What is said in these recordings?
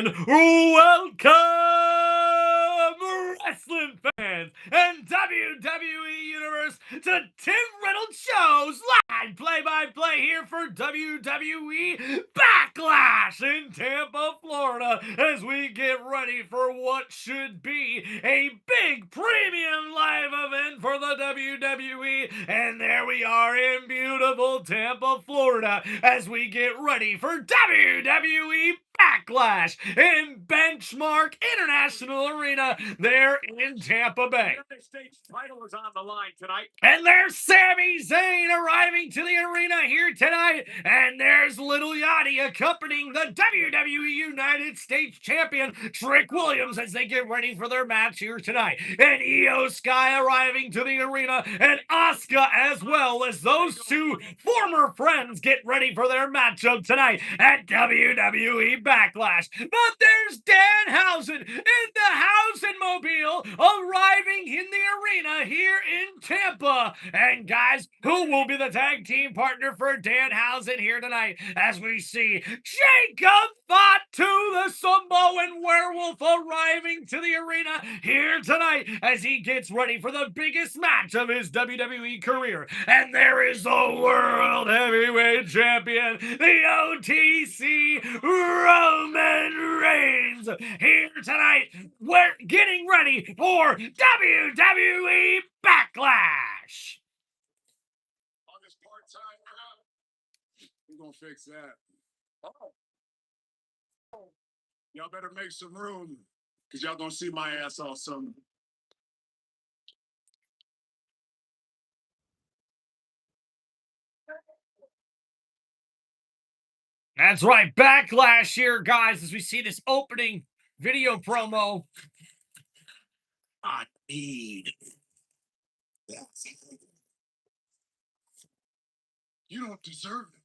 and welcome, wrestling fans and WWE Universe, to Tim Reynolds Show's live play-by-play here for WWE BackLash in Tampa, Florida, as we get ready for what should be a big premium live event for the WWE. And there we are in beautiful Tampa, Florida, as we get ready for WWE BackLash in Benchmark International Arena there in Tampa Bay. The stage title is on the line tonight. And there's Sami Zayn arriving to the arena here tonight. And there's Little Yachty accompanying the WWE United States Champion Trick Williams as they get ready for their match here tonight. And Io Sky arriving to the arena, and Asuka as well, as those two former friends get ready for their matchup tonight at WWE BackLash. But there's Danhousen in the Housen Mobile arriving in the arena here in Tampa. And guys, who will be the tag team partner for Danhousen here tonight? As we see Jacob Fatu, the Samoan Werewolf, arriving to the arena here tonight as he gets ready for the biggest match of his WWE career. And there is the World Heavyweight Champion, the OTC, Roman Reigns, here tonight. We're getting ready for WWE BackLash. On this part-time round, we're gonna fix that. Y'all better make some room, because y'all gonna see my ass off some. That's right, BackLash here, guys, as we see this opening video promo. I need that. You don't deserve it.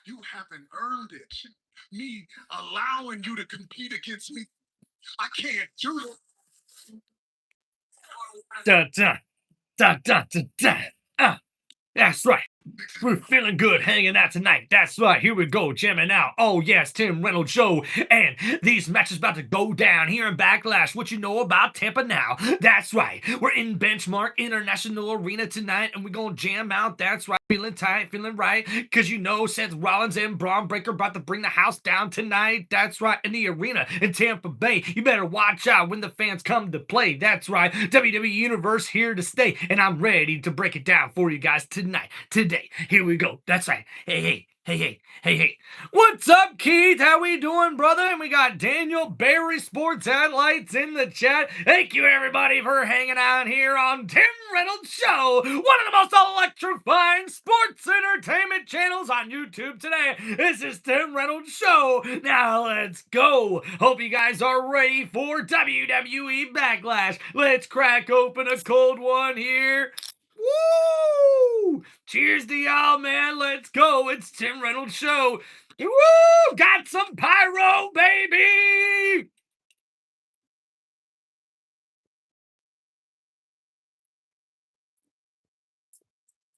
You haven't earned it. Me allowing you to compete against me, I can't do it. Da, da, da, da, da, da. That's right. We're feeling good hanging out tonight. That's right. Here we go, jamming out. Oh, yes, Tim Reynolds Show. And these matches about to go down here in BackLash. What you know about Tampa now? That's right. We're in Benchmark International Arena tonight, and we're going to jam out. That's right. Feeling tight, feeling right. Because you know Seth Rollins and Braun Breaker about to bring the house down tonight. That's right. In the arena in Tampa Bay. You better watch out when the fans come to play. That's right. WWE Universe here to stay. And I'm ready to break it down for you guys tonight, today. Here we go. That's right. Hey. What's up, Keith? How we doing, brother? And we got Daniel Barry Sports Headlights in the chat. Thank you, everybody, for hanging out here on Tim Reynolds Show, one of the most electrifying sports entertainment channels on YouTube today. This is Tim Reynolds Show. Now let's go. Hope you guys are ready for WWE BackLash. Let's crack open a cold one here. Woo! Cheers to y'all, man. Let's go. It's Tim Reynolds Show. Woo! Got some pyro, baby!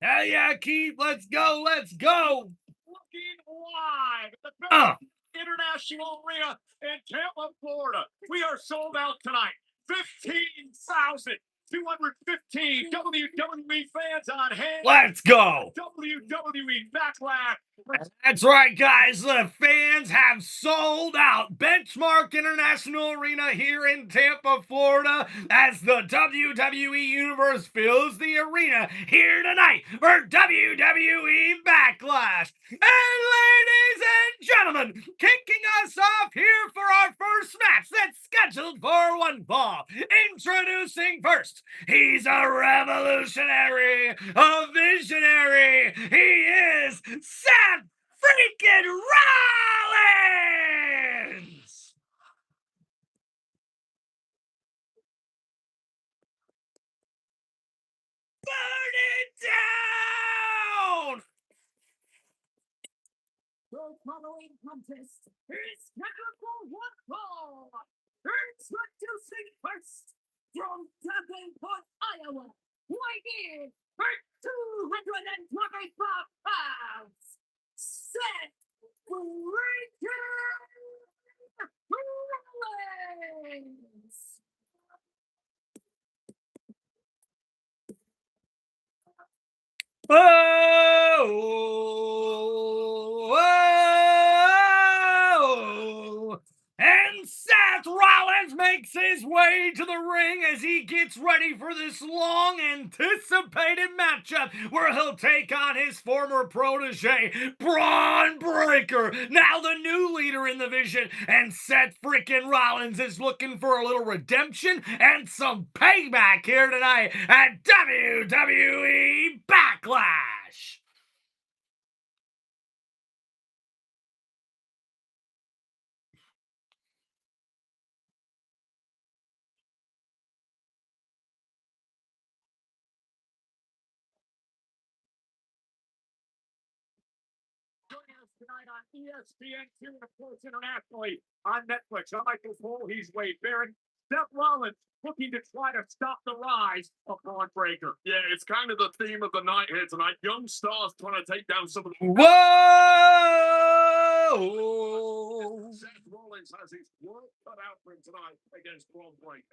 Hell yeah, Keith. Let's go. Let's go. Looking live at the International Arena in Tampa, Florida. We are sold out tonight. 15,215 WWE fans on hand. Let's go. WWE BackLash. That's right, guys. The fans have sold out Benchmark International Arena here in Tampa, Florida, as the WWE Universe fills the arena here tonight for WWE BackLash. And ladies and gentlemen, kicking us off here for our first match that's scheduled for one fall. Introducing first, he's a revolutionary, a visionary. He is Seth freaking Rollins! Burn it down! The following contest is scheduled for one fall. Introducing first, from Davenport, Iowa, weighing in for 225 pounds, Seth freaking Oh, and Seth Rollins makes his way to the ring as he gets ready for this long anticipated matchup where he'll take on his former protege, Braun Breaker, now the new leader in the division. And Seth freaking Rollins is looking for a little redemption and some payback here tonight at WWE BackLash. Joining us tonight on ESPN2 and of course internationally on Netflix. I'm Michael Cole. He's Wade Barron. Seth Rollins looking to try to stop the rise of Braun Breaker. Yeah, it's kind of the theme of the night here tonight. Young stars trying to take down some of the. Whoa! Seth Rollins has his work cut out for him tonight against Braun Breaker.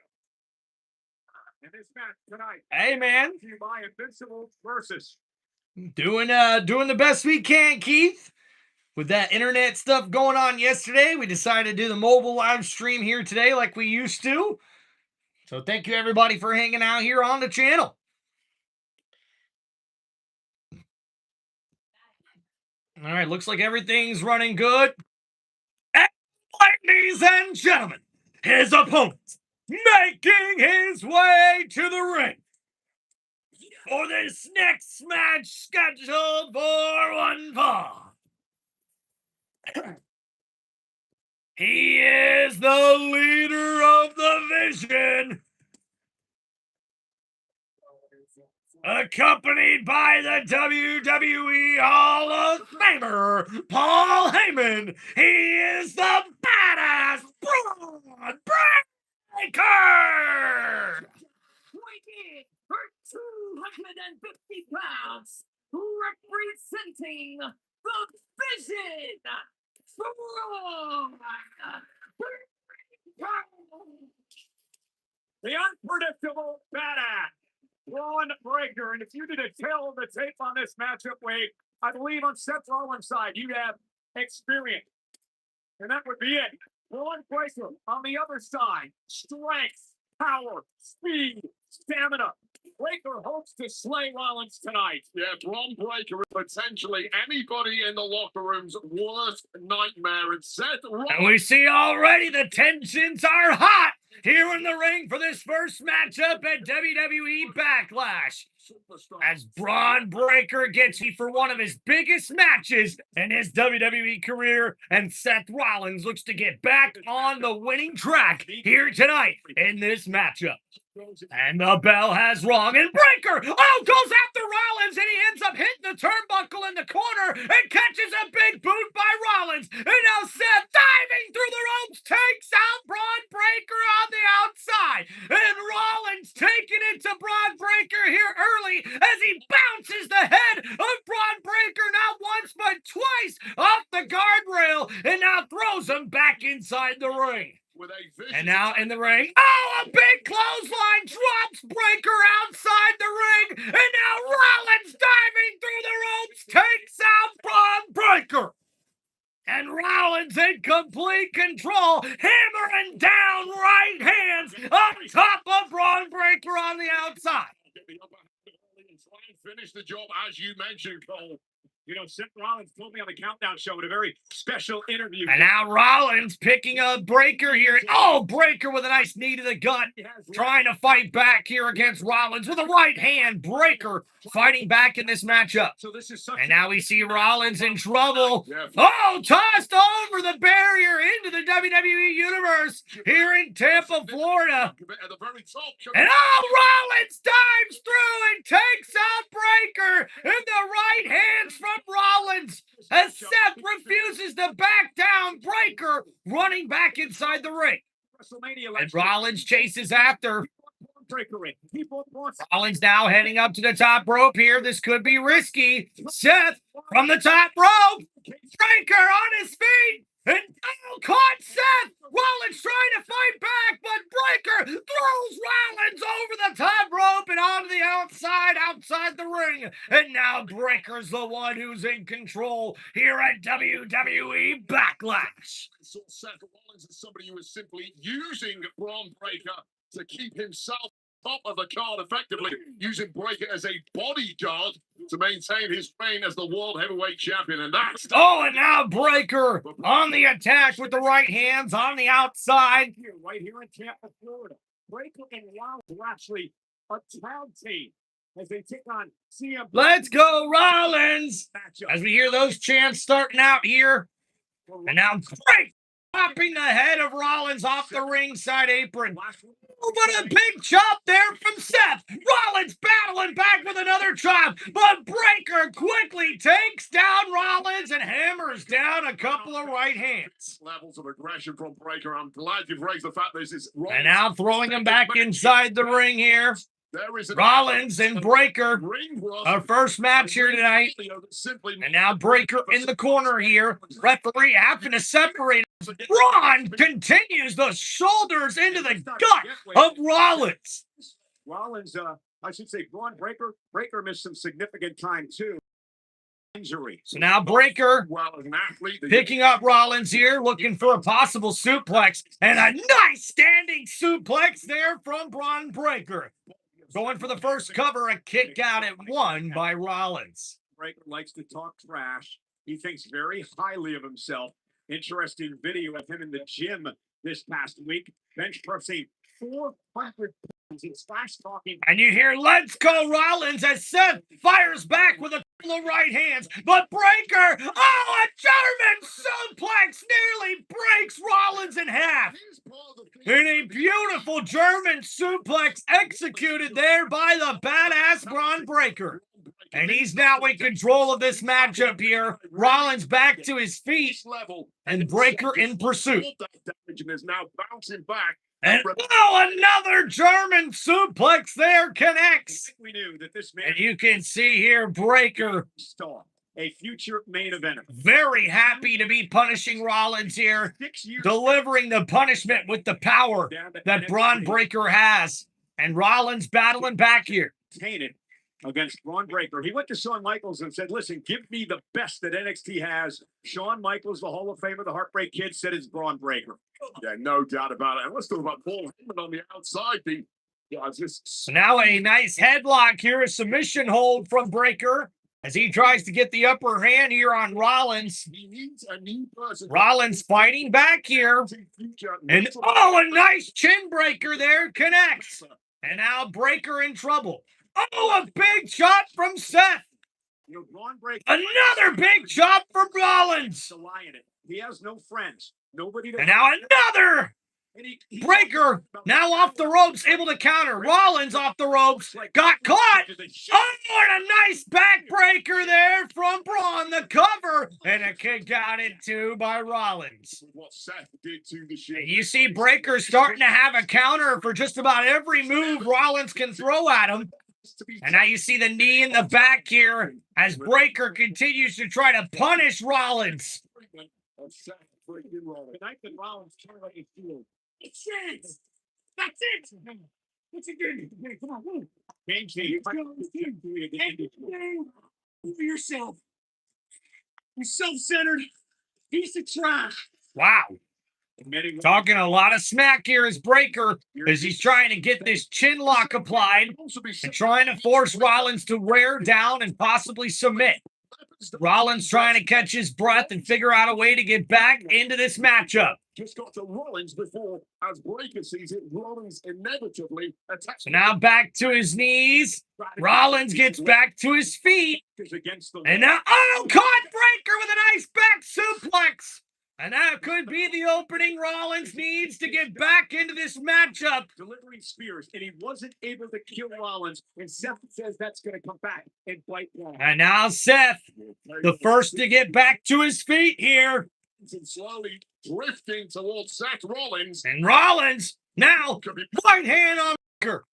In this match tonight, Hey, man. to my Invincible versus Doing the best we can, Keith. With that internet stuff going on yesterday, we decided to do the mobile live stream here today like we used to. So thank you everybody for hanging out here on the channel. All right, looks like everything's running good. And ladies and gentlemen, his opponent making his way to the ring for this next match scheduled for one fall. He is the leader of the Vision, accompanied by the WWE Hall of Famer, Paul Heyman. He is the badass Braun Breaker! weighing for 250 pounds, representing the Vision. The unpredictable badass Braun Breaker. And if you did a tail of the tape on this matchup, Wade, I believe on Seth Rollins' side, you have experience. And that would be it. Braun Breaker on the other side, strength, power, speed, stamina. Breaker hopes to slay Rollins tonight. Yeah, Braun Breaker is potentially anybody in the locker room's worst nightmare. And Seth Rollins. And we see already the tensions are hot here in the ring for this first matchup at WWE BackLash. As Braun Breaker gets you for one of his biggest matches in his WWE career, and Seth Rollins looks to get back on the winning track here tonight in this matchup. And the bell has rung, and Breaker, goes after Rollins, and he ends up hitting the turnbuckle in the corner and catches a big boot by Rollins. And now Seth, diving through the ropes, takes out Braun Breaker on the outside. And Rollins taking it to Braun Breaker here early as he bounces the head of Braun Breaker not once but twice off the guardrail, and now throws him back inside the ring. And now in the ring, a big clothesline drops Breaker outside the ring, and now Rollins diving through the ropes takes out Braun Breaker. And Rollins in complete control, hammering down right hands on top of Braun Breaker on the outside. Finish the job, as you mentioned, Cole. You know, Seth Rollins told me on the Countdown Show in a very special interview. And now Rollins picking up Breaker here. Breaker with a nice knee to the gut. Trying to fight back here against Rollins with a right hand. Breaker fighting back in this matchup. So this is and now we see Rollins in trouble. Yeah. Tossed over the barrier into the WWE Universe here in Tampa, Florida. At the very top. And Rollins dives through and takes out Breaker in the right hands from Rollins as Seth refuses to back down. Breaker running back inside the ring. And Rollins chases after. Rollins now heading up to the top rope here. This could be risky. Seth from the top rope. Breaker on his feet. And caught Seth. Rollins trying to fight back, but Breaker throws Rollins over the top rope and onto the outside the ring. ring. And now Breaker's the one who's in control here at WWE BackLash. So Seth Rollins is somebody who is simply using Braun Breaker to keep himself top of the card, effectively using Breaker as a bodyguard to maintain his reign as the World Heavyweight Champion. And that's and now Breaker on the attack with the right hands on the outside. Right here in Tampa, Florida. Breaker and Rollins are actually a tag team as they take on Cena. Let's go, Rollins! As we hear those chants starting out here. And now Breaker popping the head of Rollins off the ringside apron. Oh, but a big chop there from Seth. Rollins battling back with another chop, but Breaker quickly takes down Rollins and hammers down a couple of right hands. Levels of aggression from Breaker. I'm glad you've raised the fact this is Rollins. And now throwing him back inside the ring here. Rollins and Breaker, our first match here tonight. And now Breaker in the corner here. Referee having to separate. Braun continues the shoulders into the gut of Rollins. Rollins, I should say, Braun Breaker. Breaker missed some significant time too. Injury. So now Breaker picking up Rollins here, looking for a possible suplex. And a nice standing suplex there from Braun Breaker. Going for the first cover, a kick out at one by Rollins. Breaker likes to talk trash. He thinks very highly of himself. Interesting video of him in the gym this past week. Bench pressing 400 pounds. He's fast talking. And you hear, let's go Rollins, as Seth fires back with a couple of right hands. But Breaker, a German suplex nearly breaks Rollins in half. And a beautiful German suplex executed there by the badass Braun Breaker. And he's now in control of this matchup here. Rollins back to his feet, and Breaker in pursuit. And is now bouncing back. And another German suplex there connects. We knew that this man, and you can see here Breaker, a future main eventer, very happy to be punishing Rollins here, delivering the punishment with the power that Braun Breaker has. And Rollins battling back here. Against Braun Breaker. He went to Shawn Michaels and said, listen, give me the best that NXT has. Shawn Michaels, the Hall of Famer, the Heartbreak Kid, said it's Braun Breaker. Yeah, no doubt about it. And let's talk about Paul Heyman on the outside. So now a nice headlock here, a submission hold from Breaker as he tries to get the upper hand here on Rollins. He needs a new person. Rollins fighting back here. And a nice chin breaker there connects. And now Breaker in trouble. A big shot from Seth. Another big shot from Rollins. He has no friends. Nobody. And now another Breaker, now off the ropes, able to counter. Rollins off the ropes, got caught. And a nice backbreaker there from Braun, the cover, and a kick out at two by Rollins. And you see Breaker starting to have a counter for just about every move Rollins can throw at him. And now you see the knee in the back here as Breaker continues to try to punish Rollins. Tonight that Rollins turned like a field. It's it. That's it. What's it doing? Come on, move. Over yourself. You're self-centered piece of trash. Wow. Talking a lot of smack here as Breaker as he's trying to get this chin lock applied and trying to force Rollins to wear down and possibly submit. Rollins trying to catch his breath and figure out a way to get back into this matchup. Just got to Rollins before, as Breaker sees it, Rollins inevitably attacks. So now back to his knees. Rollins gets back to his feet. And now, caught Breaker with a nice back suplex. And that could be the opening Rollins needs to get back into this matchup. Delivering spears, and he wasn't able to kill Rollins. And Seth says that's going to come back and bite Rollins. And now Seth, the first to get back to his feet here. And slowly drifting towards Seth Rollins. And Rollins now right hand on Breaker.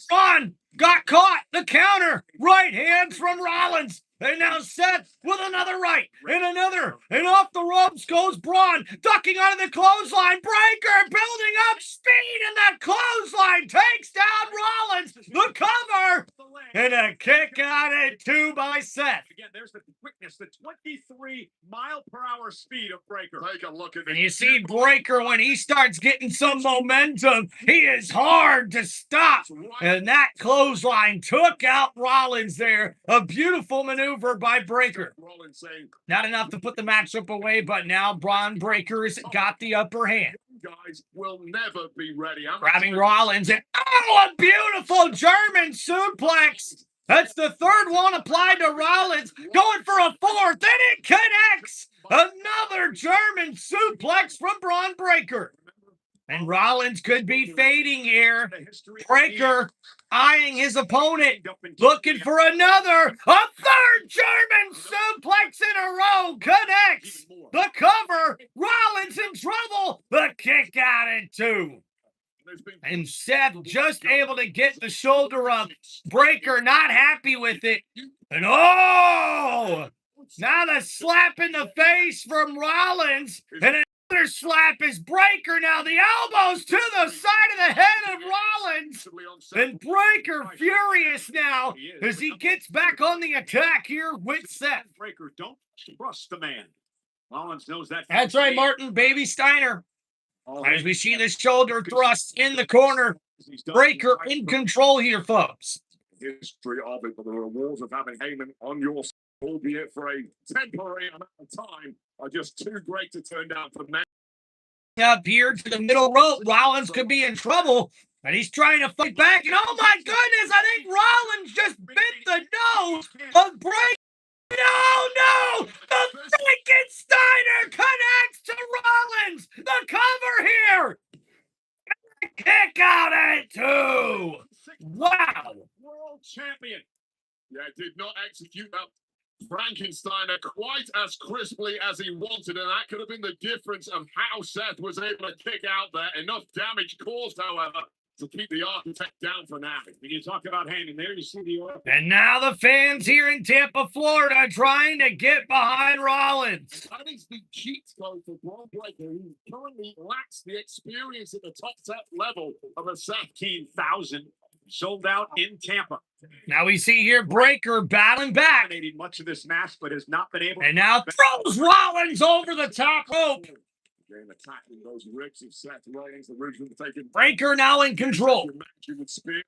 Braun got caught. The counter. Right hands from Rollins. And now Seth with another right, and another, and off the ropes goes Braun, ducking out of the clothesline. Breaker building up speed, and that clothesline takes down Rollins. The cover, and a kick out at 2 by Seth. Again, there's the quickness, the 23-mile-per-hour speed of Breaker. Take a look at And you see Breaker, when he starts getting some momentum, he is hard to stop. And that clothesline took out Rollins there. A beautiful maneuver by Breaker. Rollins saying, Not enough to put the matchup away, but now Braun Breaker's got the upper hand. guys will never be ready. Grabbing Rollins and oh, a beautiful German suplex. That's the third one applied to Rollins. Going for a fourth, and it connects. Another German suplex from Braun Breaker. And Rollins could be fading here. Breaker eyeing his opponent, looking for another. A third German suplex in a row connects. The cover. Rollins in trouble. The kick out at 2. And Seth just able to get the shoulder up. Breaker not happy with it. And oh! Now the slap in the face from Rollins. And another slap is Breaker. Now the elbows to the side of the head of Rollins. And Breaker furious now as he gets back on the attack here with Seth. Breaker, don't trust the man. Rollins knows that. That's right, Martin. Baby Steiner. As we see this shoulder thrust in the corner. Breaker in control here, folks. History of it, but the rewards of having Heyman on your side, albeit for a temporary amount of time, are just too great to turn down for men. Up here to the middle rope, Rollins could be in trouble, and he's trying to fight back. And oh my goodness, I think Rollins just bit the nose of Breaker. No! The Frankensteiner connects to Rollins. The cover here. Kick out at 2. Wow. World champion. Yeah, did not execute that Frankensteiner quite as crisply as he wanted, and that could have been the difference of how Seth was able to kick out there. Enough damage caused, however, to keep the architect down for now. When you talk about Heyman, there you see the oil. And now the fans here in Tampa, Florida, trying to get behind Rollins. That is the cheat code for Braun Breaker, who currently lacks the experience at the top level of a Seth. 15,000 sold out in Tampa. Now we see here Breaker battling back. Dominated much of this match, but has not been able. And now throws Rollins over the top rope. Again, attacking those ribs of Seth Rollins, the ribs have taken. Breaker now in control. With spear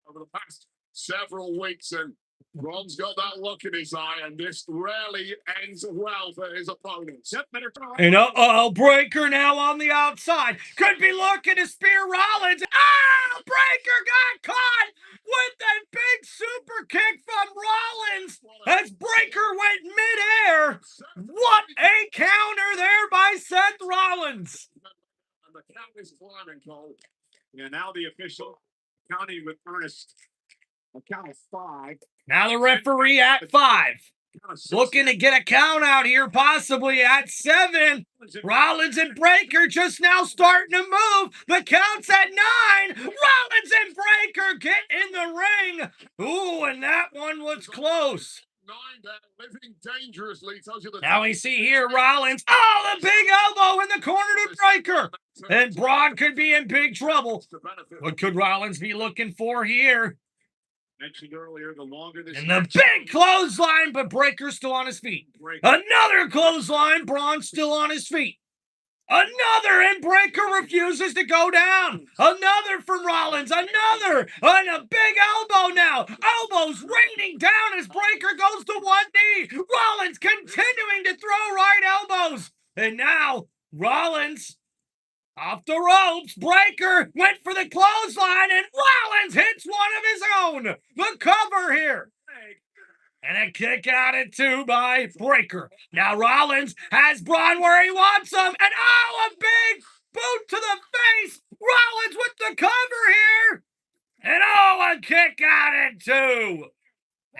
over the past several weeks, and Ron's got that look in his eye, and this rarely ends well for his opponents. Yep, better turn around. And uh-oh, Breaker now on the outside. Could be looking to spear Rollins. Ah, Breaker got caught with a big super kick from Rollins as Breaker went midair. What a counter there by Seth Rollins. And the count is climbing, Cole. Yeah, now the official counting with Ernest. A count of 5. Now the referee at 5. Count of 6. Looking to get a count out here, possibly at 7. Rollins and Breaker just now starting to move. The count's at 9. Rollins and Breaker get in the ring. Ooh, and that one was close. 9 down, living dangerously. Tells you the Now we see here Rollins. Oh, the big elbow in the corner to Breaker. And Braun could be in big trouble. What could Rollins be looking for here? Mentioned earlier, the longer this. And the big clothesline, but Breaker's still on his feet. Another clothesline, Braun still on his feet. Another, and Breaker refuses to go down. Another from Rollins, another, and a big elbow now. Elbows raining down as Breaker goes to one knee. Rollins continuing to throw right elbows. And now, Rollins off the ropes. Breaker went for the clothesline, and Rollins hits one of his own. The cover here. And a kick out at 2 by Breaker. Now Rollins has Braun where he wants him. And oh, a big boot to the face. Rollins with the cover here. And oh, a kick out at 2.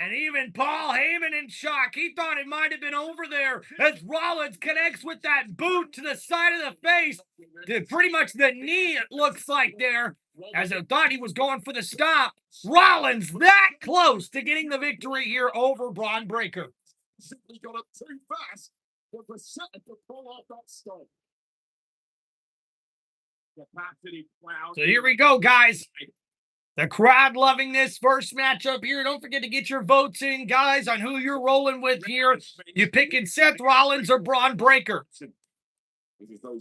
And even Paul Heyman in shock. He thought it might have been over there as Rollins connects with that boot to the side of the face. Pretty much the knee, it looks like there. As I thought he was going for the stop. Rollins that close to getting the victory here over Braun Breaker. Simply got up too fast for the set to pull off that stop. Capacity cloud. So here we go, guys. The crowd loving this first matchup here. Don't forget to get your votes in, guys, on who you're rolling with here. You picking Seth Rollins or Braun Breaker?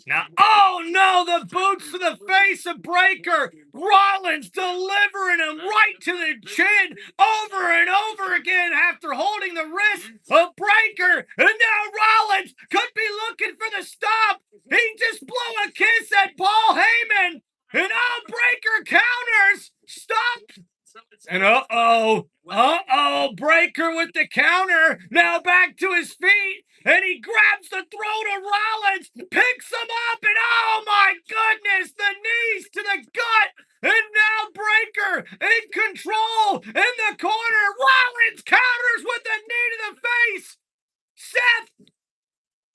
Now, oh no, the boots to the face of Breaker. Rollins delivering him right to the chin over and over again after holding the wrist of Breaker. And now Rollins could be looking for the stop. He just blew a kiss at Paul Heyman. And Breaker counters. Stop. And Breaker with the counter. Now back to his feet. And he grabs the throat of Rollins, picks him up, and oh my goodness, the knees to the gut. And now Breaker in control in the corner. Rollins counters with a knee to the face. Seth.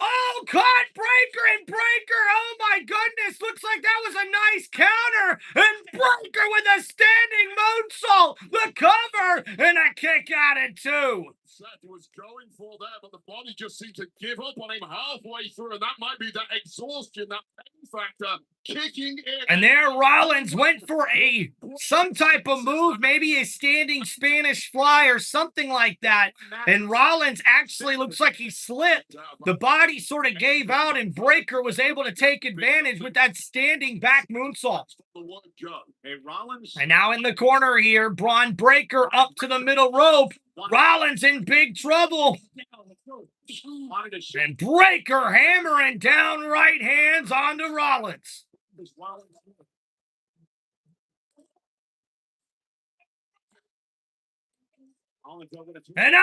Oh, caught Breaker and Breaker. Oh my goodness. Looks like that was a nice counter. And Breaker with a standing moonsault. The cover and a kick out at 2. Seth was going for there, but the body just seemed to give up on him halfway through, and that might be that exhaustion, that pain factor kicking in. And there Rollins went for some type of move, maybe a standing Spanish fly or something like that. And Rollins actually looks like he slipped. The body sort of gave out, and Breaker was able to take advantage with that standing back moonsault. And now in the corner here, Braun Breaker up to the middle rope. Rollins in big trouble. And Breaker hammering down right hands onto Rollins. And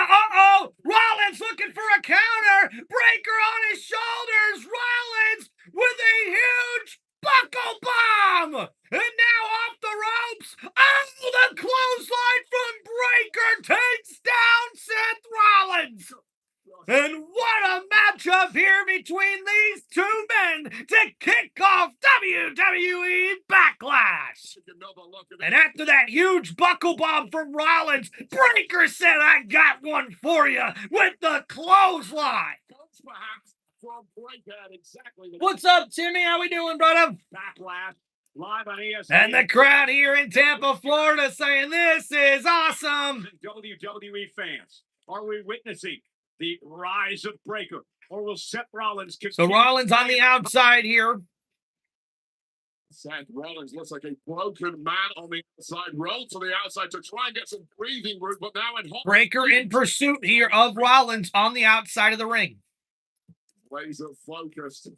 Rollins looking for a counter. Breaker on his shoulders. Rollins with a huge buckle bomb. And now off the ropes. Oh, the clothesline from Breaker takes down Seth Rollins. And what a matchup here between these two men to kick off WWE BackLash. And after that huge buckle bomb from Rollins, Breaker said, "I got one for you," with the clothesline. What's up, Timmy? How we doing, brother? BackLash live on ESPN. And the crowd here in Tampa, Florida saying this is awesome. WWE fans, are we witnessing the rise of Breaker, or will Seth Rollins continue? So Rollins on the outside here. Seth Rollins looks like a broken man on the outside, rolled to the outside to try and get some breathing room, but now in hot. Breaker in pursuit here of Rollins on the outside of the ring. Laser focused.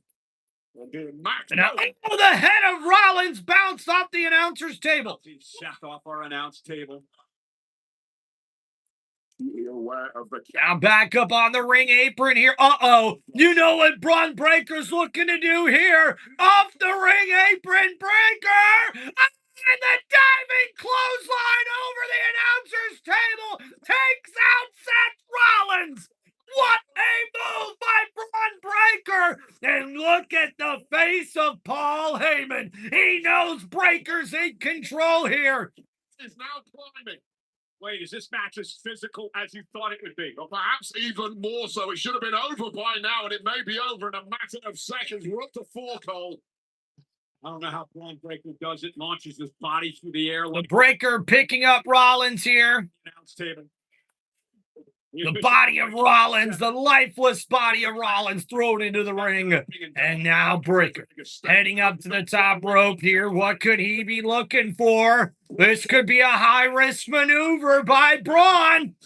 And now, the head of Rollins bounced off the announcer's table. Seth off our announce table. Now back up on the ring apron here. You know what Braun Breaker's looking to do here. Off the ring apron, Breaker! And the diving clothesline over the announcer's table takes out Seth Rollins. What a move by Braun Breaker! And look at the face of Paul Heyman. He knows Breaker's in control here. He's now climbing. Wait, is this match as physical as you thought it would be? Well, perhaps even more so. It should have been over by now, and it may be over in a matter of seconds. We're up to 4, Cole. I don't know how Braun Breaker does it. Launches his body through the air. The Breaker picking up Rollins here. Announce table. The body of Rollins, the lifeless body of Rollins thrown into the ring. And now Breaker heading up to the top rope here. What could he be looking for? This could be a high-risk maneuver by Braun.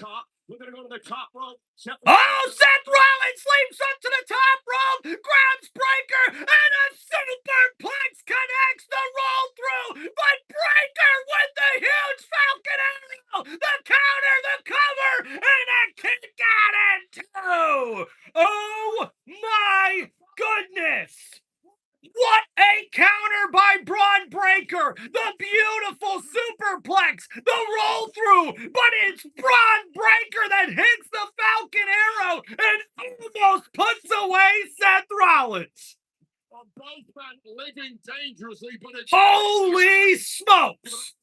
We're going to go to the top rope. Seth Rollins leaps up to the top rope, grabs Breaker, and a superplex connects the roll through. But Breaker with the huge Falcon Arrow, the counter, the cover, and a kick out at 2. Oh my goodness. What a counter by Braun Breaker! The beautiful superplex, the roll through, but it's Braun Breaker that hits the Falcon Arrow and almost puts away Seth Rollins. Both men living dangerously, but it's holy smokes!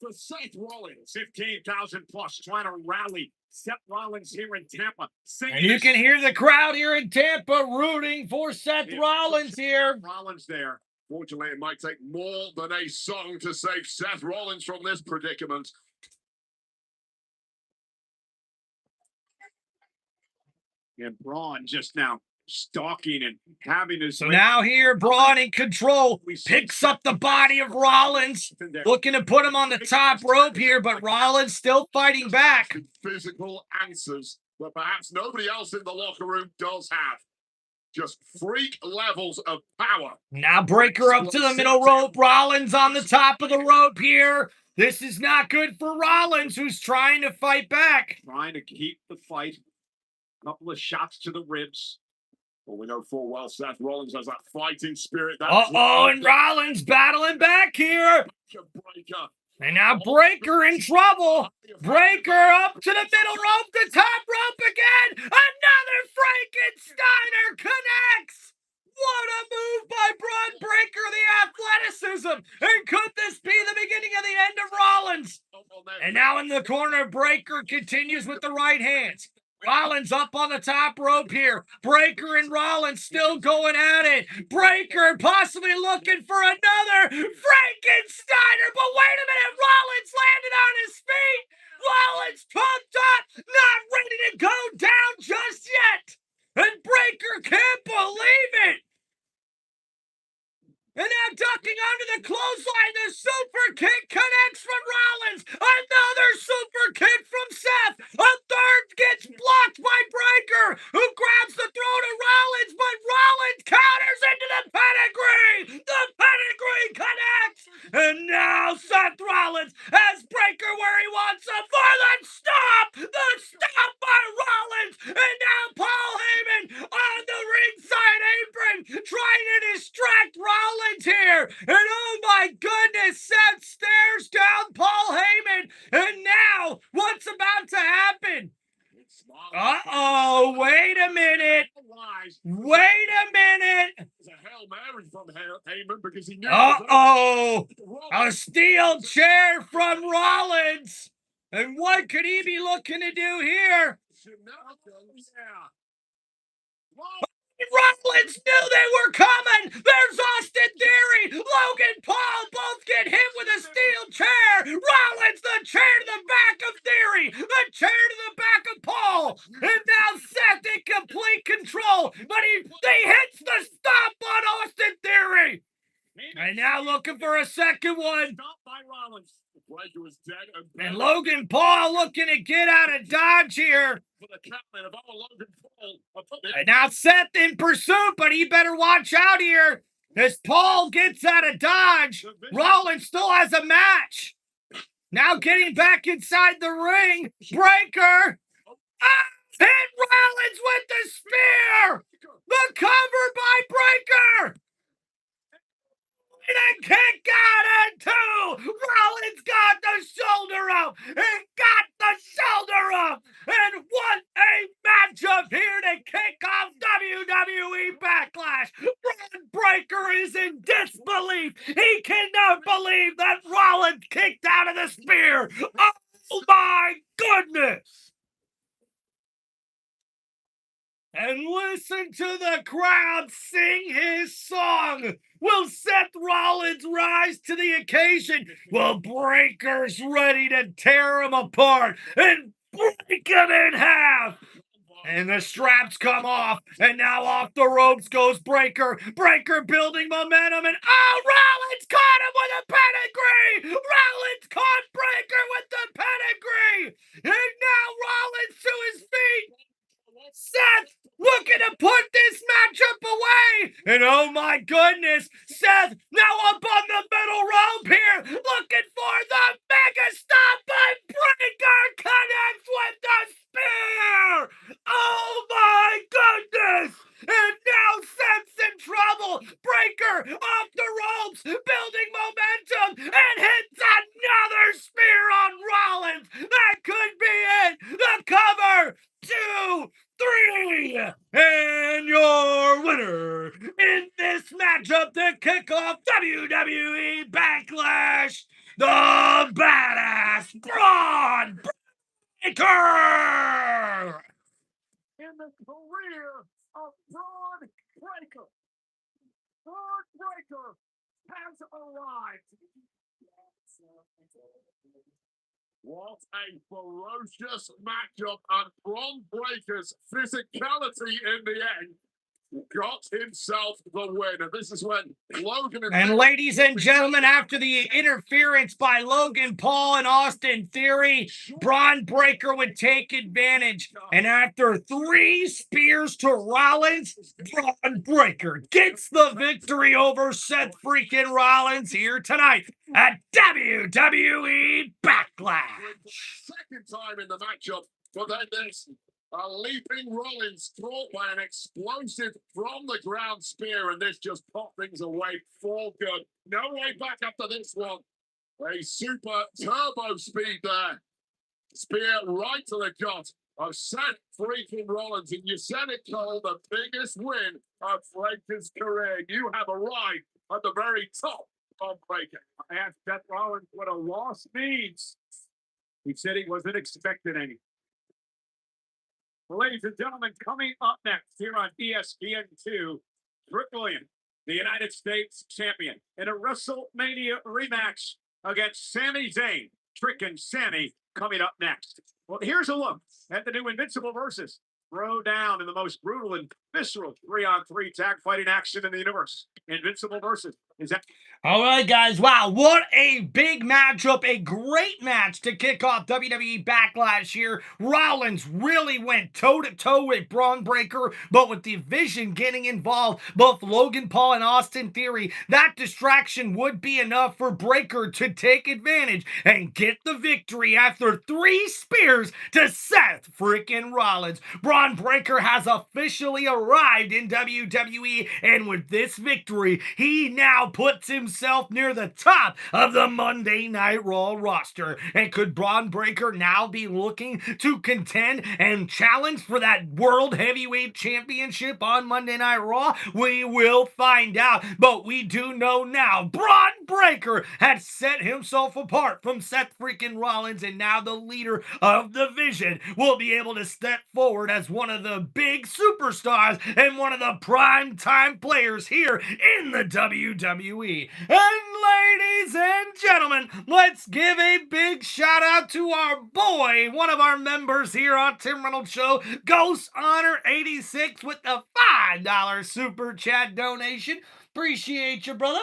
For Seth Rollins, 15,000 plus trying to rally Seth Rollins here in Tampa. And you can hear the crowd here in Tampa rooting for Seth Rollins here. Rollins there. Unfortunately, it might take more than a song to save Seth Rollins from this predicament. And Braun just now stalking and having his. So now here, Braun in control, picks up the body of Rollins, looking to put him on the top rope here, but Rollins still fighting back. Physical answers that perhaps nobody else in the locker room does have. Just freak levels of power. Now Breaker up to the middle rope. Rollins on the top of the rope here. This is not good for Rollins, who's trying to fight back. Trying to keep the fight. A couple of shots to the ribs. Well, we know full well Seth Rollins has that fighting spirit. Uh-oh, and Rollins battling back here. Breaker. And now Breaker in trouble. Breaker up to the middle rope, the top rope again. Another Frankensteiner connects. What a move by Braun Breaker, the athleticism. And could this be the beginning of the end of Rollins? And now in the corner, Breaker continues with the right hands. Rollins up on the top rope here. Breaker and Rollins still going at it. Breaker possibly looking for another Frankensteiner. But wait a minute, Rollins landed on his feet. Rollins pumped up, not ready to go down just yet. And Breaker can't believe it. And now ducking under the clothesline, the super kick connects from Rollins. Another super kick from Seth. A third gets blocked by Breaker, who grabs the throat of Rollins, but Rollins counters into the pedigree. The pedigree connects. And now Seth Rollins has Breaker where he wants him for the stop. The stop by Rollins. And now Paul Heyman on the ringside apron trying to distract Rollins here, and oh my goodness, Seth stares down Paul Heyman, and now what's about to happen? Uh-oh, wait a minute. Uh-oh, a steel chair from Rollins, and what could he be looking to do here? Rollins knew they were coming. There's Austin Theory. Logan Paul both get hit with a steel chair. Rollins, the chair to the back of Theory. The chair to the back of Paul. And now Seth in complete control. But he hits the stop on Austin Theory. And now looking for a second one. And Logan Paul looking to get out of dodge here. And now Seth in pursuit, but he better watch out here as Paul gets out of dodge. Rollins still has a match. Now getting back inside the ring. Breaker. Hit Rollins with the spear. The cover by Breaker. And a kick out at two. Rollins got the shoulder up. And got the shoulder up. And what a matchup here to kick off WWE BackLash. Braun Breaker is in disbelief. He cannot believe that Rollins kicked out of the spear. Oh my goodness. And listen to the crowd sing his song. Will Seth Rollins rise to the occasion? Well, Breaker's ready to tear him apart and break him in half. And the straps come off, and now off the ropes goes Breaker. Breaker building momentum, and Rollins caught him with a pedigree. Rollins caught Breaker with the pedigree. And now Rollins to his feet. Seth looking to put this matchup away. And oh my goodness, Seth now up on the middle rope here, looking for the mega stop, but Breaker connects with the spear. Oh my goodness. And now Seth's in trouble. Breaker off the ropes, building momentum, and hits another spear on Rollins. That could be it. The cover. 2, 3, and your winner in this matchup to kick off WWE BackLash, the badass Braun Breaker! In the career of Braun Breaker. Braun Breaker has arrived. What a ferocious matchup, and Bron Breaker's physicality in the end got himself the win. And this is when Logan And ladies and gentlemen, after the interference by Logan Paul and Austin Theory, Bron Breakker would take advantage. And after 3 spears to Rollins, Bron Breakker gets the victory over Seth freaking Rollins here tonight at WWE BackLash. Second time in the matchup, but then this. A leaping Rollins caught by an explosive from the ground spear, and this just popped things away for good. No way back after this one. A super turbo speed there. Spear right to the gut of Seth freaking Rollins. And you said it, Cole, the biggest win of Breaker's career. You have arrived at the very top of Breaker. I asked Seth Rollins what a loss means. He said he wasn't expecting any. Well, ladies and gentlemen, coming up next here on ESPN2, Trick Williams, the United States champion, in a WrestleMania rematch against Sami Zayn. Trick and Sammy coming up next. Well, here's a look at the new Invincible Versus. Throw down in the most brutal and visceral 3-on-3 tag fighting action in the universe. Invincible Versus. Is that... All right, guys. Wow, what a big matchup. A great match to kick off WWE BackLash here. Rollins really went toe-to-toe with Bron Breakker, but with the Vision getting involved, both Logan Paul and Austin Theory, that distraction would be enough for Breakker to take advantage and get the victory after 3 spears to Seth freaking Rollins. Bron Breakker has officially arrived in WWE, and with this victory, he now puts himself near the top of the Monday Night Raw roster. And could Bron Breakker now be looking to contend and challenge for that World Heavyweight Championship on Monday Night Raw? We will find out. But we do know now, Bron Breakker has set himself apart from Seth freaking Rollins, and now the leader of the Vision will be able to step forward as one of the big superstars and one of the prime time players here in the WWE. And ladies and gentlemen, let's give a big shout out to our boy, one of our members here on Tim Reynolds Show, Ghost Honor 86 with the $5 super chat donation. Appreciate you, brother.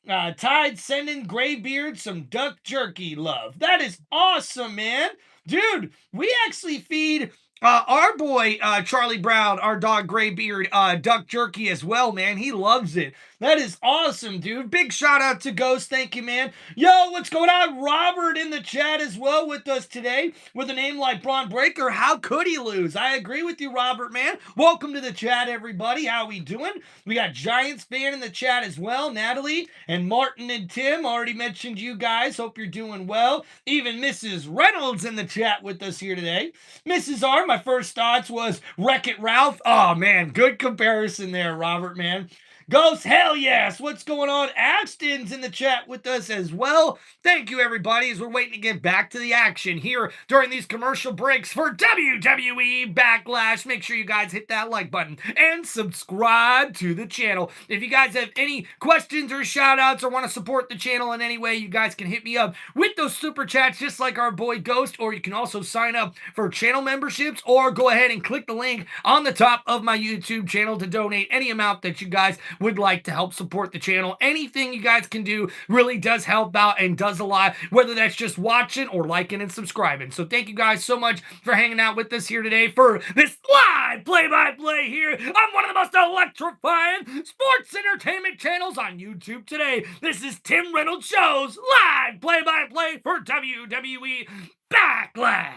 Tide sending Graybeard some duck jerky love. That is awesome, man. Dude, we actually feed our boy Charlie Brown, our dog Graybeard, duck jerky as well, man. He loves it. That is awesome, dude. Big shout out to Ghost. Thank you, man. Yo, what's going on? Robert in the chat as well with us today. With a name like Bron Breakker, how could he lose? I agree with you, Robert, man. Welcome to the chat, everybody. How we doing? We got Giants fan in the chat as well. Natalie and Martin and Tim already mentioned you guys. Hope you're doing well. Even Mrs. Reynolds in the chat with us here today. Mrs. R, my first thoughts was Wreck-It Ralph. Oh, man. Good comparison there, Robert, man. Ghost, hell yes. What's going on? Ashton's in the chat with us as well. Thank you, everybody, as we're waiting to get back to the action here during these commercial breaks for WWE BackLash. Make sure you guys hit that like button and subscribe to the channel. If you guys have any questions or shout outs or want to support the channel in any way, you guys can hit me up with those super chats just like our boy Ghost, or you can also sign up for channel memberships or go ahead and click the link on the top of my YouTube channel to donate any amount that you guys would like to help support the channel. Anything you guys can do really does help out and does a lot, whether that's just watching or liking and subscribing. So thank you guys so much for hanging out with us here today for this live play-by-play here on one of the most electrifying sports entertainment channels on YouTube today. This is Tim Reynolds Show's live play-by-play for WWE BackLash.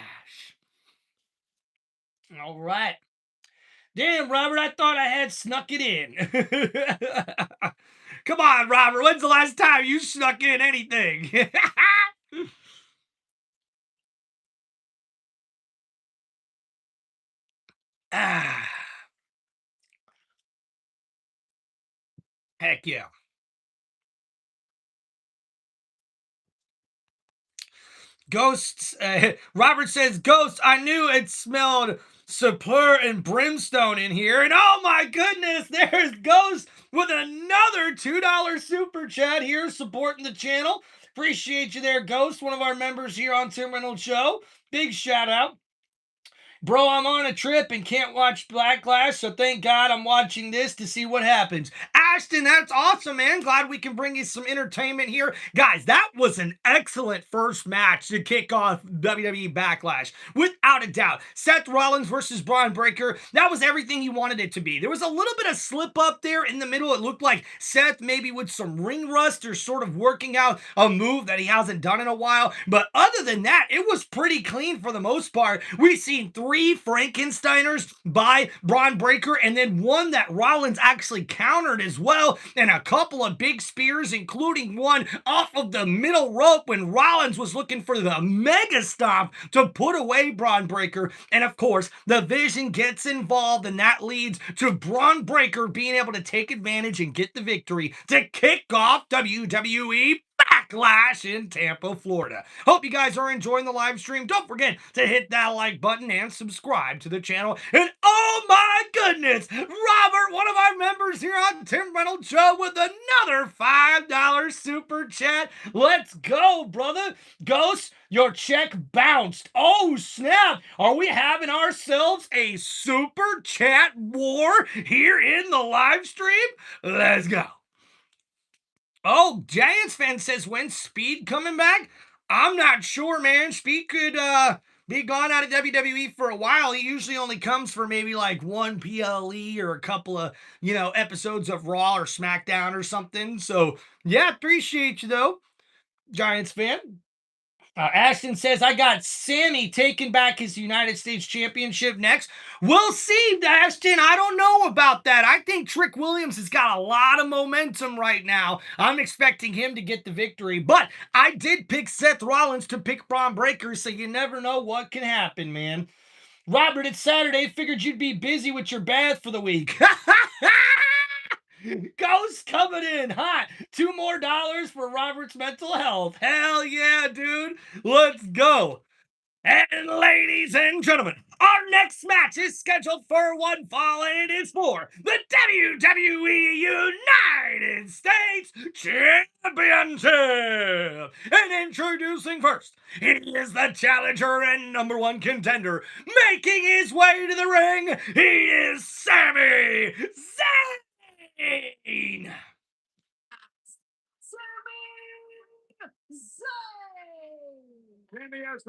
All right. Damn, Robert, I thought I had snuck it in. Come on, Robert. When's the last time you snuck in anything? Heck yeah. Ghosts. Robert says, Ghosts, I knew it smelled Sapur and Brimstone in here. And oh my goodness, there's Ghost with another $2 super chat here supporting the channel. Appreciate you there, Ghost, one of our members here on Tim Reynolds Show. Big shout out. Bro, I'm on a trip and can't watch BackLash, so thank God I'm watching this to see what happens. Ashton, that's awesome, man. Glad we can bring you some entertainment here. Guys, that was an excellent first match to kick off WWE BackLash. Without a doubt. Seth Rollins versus Braun Breaker, that was everything you wanted it to be. There was a little bit of slip up there in the middle. It looked like Seth maybe with some ring rust or sort of working out a move that he hasn't done in a while. But other than that, it was pretty clean for the most part. We've seen 3 Frankensteiners by Braun Breaker, and then one that Rollins actually countered as well, and a couple of big spears, including one off of the middle rope when Rollins was looking for the mega stomp to put away Braun Breaker. And of course, the Vision gets involved, and that leads to Braun Breaker being able to take advantage and get the victory to kick off WWE BackLash in Tampa, Florida. Hope you guys are enjoying the live stream. Don't forget to hit that like button and subscribe to the channel. And oh my goodness, Robert, one of our members here on Tim Reynolds Show with another $5 super chat. Let's go, brother. Ghost, your check bounced. Oh, snap. Are we having ourselves a super chat war here in the live stream? Let's go. Oh, Giants fan says, when's Speed coming back? I'm not sure, man. Speed could be gone out of WWE for a while. He usually only comes for maybe like one PLE or a couple of, episodes of Raw or SmackDown or something. So, yeah, appreciate you, though, Giants fan. Ashton says, I got Sammy taking back his United States Championship next. We'll see, Ashton. I don't know about that. I think Trick Williams has got a lot of momentum right now. I'm expecting him to get the victory. But I did pick Seth Rollins to pick Braun Breaker, so you never know what can happen, man. Robert, it's Saturday. Figured you'd be busy with your bath for the week. Ghost coming in hot. $2 more for Robert's mental health. Hell yeah, dude. Let's go. And ladies and gentlemen, our next match is scheduled for one fall, and it is for the WWE United States Championship. And introducing first, he is the challenger and #1 contender. Making his way to the ring, he is Sami Zayn.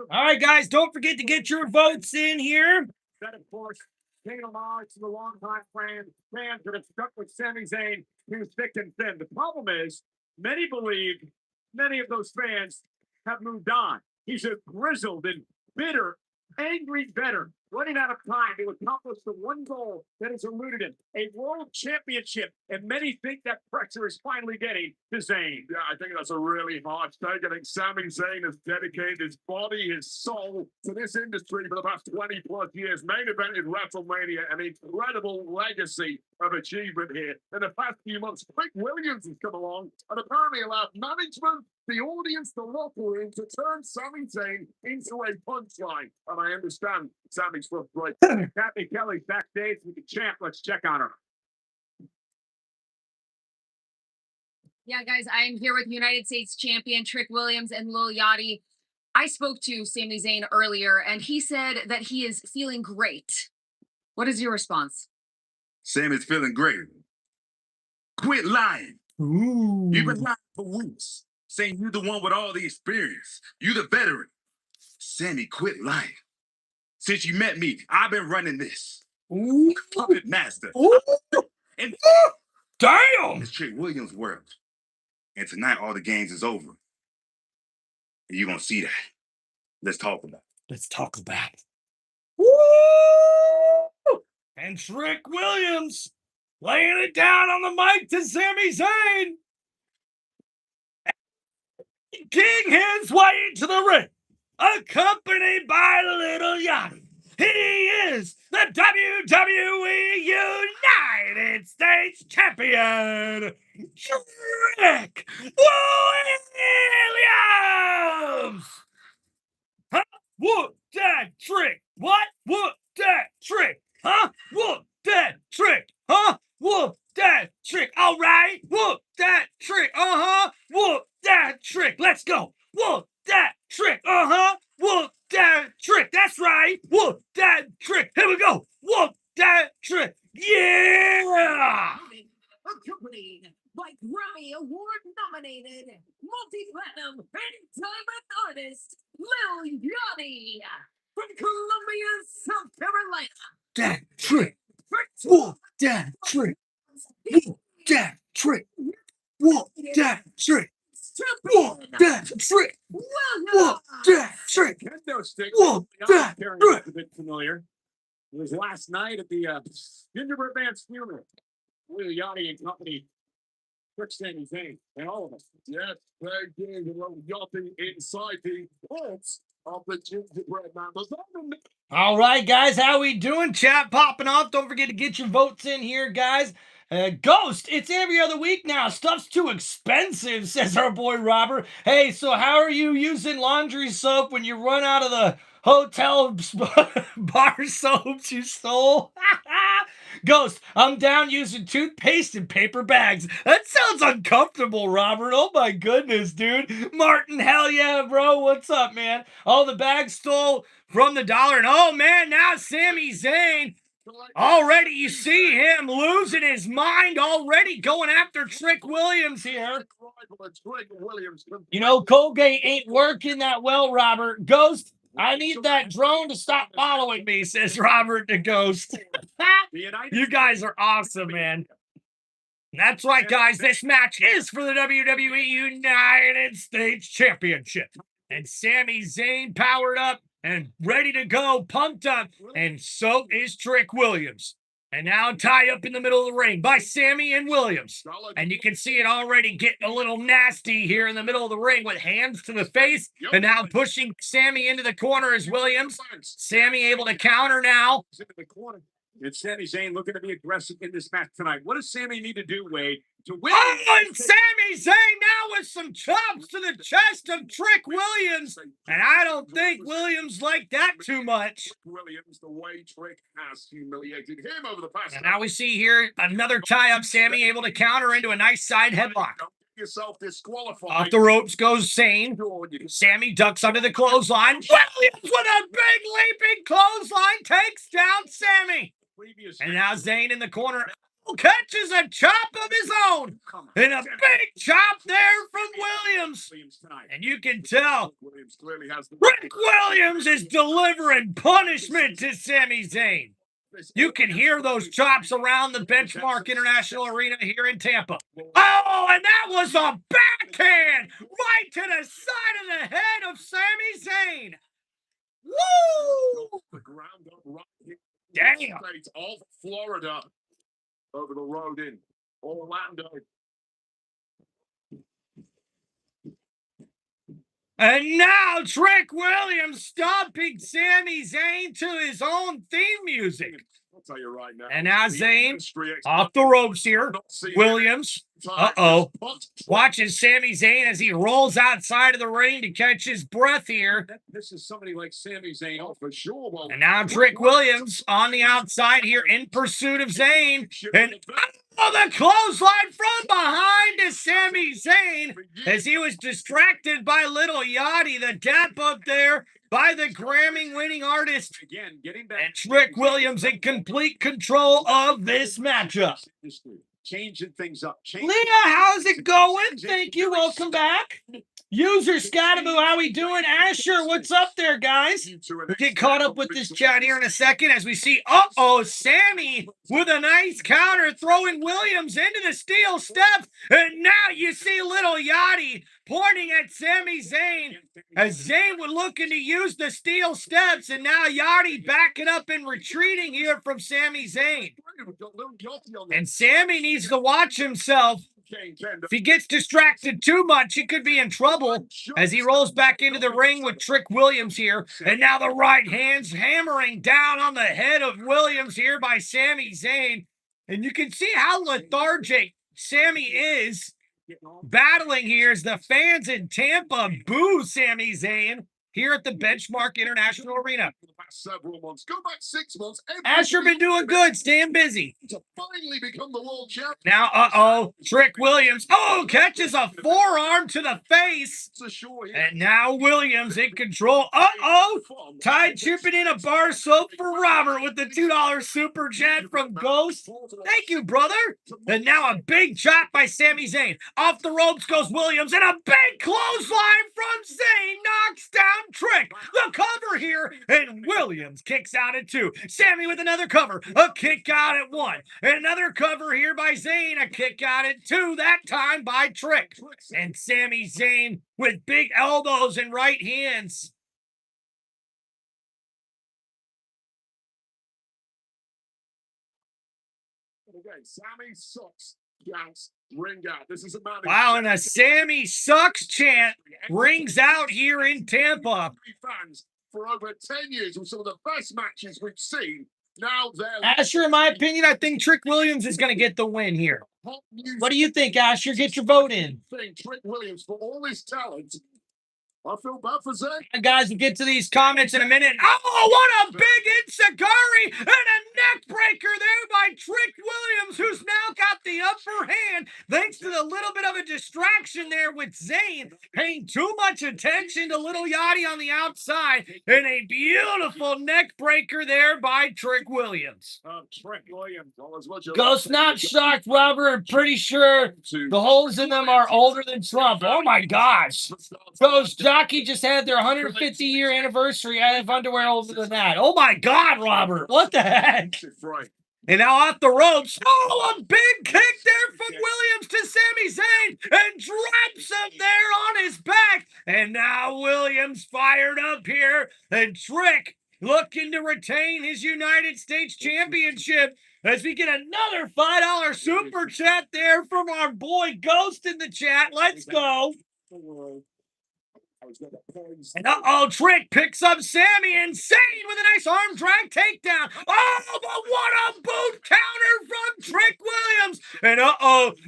All right, guys, don't forget to get your votes in here. That, of course, paying homage to the longtime fans that have stuck with Sami Zayn through thick and thin. The problem is, many believe many of those fans have moved on. He's a grizzled and bitter, angry veteran, running out of time to accomplish the one goal that has eluded him, a world championship. And many think that pressure is finally getting to Zayn. Yeah, I think that's a really hard take. I think Sami Zayn has dedicated his body, his soul to this industry for the past 20 plus years. Main evented WrestleMania, an incredible legacy of achievement here. In the past few months, Trick Williams has come along and apparently allowed management, the audience, the locker room to turn Sami Zayn into a punchline. And I understand Sami's frustrated. Kathy Kelly's backstage with the champ. Let's check on her. Yeah, guys, I am here with United States champion Trick Williams and Lil Yachty. I spoke to Sami Zayn earlier, and he said that he is feeling great. What is your response? Sammy's feeling great. Quit lying. Ooh. You've been lying for weeks, saying you're the one with all the experience. You the veteran. Sammy, quit lying. Since you met me, I've been running this. Ooh. Puppet master. Ooh. And Damn! it's Trick Williams' world. And tonight, all the games is over. And you're going to see that. Let's talk about it. Let's talk about it. Woo! And Trick Williams laying it down on the mic to Sami Zayn. King his way to the ring, accompanied by Little Yachty. He is the WWE United States Champion, Trick Williams. Huh? What that trick? What? What that trick? trick. Let's go. Whoop that trick. Whoop that trick. That's right. Whoop that trick. Here we go. Whoop that trick. Yeah. Accompanied by Grammy Award nominated multi-platinum entertainment artist Lil Yachty from Columbia, South Carolina. That trick. Whoop that trick. Whoop that trick. Whoop that trick. Whoop that trick. Whoop that trick. Kendo stick. Whoop that trick. A bit familiar. It was last night at the Gingerbread Man's funeral. Lil Yachty and company. Trick Sami Zayn and all of us. Yes, very good. Yachty inside the pulse of the gingerbread man. All right, guys, how we doing? Chat popping off. Don't forget to get your votes in here, guys. Ghost, it's every other week now. Stuff's too expensive, says our boy Robert. Hey, so how are you using laundry soap when you run out of the hotel bar soaps you stole? Ghost, I'm down using toothpaste and paper bags. That sounds uncomfortable, Robert. Oh my goodness, dude. Martin, hell yeah, bro. What's up, man? Oh, the bag stole from the dollar. And oh man, now Sami Zayn. Already you see him losing his mind already, going after Trick Williams here. You know, Colgate ain't working that well, Robert. Ghost, I need that drone to stop following me, says Robert the Ghost. You guys are awesome, man. That's right, guys. This match is for the WWE United States Championship. And Sami Zayn powered up and ready to go, pumped up, and so is Trick Williams. And now tie up in the middle of the ring by Sami and Williams. And you can see it already getting a little nasty here in the middle of the ring with hands to the face. And now pushing Sami into the corner is Williams. Sami able to counter now. And Sami Zayn looking to be aggressive in this match tonight. What does Sami need to do, Wade, to win? Oh, and Sami Zayn now with some chops to the chest of Trick Williams. And I don't think Williams liked that too much. Williams, the way Trick has humiliated him over the past. And now we see here another tie-up. Sami able to counter into a nice side headlock. Yourself disqualified. Off the ropes goes Zayn. Sami ducks under the clothesline. Williams with a big leaping clothesline takes down Sami. And now Zayn in the corner catches a chop of his own. And a big chop there from Williams. And you can tell Trick Williams is delivering punishment to Sami Zayn. You can hear those chops around the Benchmark International Arena here in Tampa. Oh, and that was a backhand right to the side of the head of Sami Zayn. Woo! Damn. Of Florida over the road in Orlando. And now Trick Williams stomping Sami Zayn to his own theme music. I'll tell you right now. And now Zayn off the ropes here. Williams, watches Sami Zayn as he rolls outside of the ring to catch his breath here. This is somebody like Sami Zayn, for sure. Well, and now Trick Williams on the outside here in pursuit of Zayn. And the clothesline from behind to Sami Zayn as he was distracted by Little Yachty, the dap up there by the Grammy-winning artist. Again, getting back. And Trick Williams in complete control of this matchup. Changing things up. Leah, how's it going? Thank you. Welcome back. User Scataboo, how we doing? Asher, what's up there, guys? We'll get caught up with this chat here in a second as we see, Sami with a nice counter throwing Williams into the steel steps. And now you see Little Yachty pointing at Sami Zayn as Zayn was looking to use the steel steps. And now Yachty backing up and retreating here from Sami Zayn. And Sami needs to watch himself. If he gets distracted too much, he could be in trouble as he rolls back into the ring with Trick Williams here. And now the right hand's hammering down on the head of Williams here by Sami Zayn. And you can see how lethargic Sami is battling here as the fans in Tampa boo Sami Zayn here at the Benchmark International Arena. several months. Go back 6 months. Asher been doing good, staying busy. To finally become the world champion. Now, Trick Williams. Oh, catches a forearm to the face. And now Williams in control. Tide chipping in a bar soap for Robert with the $2 super chat from Ghost. Thank you, brother. And now a big chop by Sami Zayn. Off the ropes goes Williams, and a big clothesline from Zayn knocks down Trick. The cover here, and Williams kicks out at 2. Sami with another cover, a kick out at 1. And another cover here by Zayn, a kick out at 2, that time by Trick. And Sami Zayn with big elbows and right hands. Okay, Sami sucks. Yes, ring out. This is a man. Wow, and a Sami sucks chant rings out here in Tampa. Fans for over 10 years with some of the best matches we've seen. Now they're Asher, in my opinion, I think Trick Williams is going to get the win here. What do you think, Asher? Get your vote in. Trick Williams, for all his talent, I feel bad for Zayn. Guys, we'll get to these comments in a minute. Oh, what a big Enziguri and a neck breaker there by Trick Williams, who's now got the upper hand thanks to the little bit of a distraction there with Zayn paying too much attention to little Yachty on the outside, and a beautiful neck breaker there by Trick Williams. Trick Williams. Ghost not shocked, Robert. I'm pretty sure the holes in them are older than Trump. Oh my gosh. Ghost Jockey just had their 150-year anniversary. I have underwear older than that. Oh my God, Robert. What the heck? And now off the ropes. Oh, a big kick there from Williams to Sami Zayn and drops him there on his back. And now Williams fired up here. And Trick looking to retain his United States Championship as we get another $5 super chat there from our boy Ghost in the chat. Let's go. And Trick picks up Sami, and Zayn with a nice arm drag takedown. Oh, but what a boot counter from Trick Williams. And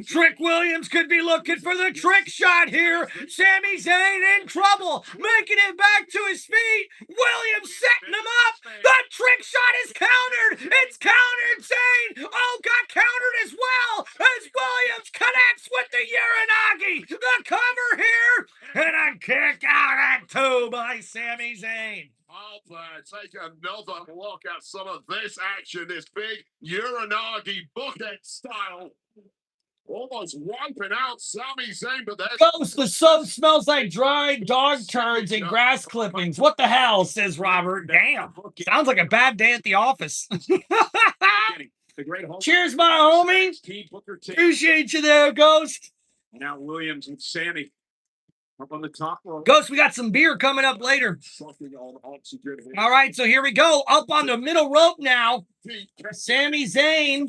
Trick Williams could be looking for the trick shot here. Sami Zayn in trouble, making it back to his feet. Williams setting him up. The trick shot is countered. It's countered. Zayn, got countered as well as Williams connects with the Uranagi. The cover here, and a kick out at 2 by Sami Zayn. I'll take another look at some of this action, this big Uranagi bucket style. Almost wiping out Sami Zayn, but there's... Ghost, the soap smells like dried dog turds and grass clippings. What the hell, says Robert. Damn. Sounds like a bad day at the office. Cheers, my homie. Appreciate you there, Ghost. Now Williams with Sami. Up on the top row. Ghost, we got some beer coming up later. All right, so here we go. Up on the middle rope now. Sami Zayn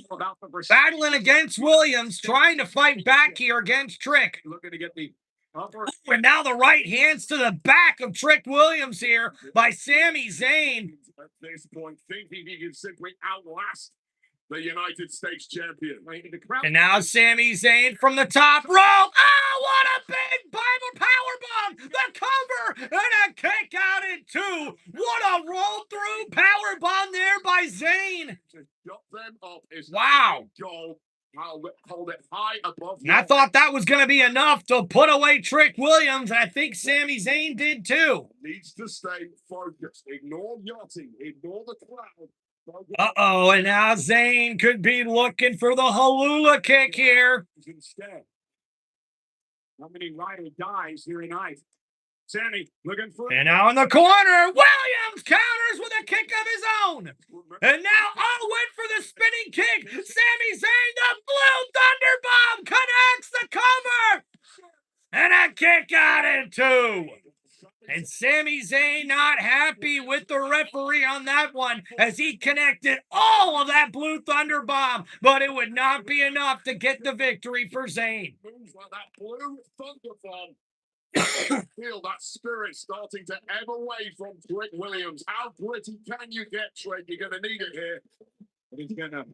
battling against Williams, trying to fight back here against Trick. Looking to get the upper. And now the right hands to the back of Trick Williams here by Sami Zayn. At this point, thinking he can simply outlast the United States champion. And now Sami Zayn from the top rope. Oh, what a big Bible powerbomb! The cover and a kick out at 2. What a roll through powerbomb there by Zayn. Wow. Hold it high above. And I thought that was going to be enough to put away Trick Williams, and I think Sami Zayn did too. Needs to stay focused. Ignore Yachty. Ignore the crowd. And now Zayn could be looking for the Halula kick here. Instead, how many ride or dies here tonight? Sami looking for. And now in the corner, Williams counters with a kick of his own. And now went for the spinning kick. Sami Zayn, the blue thunder bomb connects the cover. And a kick out at 2. And Sami Zayn not happy with the referee on that one as he connected all of that blue thunder bomb, but it would not be enough to get the victory for Zayn. Moves like that blue thunder bomb. Feel that spirit starting to ebb away from Trick Williams. How gritty can you get, Trick? You're going to need it here. It's going to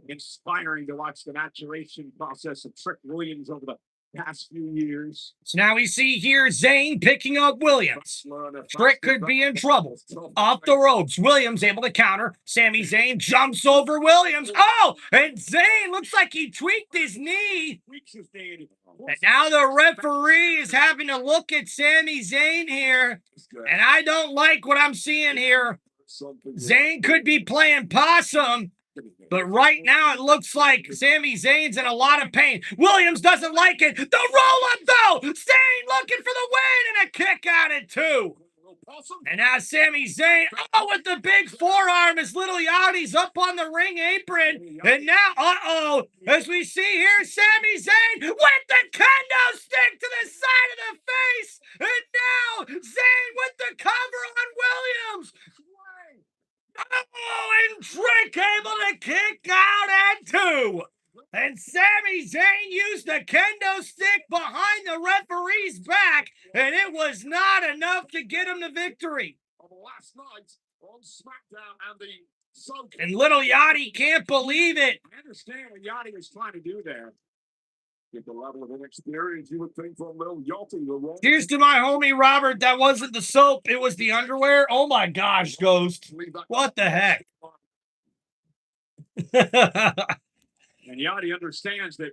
inspiring to watch the maturation process of Trick Williams over the past few years. So now we see here Zayn picking up Williams. Trick could be in trouble. Off the ropes. Williams able to counter. Sami Zayn jumps over Williams. Oh, and Zayn looks like he tweaked his knee. And now the referee is having to look at Sami Zayn here. And I don't like what I'm seeing here. Zayn could be playing possum. But right now, it looks like Sami Zayn's in a lot of pain. Williams doesn't like it. The roll-up, though! Zayn looking for the win, and a kick out at 2. And now Sami Zayn, with the big forearm as Little Yachty's up on the ring apron. And now, as we see here, Sami Zayn with the kendo stick to the side of the face. And now, Zayn with the cover on Williams. And Trick able to kick out at 2. And Sami Zayn used the kendo stick behind the referee's back, and it was not enough to get him the victory. Last night on SmackDown and Little Yachty can't believe it. I understand what Yachty was trying to do there. Get the level of inexperience you would think from Little Yachty. Here's to my homie Robert. That wasn't the soap. It was the underwear. Oh my gosh, Ghost. What the heck? And Yachty understands that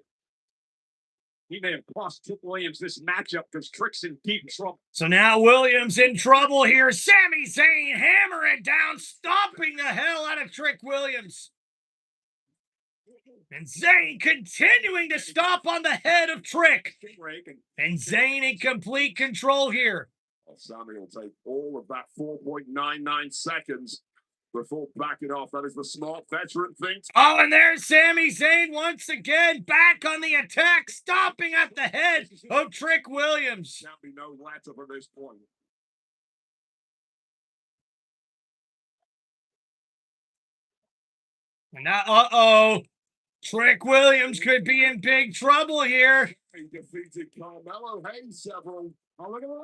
he may have cost Trick Williams this matchup because Trick's in deep trouble. So now Williams in trouble here. Sami Zayn hammering down, stomping the hell out of Trick Williams. And Zayn continuing to stomp on the head of Trick. And Zayn in complete control here. Well, Sami will take all of that 4.99 seconds before backing off. That is the smart veteran thing. Oh, and there's Sami Zayn once again back on the attack, stomping at the head of Trick Williams. Can't be no latter from this point. And now, Trick Williams could be in big trouble here. He defeated Carmelo Hayes several. Oh, look at that.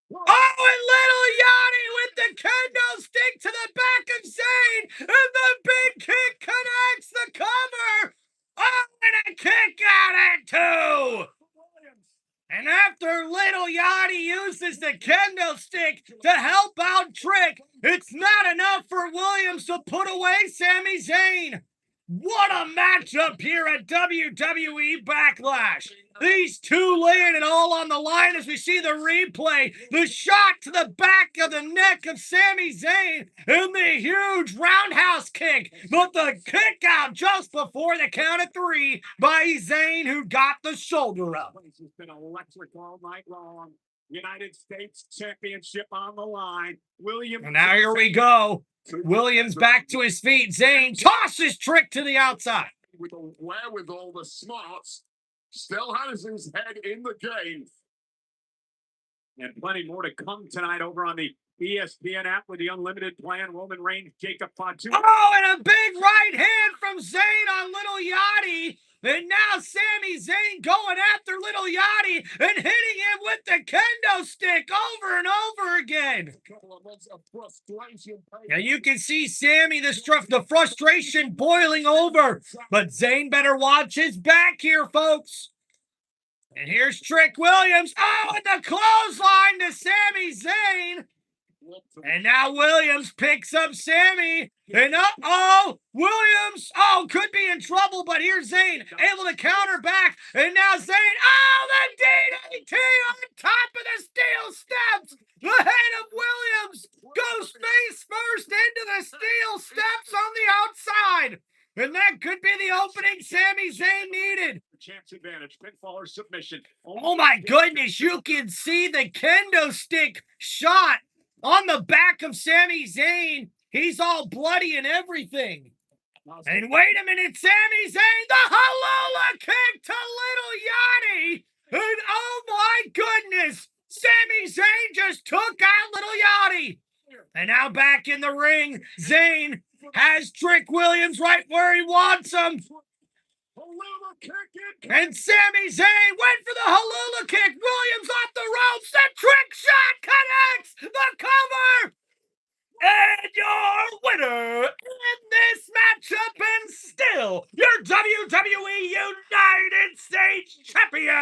Oh, and Little Yachty with the kendo stick to the back of Zayn, and the big kick connects the cover. Oh, and a kick out at 2. And after Little Yachty uses the kendo stick to help out Trick, it's not enough for Williams to put away Sami Zayn. What a matchup here at WWE BackLash. These two laying it all on the line as we see the replay. The shot to the back of the neck of Sami Zayn and the huge roundhouse kick. But the kick out just before the count of 3 by Zayn, who got the shoulder up. This has been electric all night long. United States Championship on the line. Williams. And now here we go. Williams back to his feet. Zayn tosses Trick to the outside. With the wherewithal, the smarts, still has his head in the game. And plenty more to come tonight over on the ESPN app with the unlimited plan. Roman Reigns, Jacob Fatu. Oh, and a big right hand from Zayn on Little Yachty. And now Sami Zayn going after Little Yachty and hitting him with the kendo stick over and over again. A couple of months of frustration. Now you can see Sami, the frustration boiling over. But Zayn better watch his back here, folks. And here's Trick Williams. Oh, and the clothesline to Sami Zayn. And now Williams picks up Sami. And Williams, could be in trouble, but here's Zayn able to counter back. And now Zayn, the DDT on top of the steel steps. The head of Williams goes face first into the steel steps on the outside. And that could be the opening Sami Zayn needed. Champ's advantage, pinfall or submission. Oh my goodness, you can see the kendo stick shot on the back of Sami Zayn. He's all bloody and everything. And wait a minute, Sami Zayn, the Halula kick to Little Yachty. And oh my goodness, Sami Zayn just took out Little Yachty. And now back in the ring, Zayn has Trick Williams right where he wants him. And Sami Zayn went for the Halula kick. Williams off the ropes. The trick shot connects the cover. And your winner in this matchup and still your WWE United States Champion,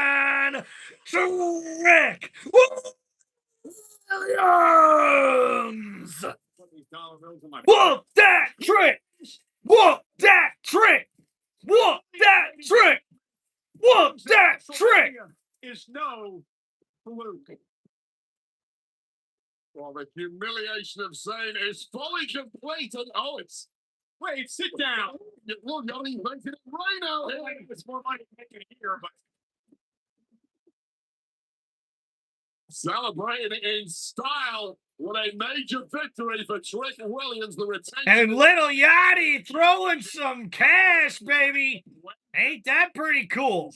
Trick Williams. Whoop that trick. Whoop that trick. Whoop that trick. Whoop that trick. Is no fluke. Well, the humiliation of Zayn is fully complete. And it's. Wait, sit down. Look, y'all ain't making it right out here. It's more money making it here, but Celebrating in style with a major victory for Trick Williams, the retention. And little Yachty throwing some cash, baby. Ain't that pretty cool?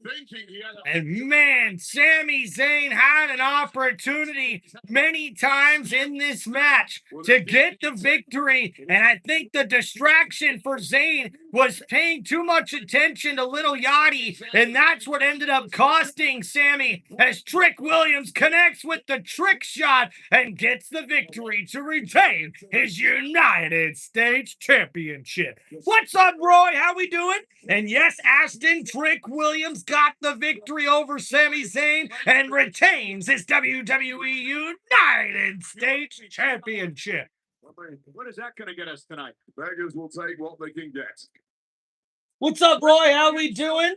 Thinking he had And man, Sami Zayn had an opportunity many times in this match to get the victory. And I think the distraction for Zayn was paying too much attention to little Yachty. And that's what ended up costing Sami as Trick Williams connects with the trick shot and gets the victory to retain his United States Championship. What's up, Roy? How we doing? And yes, Ashton, Trick Williams got the victory over Sami Zayn and retains his WWE United States Championship. what is that going to get us tonight? beggars will take what they can get. What's up, Roy? How we doing?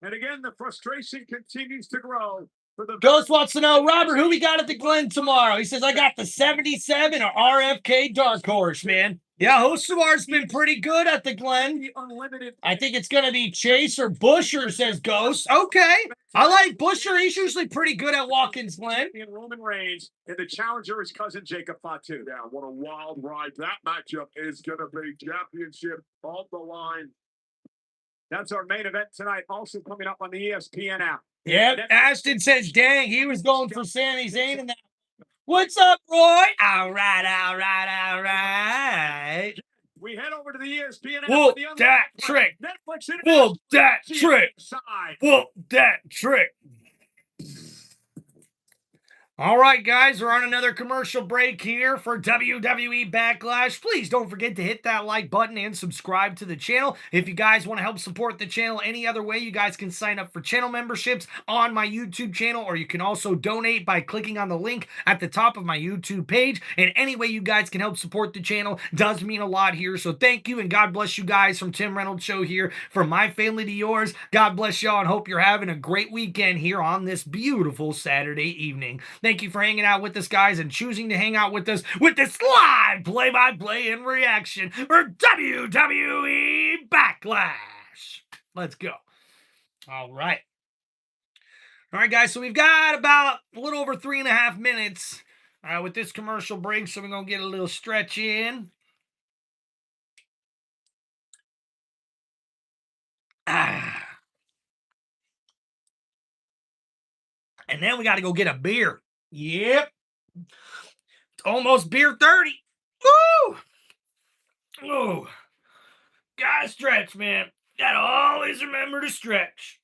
And again, the frustration continues to grow. For the Ghost wants to know, Robert, who we got at the Glen tomorrow? He says, I got the 77 or RFK Dark Horse, man. Yeah, Hosamar's been pretty good at the Glen. unlimited. I think it's going to be Chase or Busher, says Ghost. Okay. I like Busher. He's usually pretty good at Watkins Glen. In Roman Reigns, and the challenger is cousin Jacob Fatu. Yeah, what a wild ride that matchup is going to be. Championship on the line. That's our main event tonight. Also coming up on the ESPN app. Yep. Ashton says, dang, he was going for Sami Zayn in that. What's up, Roy? All right, all right, all right. We head over to the ESPN app. Whoop with the that trick. Netflix Whoop that trick. side. Whoop that trick. All right, guys, we're on another commercial break here for WWE BackLash. Please don't forget to hit that like button and subscribe to the channel. If you guys want to help support the channel any other way, you guys can sign up for channel memberships on my YouTube channel, or you can also donate by clicking on the link at the top of my YouTube page. And any way you guys can help support the channel does mean a lot here. So thank you, and God bless you guys from Tim Reynolds Show here. From my family to yours, God bless y'all, and hope you're having a great weekend here on this beautiful Saturday evening. Thank you for hanging out with us, guys, and choosing to hang out with us with this live play-by-play and reaction for WWE BackLash. Let's go. All right. All right, guys, so we've got about a little over 3.5 minutes with this commercial break, so we're going to get a little stretch in. And then we got to go get a beer. Yep. It's almost beer 30. Woo! Oh. Gotta stretch, man. Gotta always remember to stretch.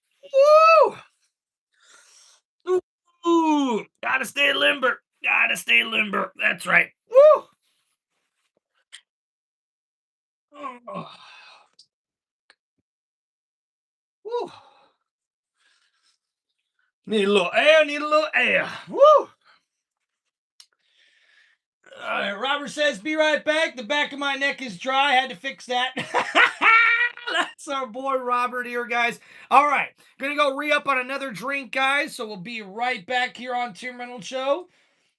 Woo! Ooh. Gotta stay limber. Gotta stay limber. That's right. Woo! Oh. Woo! Need a little air, need a little air. Woo! All right, Robert says, be right back. The back of my neck is dry. Had to fix that. That's our boy Robert here, guys. All right, gonna go re-up on another drink, guys. So we'll be right back here on Tim Reynolds Show.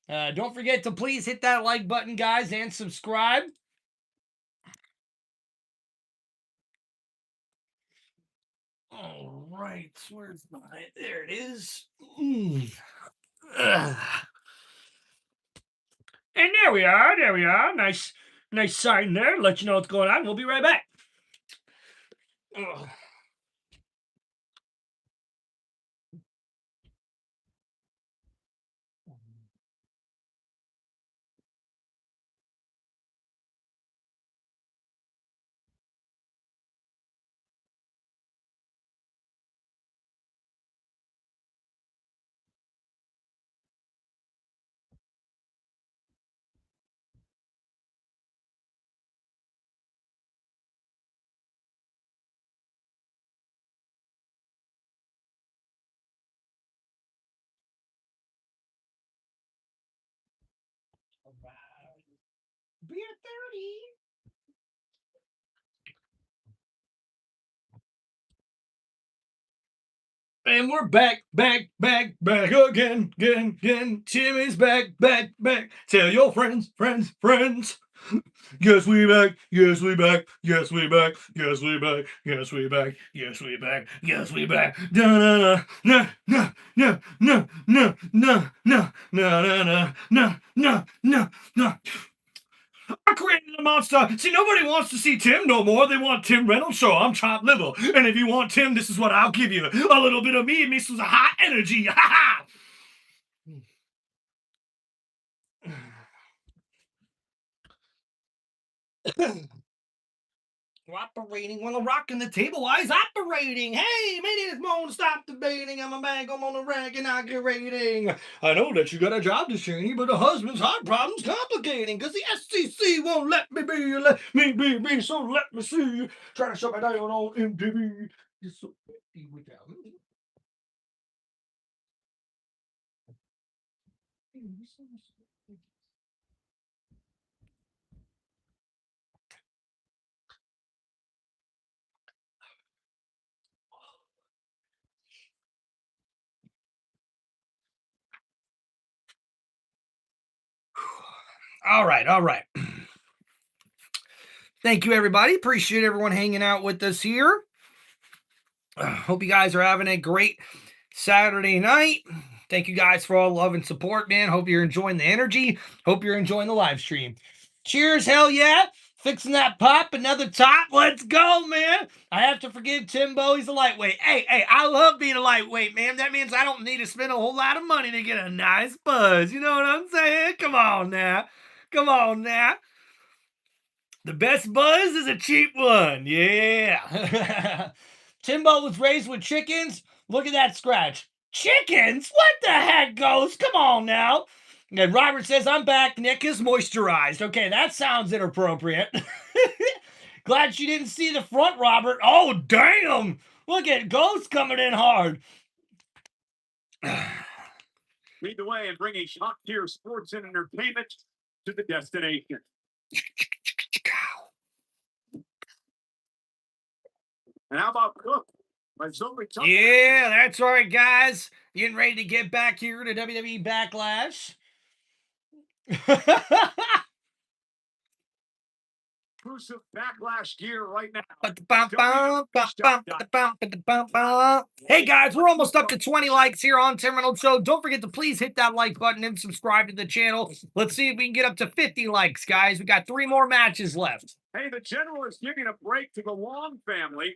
Don't forget to please hit that like button, guys, and subscribe. All right, where's my? There it is. And there we are. There we are. Nice sign there. Let you know what's going on. We'll be right back. Ugh. Beer 30. And we're back again. Tim is back. Tell your friends. Yes, we back. Yes, we back. Yes, we back. Yes, we back. Yes, we back. Yes, we back. Yes, we back. No. I created a monster. See, nobody wants to see Tim no more. They want Tim Reynolds Show. I'm top level. And if you want Tim, this is what I'll give you. A little bit of me mixed with a hot energy. Ha ha! Operating while I'm rocking the table. Why is operating? Hey, maybe it's moment to stop debating. I'm a bag, I'm on the rag, inaugurating. I know that you got a job to shiny, but a husband's heart problem's complicating. Cause the SCC won't let me be, so let me see. Try to shut me down on MTV. It's so 50 without me. All right. Thank you, everybody. Appreciate everyone hanging out with us here. Hope you guys are having a great Saturday night. Thank you guys for all the love and support, man. Hope you're enjoying the energy. Hope you're enjoying the live stream. Cheers, hell yeah. Fixing that pop, another top. Let's go, man. I have to forgive Timbo. He's a lightweight. Hey, I love being a lightweight, man. That means I don't need to spend a whole lot of money to get a nice buzz. You know what I'm saying? Come on now. The best buzz is a cheap one. Yeah. Timbo was raised with chickens. Look at that scratch. Chickens? What the heck, Ghost? Come on now. And Robert says, I'm back. Nick is moisturized. Okay, that sounds inappropriate. Glad she didn't see the front, Robert. Oh, damn. Look at Ghost coming in hard. Lead the way in bringing top-tier sports and entertainment to the destination. And how about Cook? Yeah, that's right, guys. Getting ready to get back here to WWE BackLash. Exclusive BackLash gear right now. Hey guys, we're almost up to 20 likes here on Tim Reynolds Show. Don't forget to please hit that like button and subscribe to the channel. Let's see if we can get up to 50 likes, guys. We got 3 more matches left. Hey, the General is giving a break to the Long family.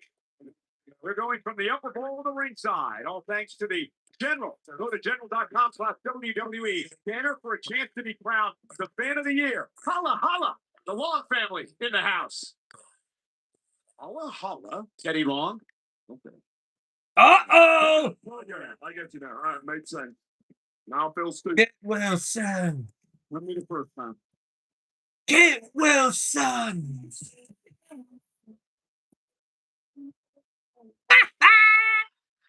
We're going from the upper bowl to the ringside. All thanks to the General. Go to general.com/WWE banner for a chance to be crowned the fan of the year. Holla, holla. The Long family in the house. Holla, holla. Teddy Long. Okay. Uh-oh! Oh, yeah, I get you now. All right, made sense. Now Phil Stu. Get well, son. Let me the first time. Get well, son.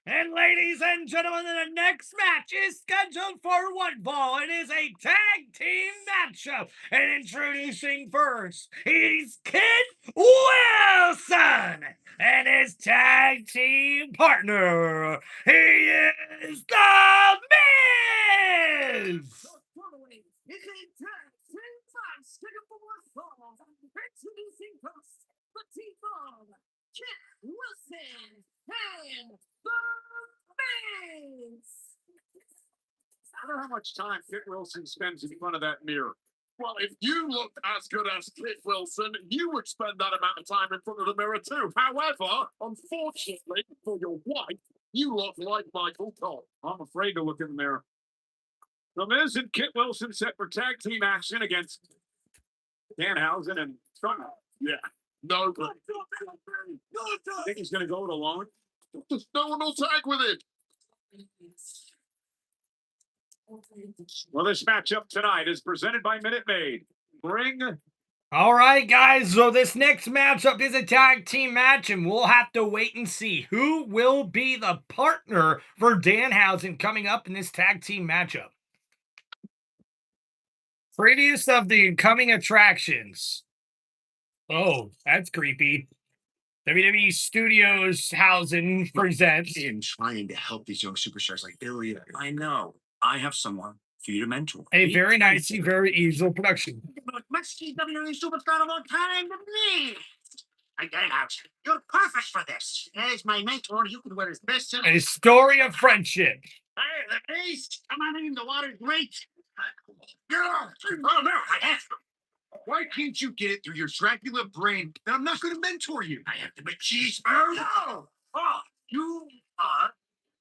And ladies and gentlemen, the next match is scheduled for one fall. It is a tag team matchup. And introducing first, he's Kid Wilson and his tag team partner. He is The Miz. Introducing first, the team of Kid Wilson and The Miz. I don't know how much time Kit Wilson spends in front of that mirror. Well, if you looked as good as Kit Wilson, you would spend that amount of time in front of the mirror too. However, unfortunately for your wife, you look like Michael Cole. I'm afraid to look in the mirror. The Miz and Kit Wilson set for tag team action against Danhousen and Cena. Yeah. No, but I think he's going to go it alone. no one will tag with it. Well, this matchup tonight is presented by Minute Maid. Bring. All right, guys. So this next matchup is a tag team match, and we'll have to wait and see who will be the partner for Danhousen coming up in this tag team matchup. Previous of the incoming attractions. Oh, that's creepy. WWE Studios Housen presents. In trying to help these young superstars like Ilya. I know. I have someone for you to mentor. A very nice, very easy production. What's the WWE superstar of all time to me? I get out. You're perfect for this. As my mentor, you can wear his best suit. A story of friendship. Hey, the beast! Come on in, the water's great. Oh, no, I have to. Why can't you get it through your Dracula brain that I'm not going to mentor you? I have to make cheeseburger. No! Oh, you are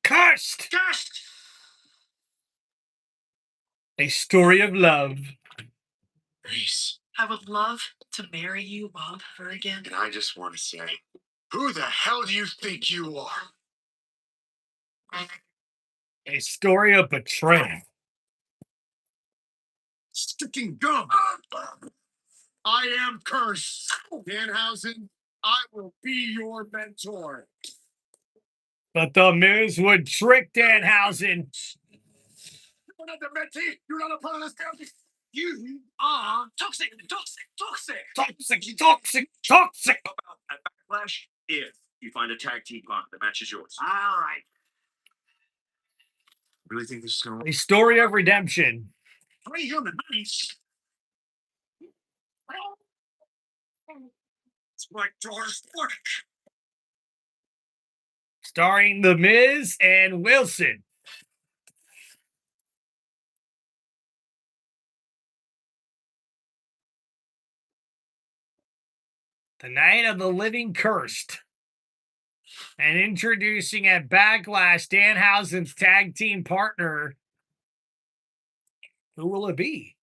Cursed. cursed! A story of love. Grace. I would love to marry you all over again. And I just want to say, who the hell do you think you are? A story of betrayal. Sticking gum. I am cursed. Danhousen, I will be your mentor. But the Miz would trick Danhousen. You're not the mentee. You're not a part of this family. You are toxic. Toxic. At BackLash, if you find a tag team partner that matches yours. All right. Really think this is going to A story of redemption. 3 human beings? It's my daughter's work. Starring The Miz and Wilson. The Night of the Living Cursed. And introducing at BackLash Danhousen's tag team partner. Who will it be?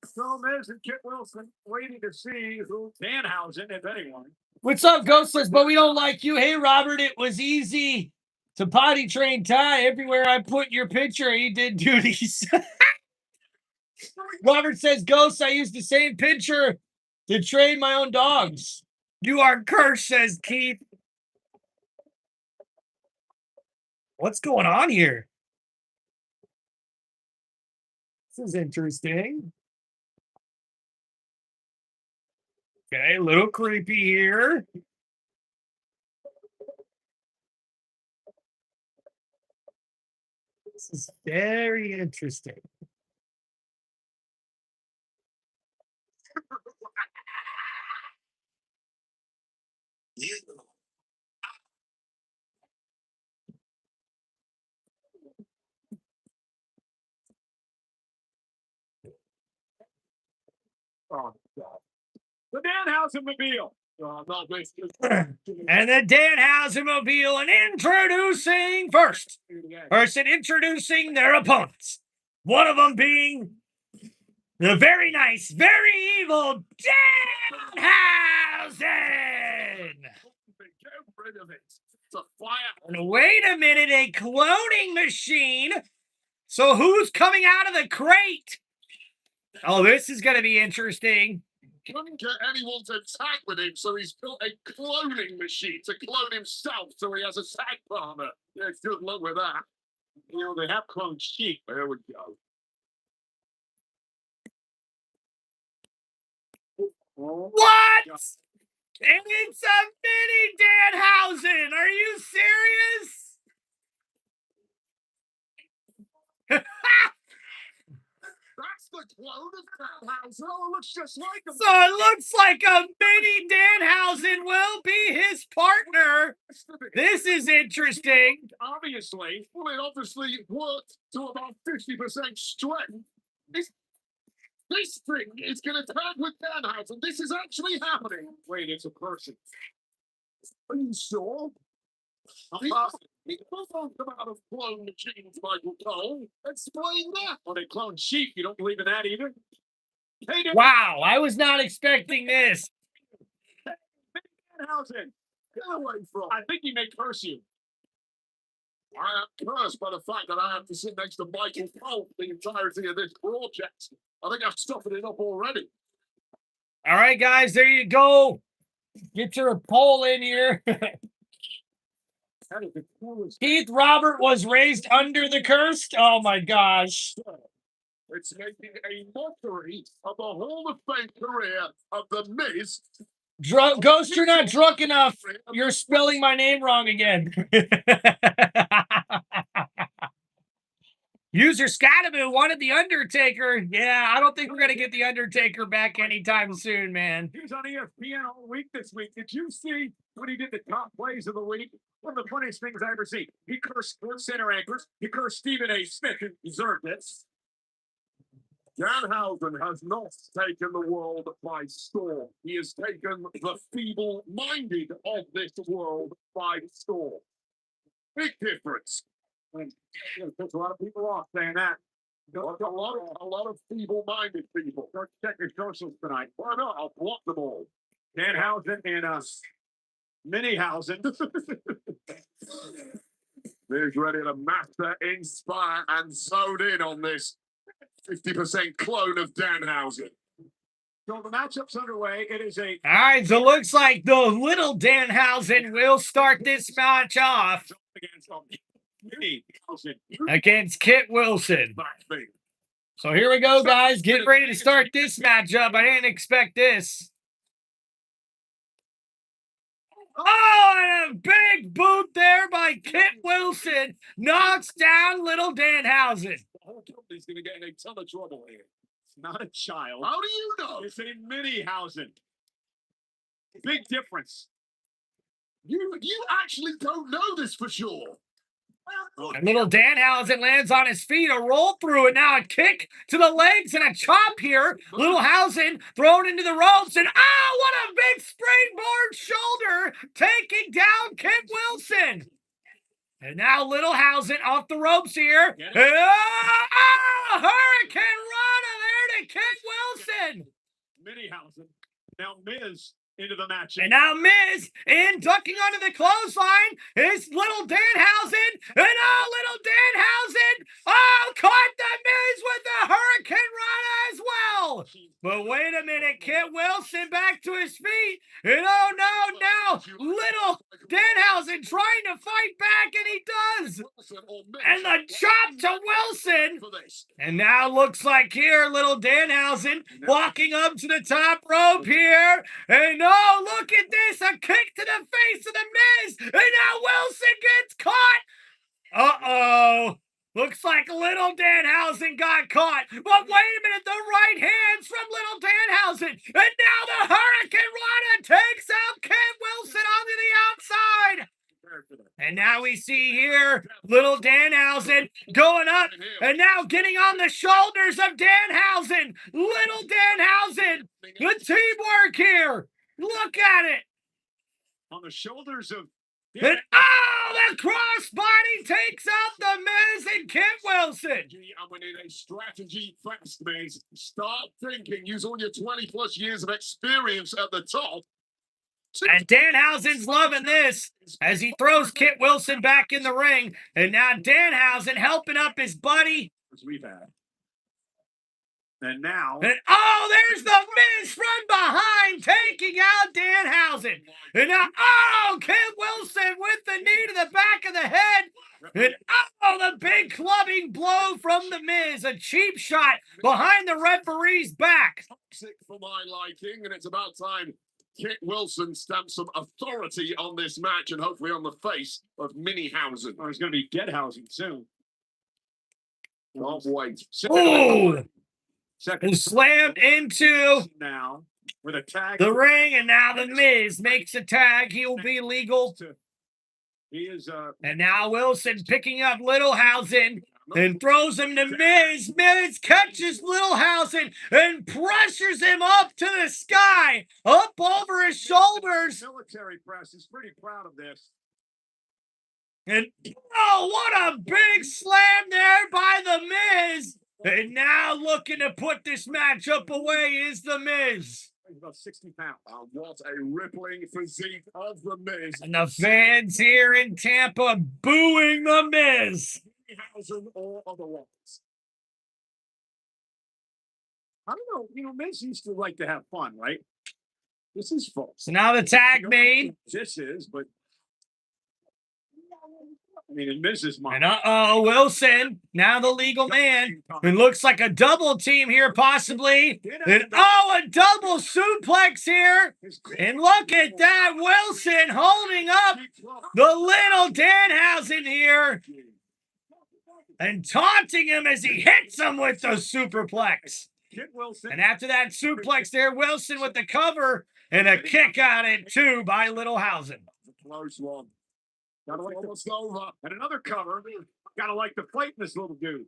So Miz and Kit Wilson waiting to see who Danhausen, if anyone. What's up, Ghostless? But we don't like you. Hey, Robert, it was easy to potty train Ty. Everywhere I put your picture, he did duties. Robert says, Ghost, I used the same picture to train my own dogs. You are cursed, says Keith. What's going on here? This is interesting. Okay, a little creepy here. This is very interesting. Oh, God. The Danhausen Mobile. And the Danhausen Mobile, and introducing first person introducing their opponents. One of them being the very nice, very evil Danhausen. Get rid of it. It's a fire. And wait a minute, a cloning machine. So who's coming out of the crate? Oh, this is going to be interesting. Couldn't get anyone to tag with him, so he's built a cloning machine to clone himself so he has a tag partner. Yeah, good luck with that. You know, they have cloned sheep. There we go. What? And it's a mini Danhausen. Are you serious? That's the clone of Danhausen. Oh, it looks just like him. So it looks like a mini Danhausen will be his partner. This is interesting. Obviously. Well, it obviously worked to about 50% strength. This thing is going to tag with Danhausen. This is actually happening. Wait, it's a person. Are you sure? He both come out of clone machines, Michael Cole. Explain that. Well, they cloned sheep. You don't believe in that either? Hey, Wow, I was not expecting this. Danhausen. Get away from. I think he may curse you. I am cursed by the fact that I have to sit next to Michael Cole for the entirety of this broadcast. I think I've stuffed it up already. All right, guys, there you go. Get your poll in here. That is the coolest. Keith Robert was raised under the cursed. Oh my gosh. It's making a mockery of the Hall of Fame career of The Miz. Ghost, you're not drunk enough. You're spelling my name wrong again. User Scatabu wanted The Undertaker. Yeah, I don't think we're going to get The Undertaker back anytime soon, man. He was on ESPN all week this week. Did you see when he did the top plays of the week? One of the funniest things I ever seen. He cursed Sports Center anchors. He cursed Stephen A. Smith, who deserved this. Danhousen has not taken the world by storm. He has taken the feeble-minded of this world by storm. Big difference. And puts a lot of people off saying that. A lot of feeble-minded people. Check your socials tonight. Why not? I'll block them all. Danhousen and Minihausen. Miz ready to master, inspire, and zone in on this 50% clone of Danhousen. So the matchup's underway. It is a All right, so it looks like the little Danhausen will start this match off against Kit Wilson. So here we go, guys. Get ready to start this matchup. I didn't expect this. Oh, and a big boot there by Kit Wilson knocks down little Danhausen. The whole company's going to get in a ton of trouble here. It's not a child. How do you know? It's a Minihausen. Big difference. You actually don't know this for sure. And little Danhausen lands on his feet, a roll through, and now a kick to the legs and a chop here. Little Hausen thrown into the ropes, and oh, what a big springboard shoulder taking down Kit Wilson. And now little Hausen off the ropes here. Oh, Hurricane Rana there to Kit Wilson. Minihausen. Now Miz into the match. And now Miz in ducking onto the clothesline is little Danhausen. And oh, little Danhausen. Oh, caught the Miz with the Hurricane Rana as well. But wait a minute, Kit Wilson back to his feet. And oh no, now little Danhausen trying to fight back, and he does. And the chop to Wilson. And now looks like here, little Danhausen walking up to the top rope here. And oh, look at this, a kick to the face of the Miz. And now Wilson gets caught. Uh-oh. Looks like little Danhausen got caught. But wait a minute, the right hands from little Danhausen. And now the Hurricane Rana takes out Kit Wilson onto the outside. And now we see here little Danhausen going up and now getting on the shoulders of Danhausen. Little Danhausen, the teamwork here. Look at it. On the shoulders of... And oh, the crossbody takes out the Miz and Kit Wilson. And we need a strategy fast, Miz. Start thinking. Use all your 20-plus years of experience at the top. And Danhausen's loving this as he throws Kit Wilson back in the ring. And now Danhausen helping up his buddy. As we've had. And now... And oh, there's the Miz from behind taking out Danhausen. And now, oh, Kit Wilson with the knee to the back of the head. And oh, the big clubbing blow from the Miz. A cheap shot behind the referee's back. Toxic for my liking, and it's about time Kit Wilson stamps some authority on this match and hopefully on the face of Minihausen. Oh, he's going to be Deadhausen soon. Can't wait. Oh! Second And slammed into now with a tag. the ring, and now the Miz makes a tag. He will be legal. He is And now Wilson picking up Littlehausen and throws him to Miz. Miz catches Littlehausen and pressures him up to the sky, up over his shoulders. military press is pretty proud of this. And oh, what a big slam there by the Miz. And now looking to put this matchup away is the Miz. He's about 60 pounds. And what a rippling physique of the Miz. And the fans here in Tampa booing the Miz. Minihausen or otherwise. I don't know. Miz used to like to have fun, right? This is fun. So now the tag made. This is, but mean, in Mrs. And Wilson, now the legal man. It looks like a double team here, possibly. And a double suplex here. And look at that, Wilson holding up the little Danhousen here and taunting him as he hits him with the superplex. And after that suplex there, Wilson with the cover and a kick out it too by Littlehausen. Close one. Gotta like almost over. And another cover. Gotta like the fight in this little dude.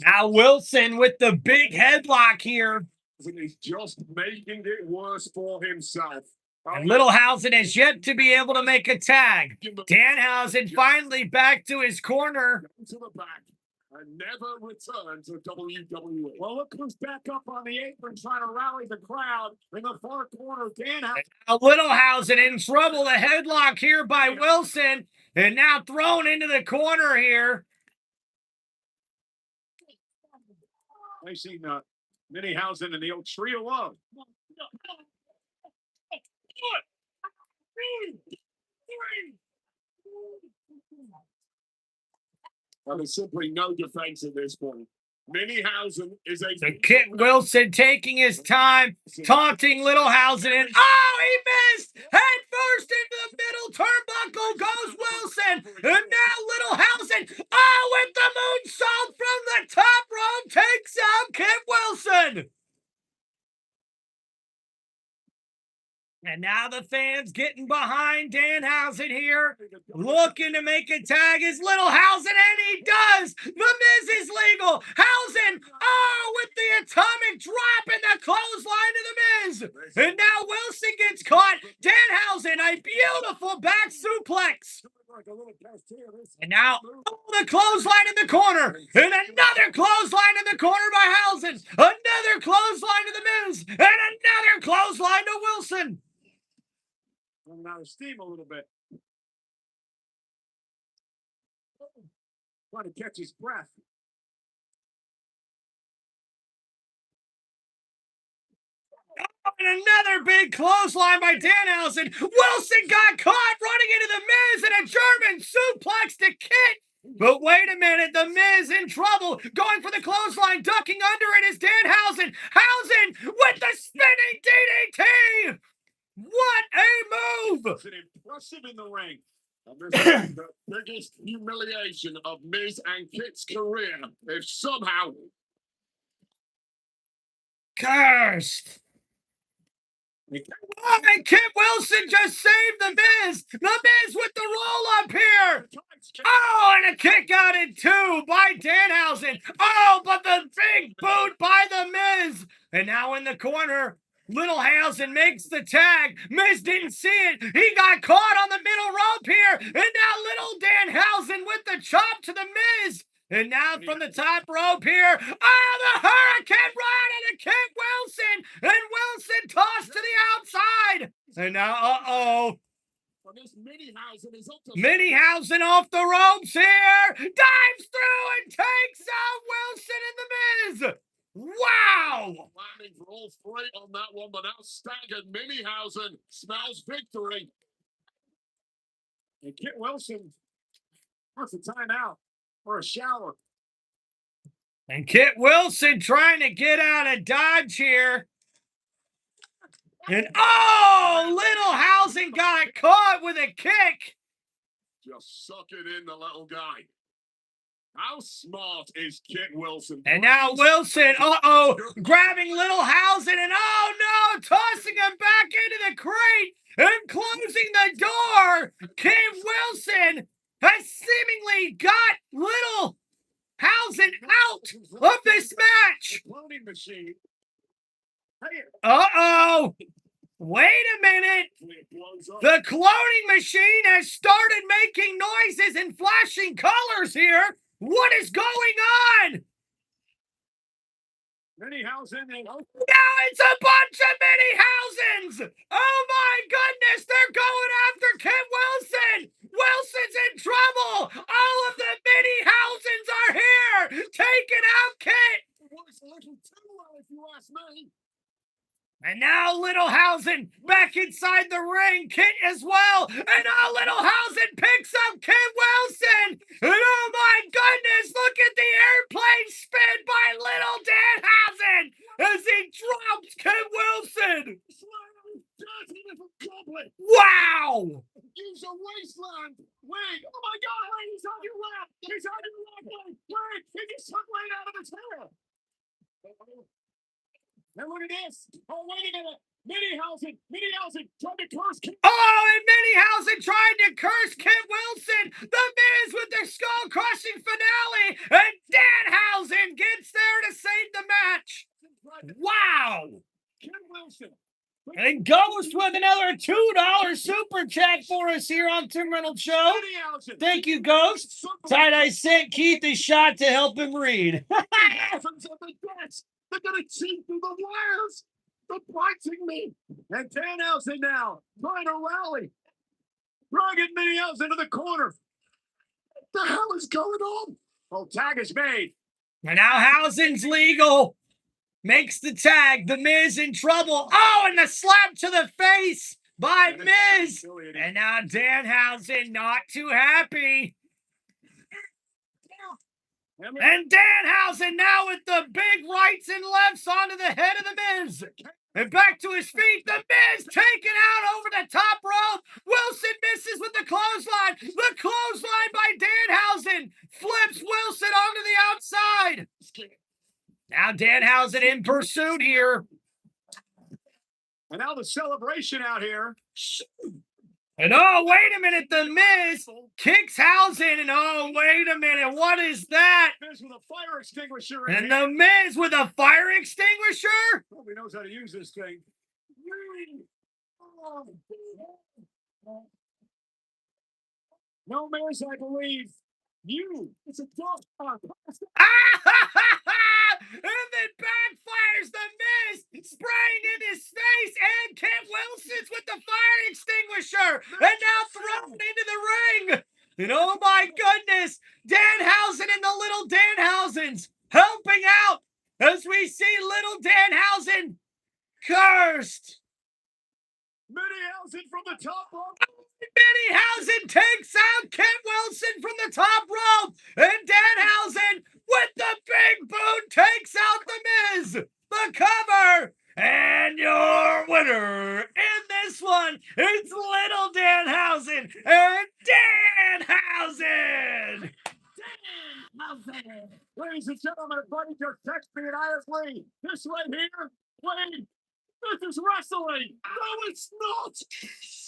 Now Wilson with the big headlock here. He's just making it worse for himself. And Littlehausen has yet to be able to make a tag. Danhousen finally back to his corner. To the back and never return to WWE. Well, look who's back up on the apron trying to rally the crowd in the far corner. Danhousen. Now Littlehausen in trouble. The headlock here by Wilson. And now thrown into the corner here. I've seen Danhausen and the old trio love. Well, there's simply no defense at this point. Danhausen is a... So Kit Wilson taking his time, taunting Littlehausen, and he missed! Head first into the middle turnbuckle goes Wilson, and now Littlehausen, with the moonsault from the top rope, takes out Kit Wilson! And now the fans getting behind Danhausen here, looking to make a tag as Littlehausen, and he does! The Miz is legal! Hausen, with the atomic drop and the clothesline to the Miz! And now Wilson gets caught! Danhausen, a beautiful back suplex! And now, the clothesline in the corner! And another clothesline in the corner by Hausen! Another clothesline to the Miz! And another clothesline to Wilson! Running out of steam a little bit. Trying to catch his breath. And another big clothesline by Danhausen. Wilson got caught running into the Miz and a German suplex to Kit. But wait a minute, the Miz in trouble. Going for the clothesline, ducking under it is Danhausen. Hausen with the spinning DDT. What a move! It's impressive in the ring. This is the biggest humiliation of Miz and Kit's career. If somehow... Cursed! And Kit Wilson just saved the Miz! The Miz with the roll-up here! And a kick out in two by Danhausen! But the big boot by the Miz! And now in the corner... Littlehausen makes the tag. Miz didn't see it. He got caught on the middle rope here. And now little Danhausen with the chop to the Miz. And now from the top rope here. The Hurricane Run and a Kit Wilson. And Wilson tossed to the outside. And now, Danhausen off the ropes here. Dives through and takes out Wilson and the Miz. Wow! Landing for all three on that one, but now staggered. Danhausen smells victory. And Kit Wilson wants a timeout or a shower. And Kit Wilson trying to get out of Dodge here. And Littlehausen got caught with a kick. Just suck it in, the little guy. How smart is Kit Wilson? And now Wilson, grabbing Littlehausen and tossing him back into the crate and closing the door. Kit Wilson has seemingly got Littlehausen out of this match. Cloning machine. Wait a minute. The cloning machine has started making noises and flashing colors here. What is going on? Danhausen. Now it's a bunch of Danhausens. Oh my goodness, they're going after Kit Wilson. Wilson's in trouble. All of the Danhausens are here, taking out Kit. It works a little too well, if you ask me. And now Littlehausen back inside the ring. Kit as well. And now Littlehausen picks up Kit Wilson. And oh my goodness, look at the airplane spin by Little Danhousen as he drops Kit Wilson. Wow! Use a wasteland. Wait. Oh my God. Wait, he's on your lap. He's on your lap. Wait. He just took Wayne out of his hair. Now look at this. Oh, wait a minute. Minihausen tried to curse Kit. Oh, and Minihausen tried to curse Kit Wilson. The Miz with their skull-crushing finale. And Danhausen gets there to save the match. Wow! Kit Wilson. And Ghost with another $2 super chat for us here on Tim Reynolds Show. Minihausen. Thank you, Ghost. Tie-dye sent Keith a shot to help him read. They're gonna cheat through the wires. They're biting me. And Danhousen now trying to rally. Dragging Minihausen into the corner. What the hell is going on? Oh, tag is made. And now Hausen's legal. Makes the tag. The Miz in trouble. Oh, and the slap to the face by Miz. And now Danhausen not too happy. And Danhausen now with the big rights and lefts onto the head of the Miz. And back to his feet. The Miz taken out over the top rope. Wilson misses with the clothesline. The clothesline by Danhausen flips Wilson onto the outside. Now Danhausen in pursuit here. And now the celebration out here. And oh, wait a minute, the Miz kicks Hausen, and oh, wait a minute, what is that? Miz with a fire extinguisher. And the Miz with a fire extinguisher? Nobody knows how to use this thing. No, Miz, I believe you. It's a dog. And then backfires the Miz, spraying in his face, and Kit Wilson's with the fire extinguisher, and now thrown into the ring. And oh my goodness, Danhausen and the Little Danhausens helping out as we see Little Danhausen cursed. Minihausen from the top rope. Danhausen takes out Kit Wilson from the top rope, and Danhausen with the big boot takes out the Miz. The cover, and your winner in this one is Little Danhausen and Danhausen. Ladies and gentlemen, buddy, just text me and ISLE. This right here, Wayne. This is wrestling. No, it's not.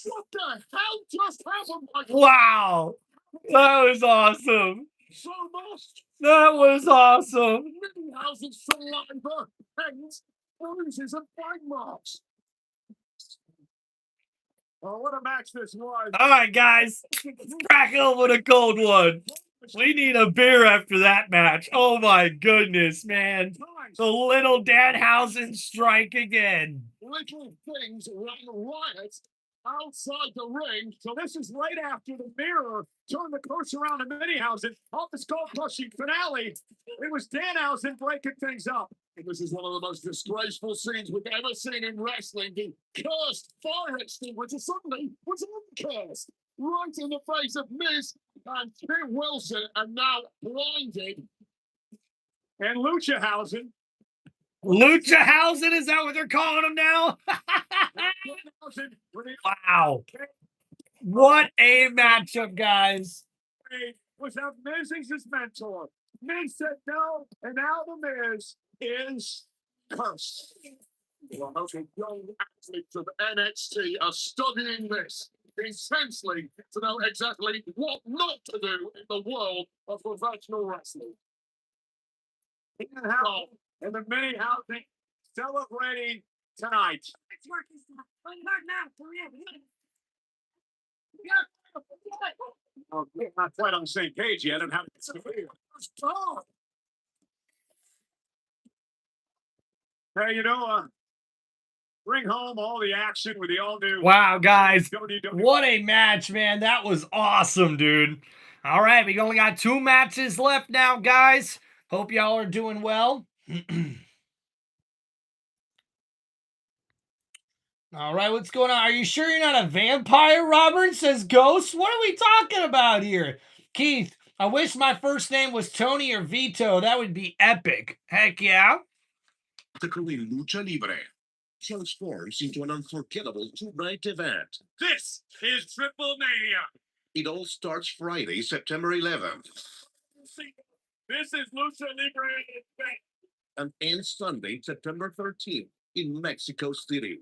What the hell just happened? Wow, that was awesome. So much. That was awesome. Minihausen saliva, hands, bruises, and bite marks. Oh, what a match this was. All right, guys, let's crack open a cold one. We need a beer after that match. Oh my goodness, man. The Little Danhausen strike again. Little things ran riot outside the ring. So this is right after the Mirror turned the curse around to Minihausen off the skull-crushing finale. It was Danhausen breaking things up. And this is one of the most disgraceful scenes we've ever seen in wrestling. The cursed fire extinguisher suddenly was uncursed right in the face of Miz and Kit Wilson, and now blinded. And Luchahausen. Luchahausen, is that what they're calling him now? Wow. What a matchup, guys. Was that Miz as his mentor? Miz said no, and now the Miz is cursed. Well, okay, young athletes of NXT are studying this intensely to know exactly what not to do in the world of professional wrestling. And the Minihausen celebrating tonight. Oh, we're not quite on the same page yet. And how hey, you know, bring home all the action with the all-new. Wow, guys. WWE. What a match, man. That was awesome, dude. All right, we only got 2 matches left now, guys. Hope y'all are doing well. All right, what's going on? Are you sure you're not a vampire, Robert? Says Ghost. What are we talking about here? Keith, I wish my first name was Tony or Vito. That would be epic. Heck yeah. Particularly Lucha Libre transforms into an unforgettable two-night event. This is Triple Mania. It all starts Friday, September 11th, This is Lucha Libre and ends Sunday, September 13th in Mexico City.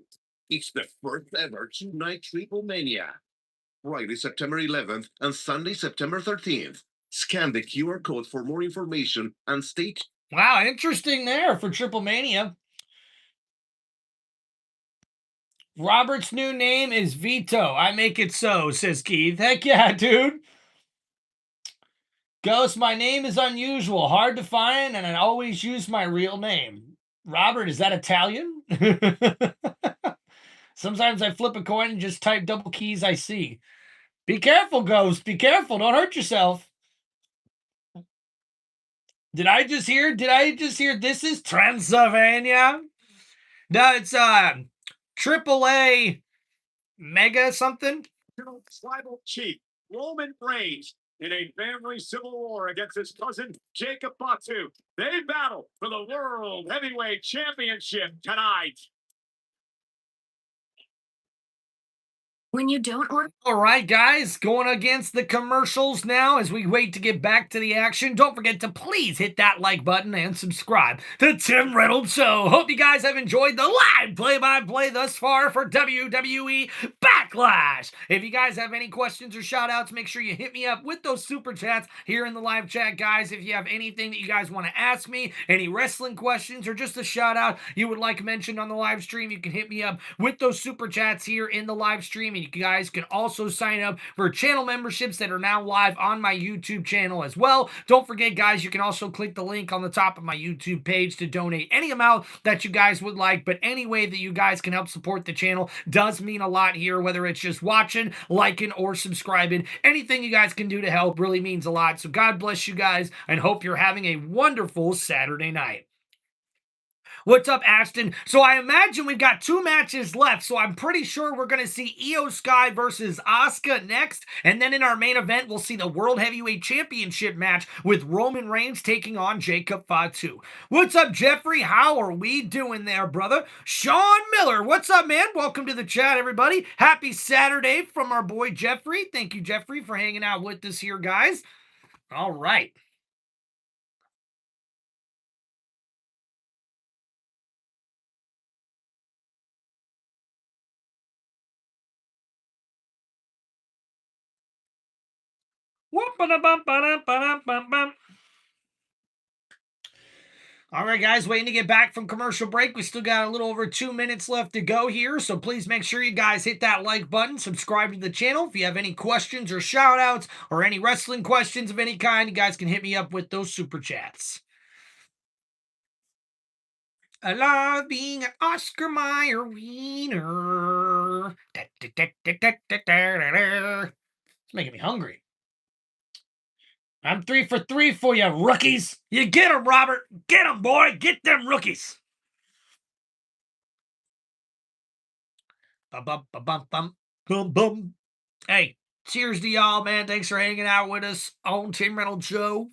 It's the first ever two-night Triple Mania. Friday, September 11th and Sunday, September 13th. Scan the QR code for more information and stay tuned. Wow, interesting there for Triple Mania. Robert's new name is Vito. I make it so, says Keith. Heck yeah, dude. Ghost, my name is unusual, hard to find, and I always use my real name. Robert, is that Italian? Sometimes I flip a coin and just type double keys I see. Be careful, Ghost. Be careful. Don't hurt yourself. Did I just hear this is Transylvania? No, it's Triple A Mega something. tribal chief Roman Reigns in a family civil war against his cousin Jacob Fatu. They battle for the World Heavyweight Championship tonight. When you don't order. All right, guys, going against the commercials now as we wait to get back to the action. Don't forget to please hit that like button and subscribe to Tim Reynolds Show. Hope you guys have enjoyed the live play-by-play thus far for WWE BackLash. If you guys have any questions or shout-outs, make sure you hit me up with those super chats here in the live chat, guys. If you have anything that you guys want to ask me, any wrestling questions, or just a shout-out you would like mentioned on the live stream, you can hit me up with those super chats here in the live stream. And you guys can also sign up for channel memberships that are now live on my YouTube channel as well. Don't forget, guys, you can also click the link on the top of my YouTube page to donate any amount that you guys would like, but any way that you guys can help support the channel does mean a lot here, whether it's just watching, liking, or subscribing. Anything you guys can do to help really means a lot. So God bless you guys, and hope you're having a wonderful Saturday night. What's up, Ashton? So I imagine we've got 2 matches left, so I'm pretty sure we're going to see Io Sky versus Asuka next, and then in our main event, we'll see the World Heavyweight Championship match with Roman Reigns taking on Jacob Fatu. What's up, Jeffrey? How are we doing there, brother? Sean Miller, what's up, man? Welcome to the chat, everybody. Happy Saturday from our boy Jeffrey. Thank you, Jeffrey, for hanging out with us here, guys. All right. All right, guys, waiting to get back from commercial break. We still got a little over 2 minutes left to go here, so please make sure you guys hit that like button, subscribe to the channel. If you have any questions or shout-outs or any wrestling questions of any kind, you guys can hit me up with those super chats. I love being an Oscar Mayer wiener. It's making me hungry. I'm 3 for 3 for you, rookies. You get them, Robert. Get them, boy. Get them rookies. Bum. Hey, cheers to y'all, man. Thanks for hanging out with us on Tim Reynolds Show.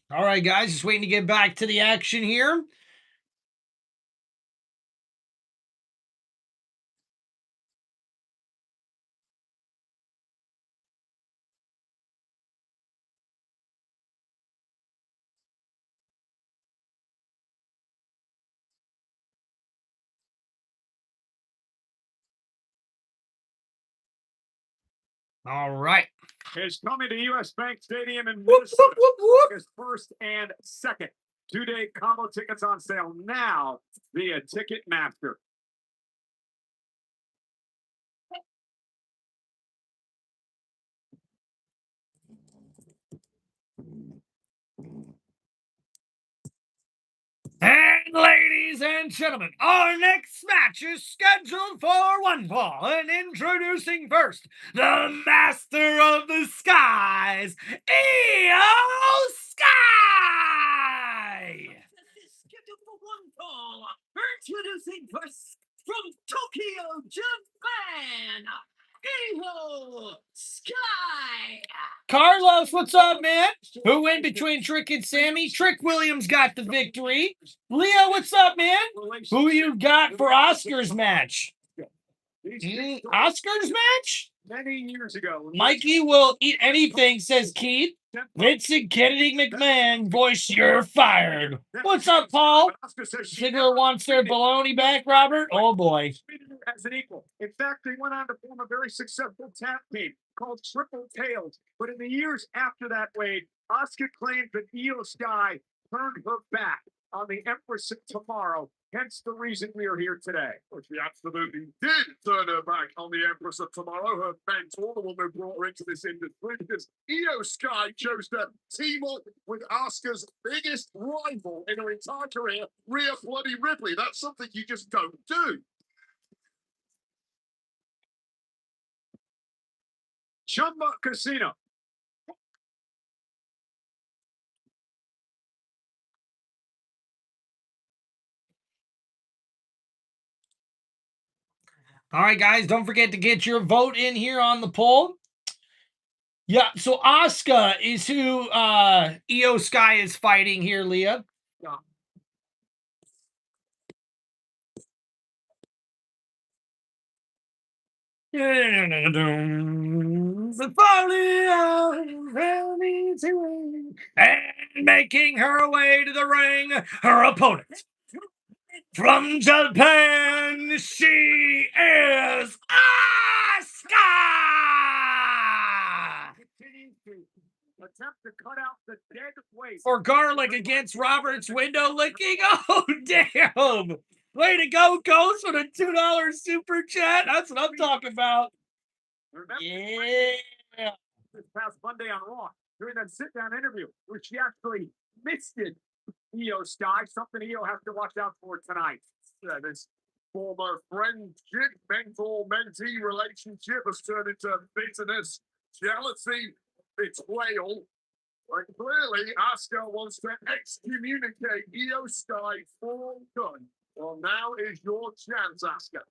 All right, guys, just waiting to get back to the action here. All right. Is coming to U.S. Bank Stadium in Whoop, Minnesota. whoop, whoop, whoop. August 1st and 2nd. Two-day combo tickets on sale now via Ticketmaster. And ladies and gentlemen, our next match is scheduled for one fall. And introducing first, the Master of the Skies, Io Sky! Scheduled for one fall. Introducing first from Tokyo, Japan, Io Sky. Carlos, what's up, man? Who went between Trick and Sammy? Trick Williams got the victory. Leo, what's up, man? Who you got for Oscar's match? Oscar's match? Many years ago. Mikey will eat anything, says Keith. Vincent Kennedy McMahon, voice, you're fired. What's up, Paul? Ziggler wants their baloney back, Robert? Oh, boy. As an equal. In fact, they went on to form a very successful tag team called Triple Tails. But in the years after that, Wade, Asuka claimed that Io Sky turned her back on the Empress of Tomorrow. Hence the reason we are here today. Well, she absolutely did turn her back on the Empress of Tomorrow, her mentor, the one who brought her into this industry, because Io Sky chose to team up with Asuka's biggest rival in her entire career, Rhea Bloody Ripley. That's something you just don't do. Chumba Casino. All right, guys, don't forget to get your vote in here on the poll. Yeah, so Asuka is who Io Sky is fighting here, Leah. Yeah. And making her way to the ring, her opponent. From Japan, she is Asuka! Attempt to cut out the dead weight. For garlic against Robert's window licking. Oh, damn. Way to go, Ghost, with a $2 super chat. That's what I'm talking about. Yeah. This past Monday on Raw, during that sit-down interview, where she actually misted Io Sky, something Io has to watch out for tonight. This former friendship, mentor-mentee relationship has turned into bitterness, jealousy, betrayal. But clearly, Asuka wants to excommunicate Io Sky for good. Well, now is your chance, Asuka.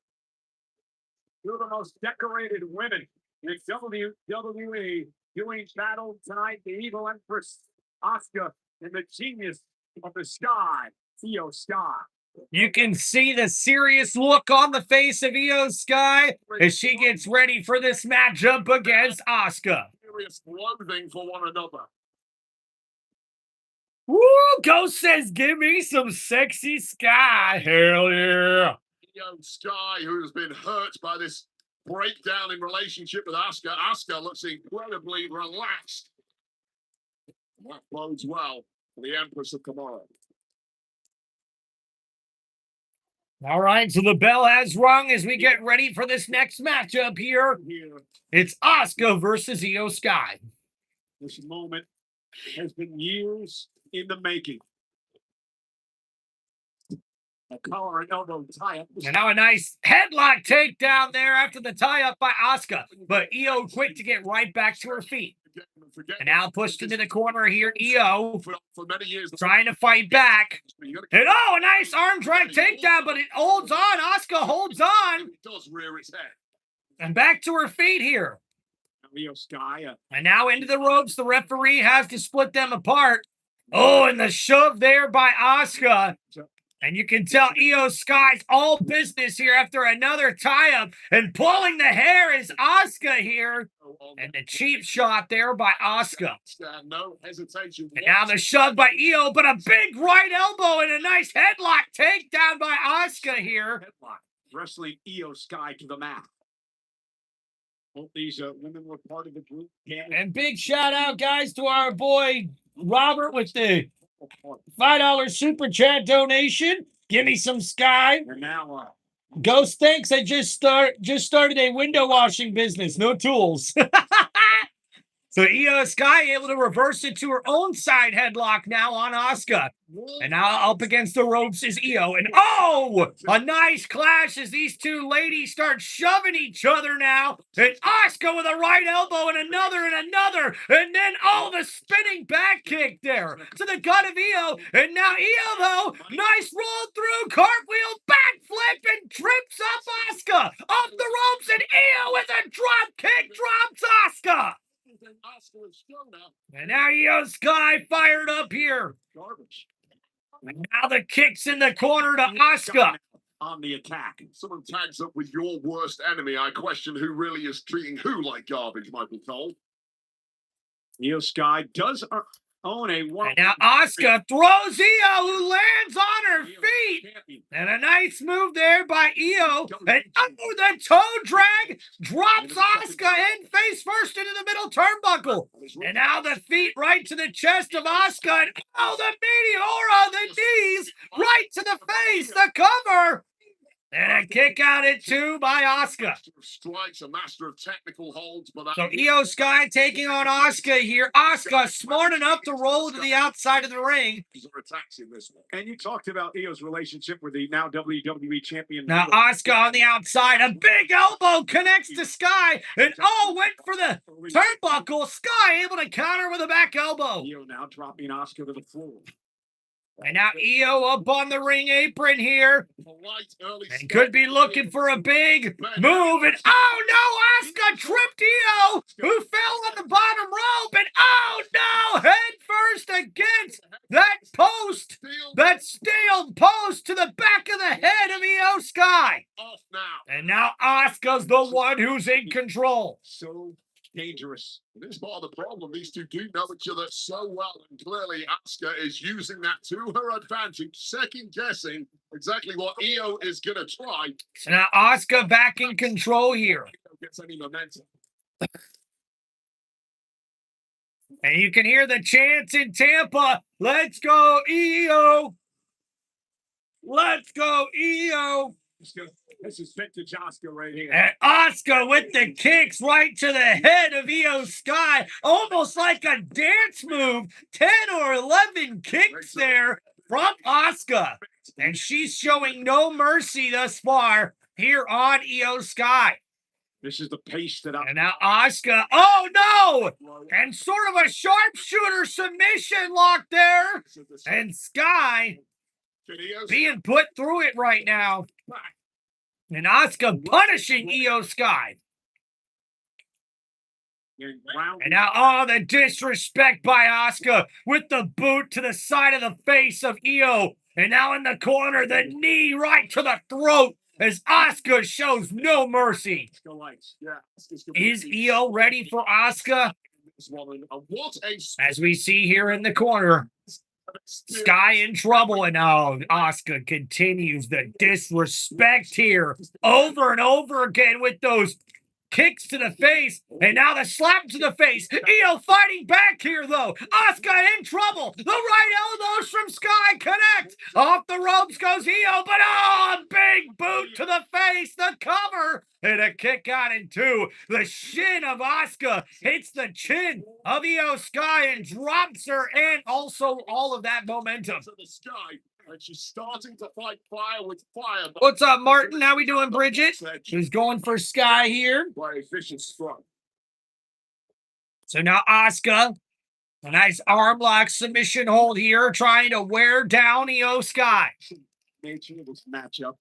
Two of the most decorated women in WWE doing battle tonight. The evil Empress Asuka and the genius of the Sky, Io Sky. You can see the serious look on the face of Io Sky as she gets ready for this matchup against Asuka. Serious loathing for one another. Woo! Ghost says, give me some sexy Sky. Hell yeah. Io Sky, who has been hurt by this breakdown in relationship with Asuka. Asuka looks incredibly relaxed. That bodes well for the Empress of Tomorrow. All right, so the bell has rung as we get ready for this next matchup here. It's Asuka versus Io Sky. This moment has been years in the making. A collar and elbow tie-up. And now a nice headlock takedown there after the tie-up by Asuka. But Io quick to get right back to her feet. And now pushed into the corner here, Io For many years, trying to fight back. And oh, a nice arm drag takedown, but it holds on. Asuka holds on. It does rear its head. And back to her feet here. Io Sky. And now into the ropes. The referee has to split them apart. Oh, and the shove there by Asuka. And you can tell Io Sky's all business here after another tie-up. And pulling the hair is Asuka here. And the cheap shot there by Asuka. No hesitation. And now the shove by Io, but a big right elbow and a nice headlock takedown by Asuka here. Headlock, wrestling Io Sky to the mat. Hope these women were part of the group. And big shout out, guys, to our boy Robert with the $5 super chat donation. Give me some Sky. And now, Ghost thinks I just started a window washing business. No tools. So Io Sky able to reverse it to her own side headlock now on Asuka. And now up against the ropes is Io. And oh, a nice clash as these two ladies start shoving each other now. And Asuka with a right elbow and another and another. And then, oh, the spinning back kick there to the gut of Io. And now Io, though, nice roll through, cartwheel, backflip, and trips up Asuka. Off the ropes, and Io with a drop kick drops Asuka. And now Io Sky fired up here. And now the kicks in the corner to Asuka. On the attack. Someone tags up with your worst enemy. I question who really is treating who like garbage, Michael Cole. Io Sky does own a one. And now Asuka throws Io, who lands on her feet. And a nice move there by Io. And oh, the toe drag drops Asuka in face first into the middle turnbuckle. And now the feet right to the chest of Asuka. And oh, the Meteora, the knees right to the face, the cover. And a kick out at 2 by Asuka. Strikes, a master of technical holds, but So Io Sky taking on Asuka here. Asuka smart enough to roll to the outside of the ring. attacks in this one. And you talked about Io's relationship with the now WWE champion. Now Asuka on the outside. A big elbow connects to Sky. And oh, went for the turnbuckle. Sky able to counter with a back elbow. Io now dropping Asuka to the floor. And now Io up on the ring apron here. And could be looking for a big move. And oh no, Asuka tripped Io, who fell on the bottom rope. And oh no, head first against that post, that steel post to the back of the head of Io Sky. Off now. And now Asuka's the one who's in control. So dangerous. This is part of the problem. These two do know each other so well, and clearly Asuka is using that to her advantage, second guessing exactly what Io is going to try. So now Asuka back in control here. Gets any momentum. And you can hear the chants in Tampa. Let's go, Io. Let's go, Io. This is vintage Asuka right here. And Asuka with the kicks right to the head of Io Sky. Almost like a dance move. 10 or 11 kicks there from Asuka. And she's showing no mercy thus far here on Io Sky. This is the pace that And now Asuka. Oh, no! And sort of a sharpshooter submission lock there. And Sky being put through it right now. And Asuka punishing Io Sky. And now, oh, the disrespect by Asuka with the boot to the side of the face of Io. And now in the corner, the knee right to the throat as Asuka shows no mercy. Is Io ready for Asuka? As we see here in the corner, Sky in trouble, and now Asuka continues the disrespect here over and over again with those kicks to the face, and now the slap to the face. Io fighting back here, though. Asuka in trouble. The right elbows from Sky connect. Off the ropes goes Io, but oh, a big boot to the face, the cover, and a kick out in 2. The shin of Asuka hits the chin of Io Sky and drops her, and also all of that momentum. And she's starting to fight fire with fire. What's up, Martin? How we doing, Bridget? She's going for Sky here. By a vicious strike. So now Asuka, a nice arm lock submission hold here, trying to wear down Io Sky. Nature of this matchup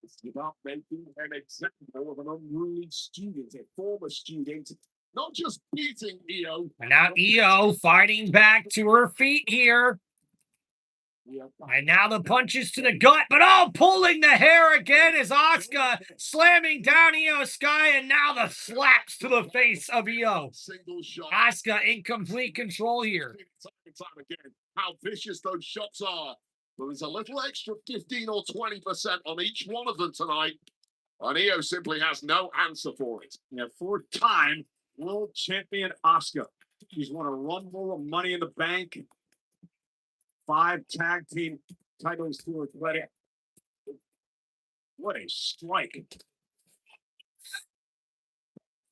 is about making an example of an unruly student, a former student not just beating Io. And now Io fighting back to her feet here. And now the punches to the gut, but pulling the hair again is Asuka slamming down Io Sky, and now the slaps to the face of Io. Single shot. Asuka in complete control here. Time again, how vicious those shots are. But there's a little extra 15 or 20% on each one of them tonight. And Io simply has no answer for it. Yeah, four-time world champion Asuka. She's won a Rumble, Money in the Bank, 5 tag team titles to her credit. What a strike.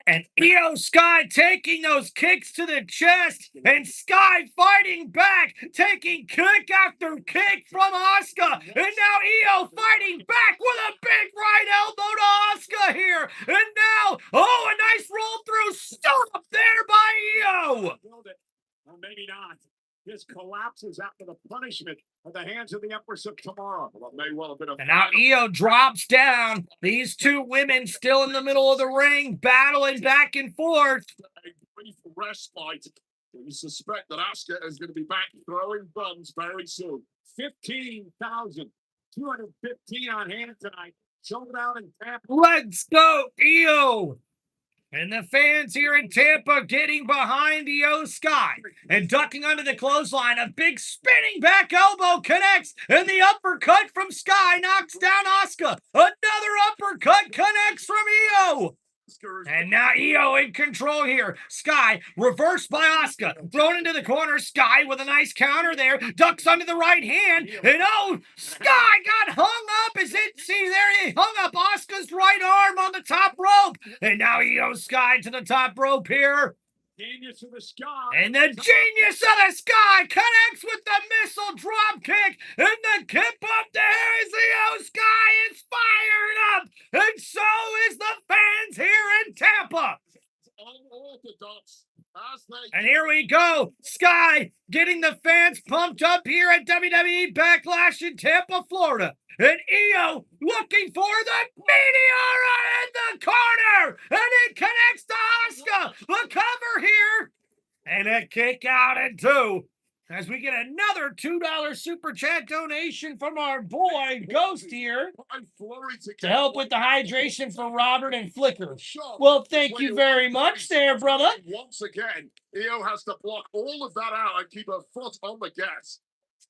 And Io Sky taking those kicks to the chest, and Sky fighting back, taking kick after kick from Asuka. And now Io fighting back with a big right elbow to Asuka here. And now, a nice roll through stomp there by Io. Build it. Or maybe not. This collapses after the punishment at the hands of the Empress of Tomorrow. Well, that may well have been a And now Io drops down. These two women still in the middle of the ring, battling back and forth. a brief respite. You suspect that Asuka is going to be back throwing buns very soon. 15,215 on hand tonight. Sold out in Tampa. Let's go, Io. And the fans here in Tampa getting behind Io Sky and ducking under the clothesline. A big spinning back elbow connects, and the uppercut from Sky knocks down Asuka. Another uppercut connects from Io. And now Io in control here. Sky reversed by Asuka. Thrown into the corner. Sky with a nice counter there. Ducks under the right hand. And Sky got hung up. There he hung up Asuka's right arm on the top rope. And now Io Sky to the top rope here. Genius of the Sky. And the genius of the Sky connects with the missile drop kick. And the kip up there is Io Sky is fired up. And so is the fans here in Tampa. Unorthodox. And here we go. Sky getting the fans pumped up here at WWE BackLash in Tampa, Florida. And Io looking for the Meteora in the corner. And it connects to Asuka. The cover here. And a kick out and 2. As we get another $2 super chat donation from our boy Ghost here to help with the hydration for Robert and Flicker. Well, thank you very much there, brother. Once again, Io has to block all of that out and keep her foot on the gas.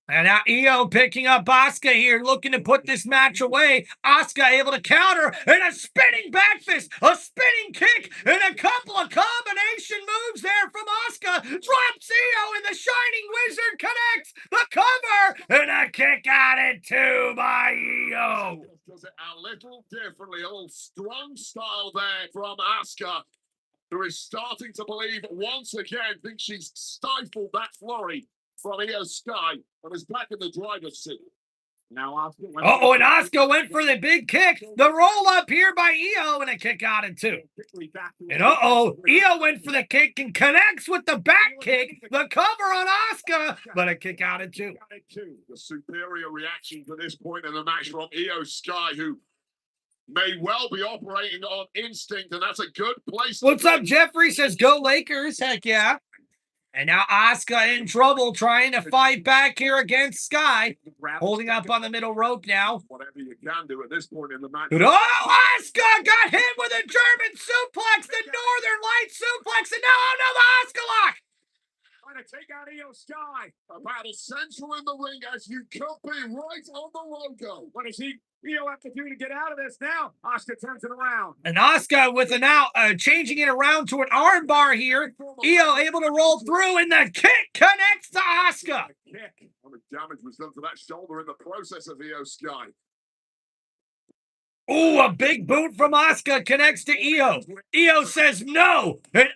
And now Io picking up Asuka here, looking to put this match away. Asuka able to counter, and a spinning back fist, a spinning kick, and a couple of combination moves there from Asuka. Drops Io, and the Shining Wizard connects the cover, and a kick out at 2 by Io. Does it a little differently, a little strong style there from Asuka, who is starting to believe once again, thinks she's stifled that flurry from Io Sky and is back in the driver's seat. Now Asuka went and Asuka went for the big kick. The roll up here by Io and a kick out in 2. And Io went for the kick and connects with the back kick. The cover on Asuka, but a kick out in 2. The superior reaction to this point in the match from Io Sky, who may well be operating on instinct, and that's a good place. What's up, Jeffrey? Says go Lakers. Heck yeah. And now Asuka in trouble trying to fight back here against Sky. Holding up on the middle rope now. Whatever you can do at this point in the match. Asuka got hit with a German suplex, the Northern Light suplex, and now the Asuka lock. Trying to take out Io Sky. About as central in the ring as you could be, right on the logo. What does Io have to do to get out of this now? Asuka turns it around. And Asuka with changing it around to an arm bar here. Io able to roll through, and the kick connects to Asuka. Kick. How much damage was done to that shoulder in the process of Io Sky? A big boot from Asuka connects to Io. Io says no. And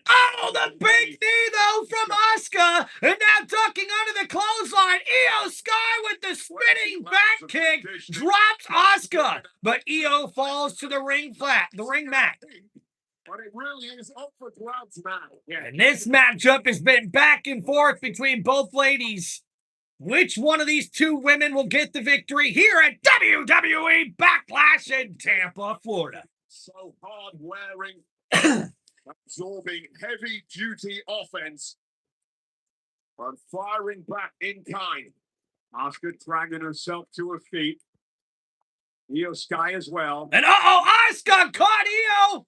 the big knee though from Asuka. And now ducking under the clothesline. Io Sky with the spinning back kick drops Asuka. But Io falls to the ring mat. But it really is up for grabs now. Yeah. And this matchup has been back and forth between both ladies. Which one of these two women will get the victory here at WWE BackLash in Tampa, Florida? So hard-wearing. absorbing heavy-duty offense and firing back in kind. Asuka dragging herself to her feet. Io Sky as well. And Asuka caught Io.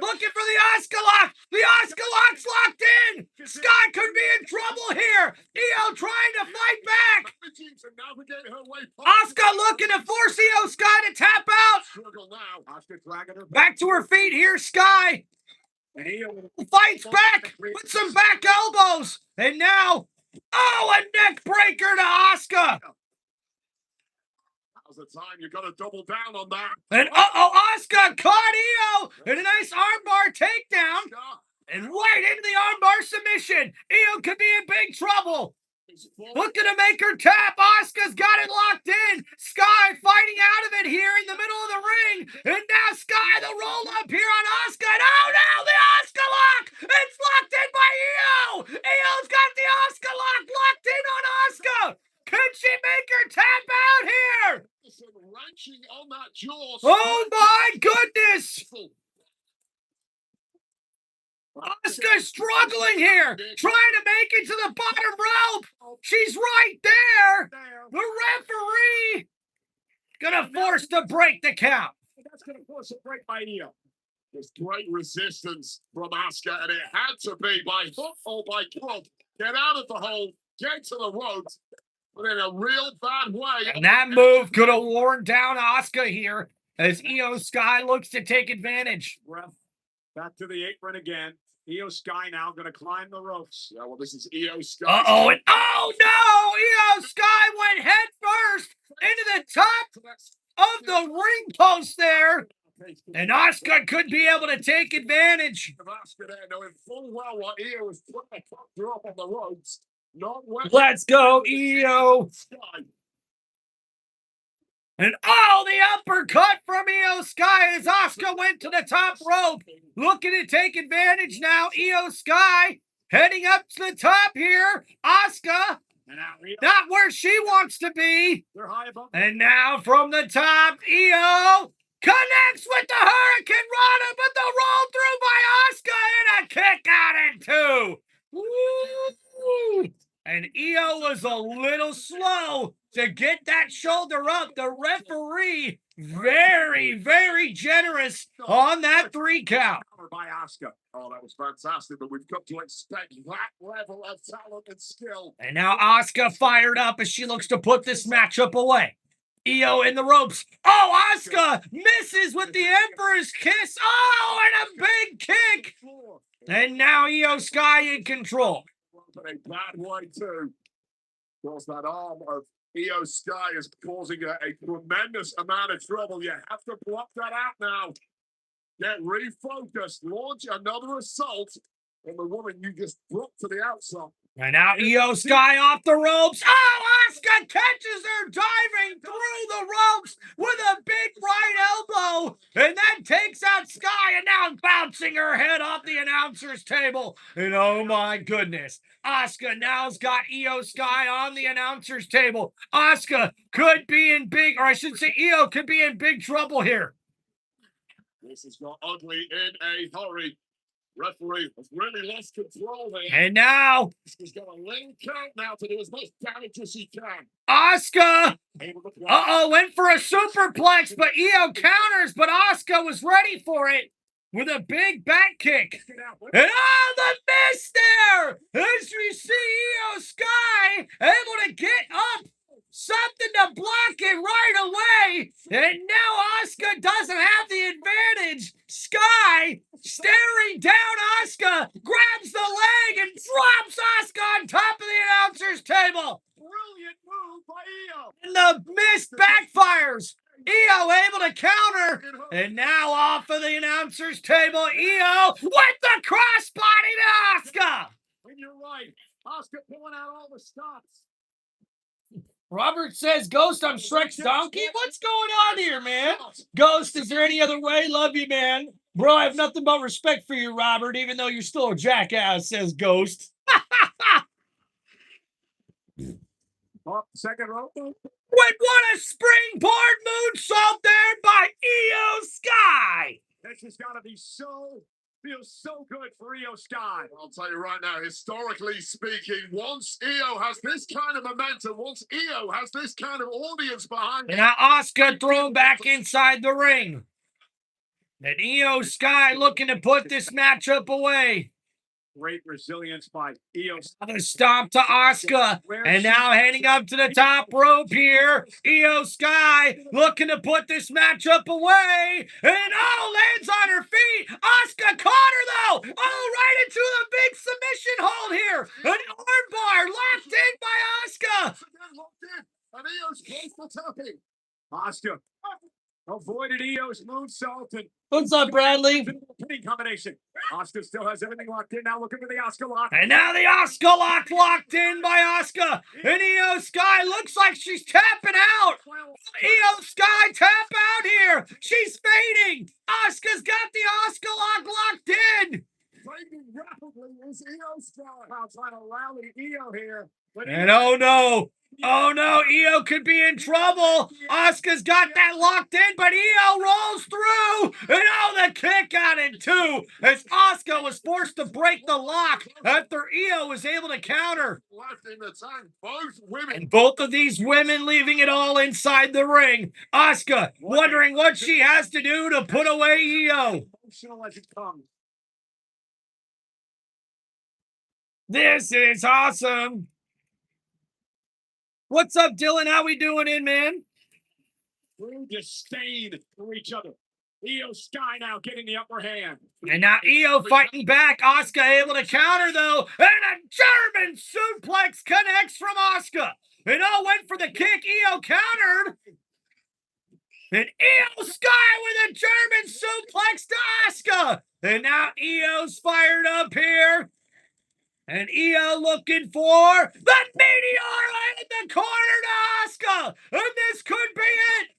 Looking for the Asuka lock. The Asuka lock's locked in. Sky could be in trouble here. Io trying to fight back. Managing to navigate her way Asuka looking to force Io Sky to tap out. struggle now. Asuka dragging her Back to her feet here, Sky. And Io Fights back with some back elbows. And now, a neck breaker to Asuka. Now's the time. You've got to double down on that. And Asuka caught Io in a nice armbar takedown. And right into the armbar submission. Io could be in big trouble. Looking to make her tap. Asuka's got it locked in. Sky fighting out of it here in the middle of the ring. And now Sky, the roll up here on Asuka. And the Asuka lock. It's locked in by Io. Io's got the Asuka lock locked in on Asuka. Could she make her tap out here? Wrenching on that jaw. Oh my goodness. Asuka's struggling here, trying to make it to the bottom rope. She's right there. The referee gonna force to break the count. That's going to force a break by Io. There's great resistance from Asuka, and it had to be by hook or by crook. Get out of the hole, get to the ropes, but in a real bad way. And that move could have worn down Asuka here as Io Sky looks to take advantage. Breath. Back to the apron again. Io Sky now going to climb the ropes. Yeah, well, this is Io Sky. And no! Io Sky went head first into the top of the ring post there. And Asuka could be able to take advantage. Of Asuka there, knowing full well what Io was putting a drop on the ropes. Not well. Let's go, Io. Sky. And the uppercut from Io Sky as Asuka went to the top rope. Looking to take advantage now. Io Sky heading up to the top here. Asuka, And now Io, not where she wants to be. they're high above. And now from the top, Io connects with the Hurricane Rana, but the roll through by Asuka and a kick out in two. Woo! And Io was a little slow to get that shoulder up. The referee, very, very generous on that 3 count. By Asuka. Oh, that was fantastic, but we've got to expect that level of talent and skill. And now Asuka fired up as she looks to put this matchup away. Io in the ropes. Asuka misses with the Emperor's Kiss. And a big kick. And now Io Sky in control. But a bad way too. Of course, that arm of Io Sky is causing a tremendous amount of trouble. You have to block that out now. Get refocused. Launch another assault on the woman you just brought to the outside. And now Io Sky off the ropes. Asuka catches her diving through the ropes with a big right elbow. And then takes out Sky and now bouncing her head off the announcer's table. And oh my goodness. Asuka now's got Io Sky on the announcer's table. Asuka could be in big, or I should say Io could be in big trouble here. This has got ugly in a hurry. Referee has really lost control there. And now He's got a little count now to do as much damage as he can. Asuka, Able to block. went for a superplex, but Io counters, but Asuka was ready for it with a big back kick. And the miss there! As we see Io Sky able to get up, something to block it right away. And now Asuka doesn't have the advantage. Sky, staring down Asuka, grabs the leg and drops Asuka on top of the announcer's table. Brilliant move by Io. And the miss backfires. Io able to counter. And now off of the announcer's table, Io with the crossbody to Asuka. And you're right. Asuka pulling out all the stops. Robert says, Ghost, I'm Shrek's donkey. What's going on here, man? Ghost, is there any other way? Love you, man. Bro, I have nothing but respect for you, Robert, even though you're still a jackass, says Ghost. Second rope. What a springboard moonsault there by Io Sky. This has got to be so Feels so good for Io Sky. I'll tell you right now, historically speaking, once Io has this kind of momentum, once Io has this kind of audience behind And her, now Asuka thrown back inside the ring. And Io Sky looking to put this matchup away. Great resilience by Io. The stomp to Asuka. And now heading up to the top rope here. Io Sky looking to put this matchup away. And lands on her feet. Asuka caught her though. Right into the big submission hold here. An armbar locked in by Asuka. again locked in, and Io's close to tapping. Asuka avoided Io's moonsault and What's up, Bradley? pinning combination. Asuka still has everything locked in. Now looking for the Asuka lock. And now the Asuka lock locked in by Asuka. And Io Sky looks like she's tapping out. Io Sky tap out here. She's fading. Asuka's got the Asuka lock locked in. Fading rapidly is Io Sky. Now trying to rally Io here. But And oh no, Io could be in trouble. Asuka's got that locked in, but Io rolls through. And the kick out in two as Asuka was forced to break the lock after Io was able to counter. Left in the tank, both women. And both of these women leaving it all inside the ring. Asuka wondering what she has to do to put away Io. emotional as it comes. This is awesome. What's up, Dylan? How we doing in, man? Through disdain for each other. Io Sky now getting the upper hand. And now Io fighting back. Asuka able to counter, though. And a German suplex connects from Asuka. And went for the kick. Io countered. And Io Sky with a German suplex to Asuka. And now Io's fired up here. And Io looking for the Meteor in the corner to Asuka. And this could be it.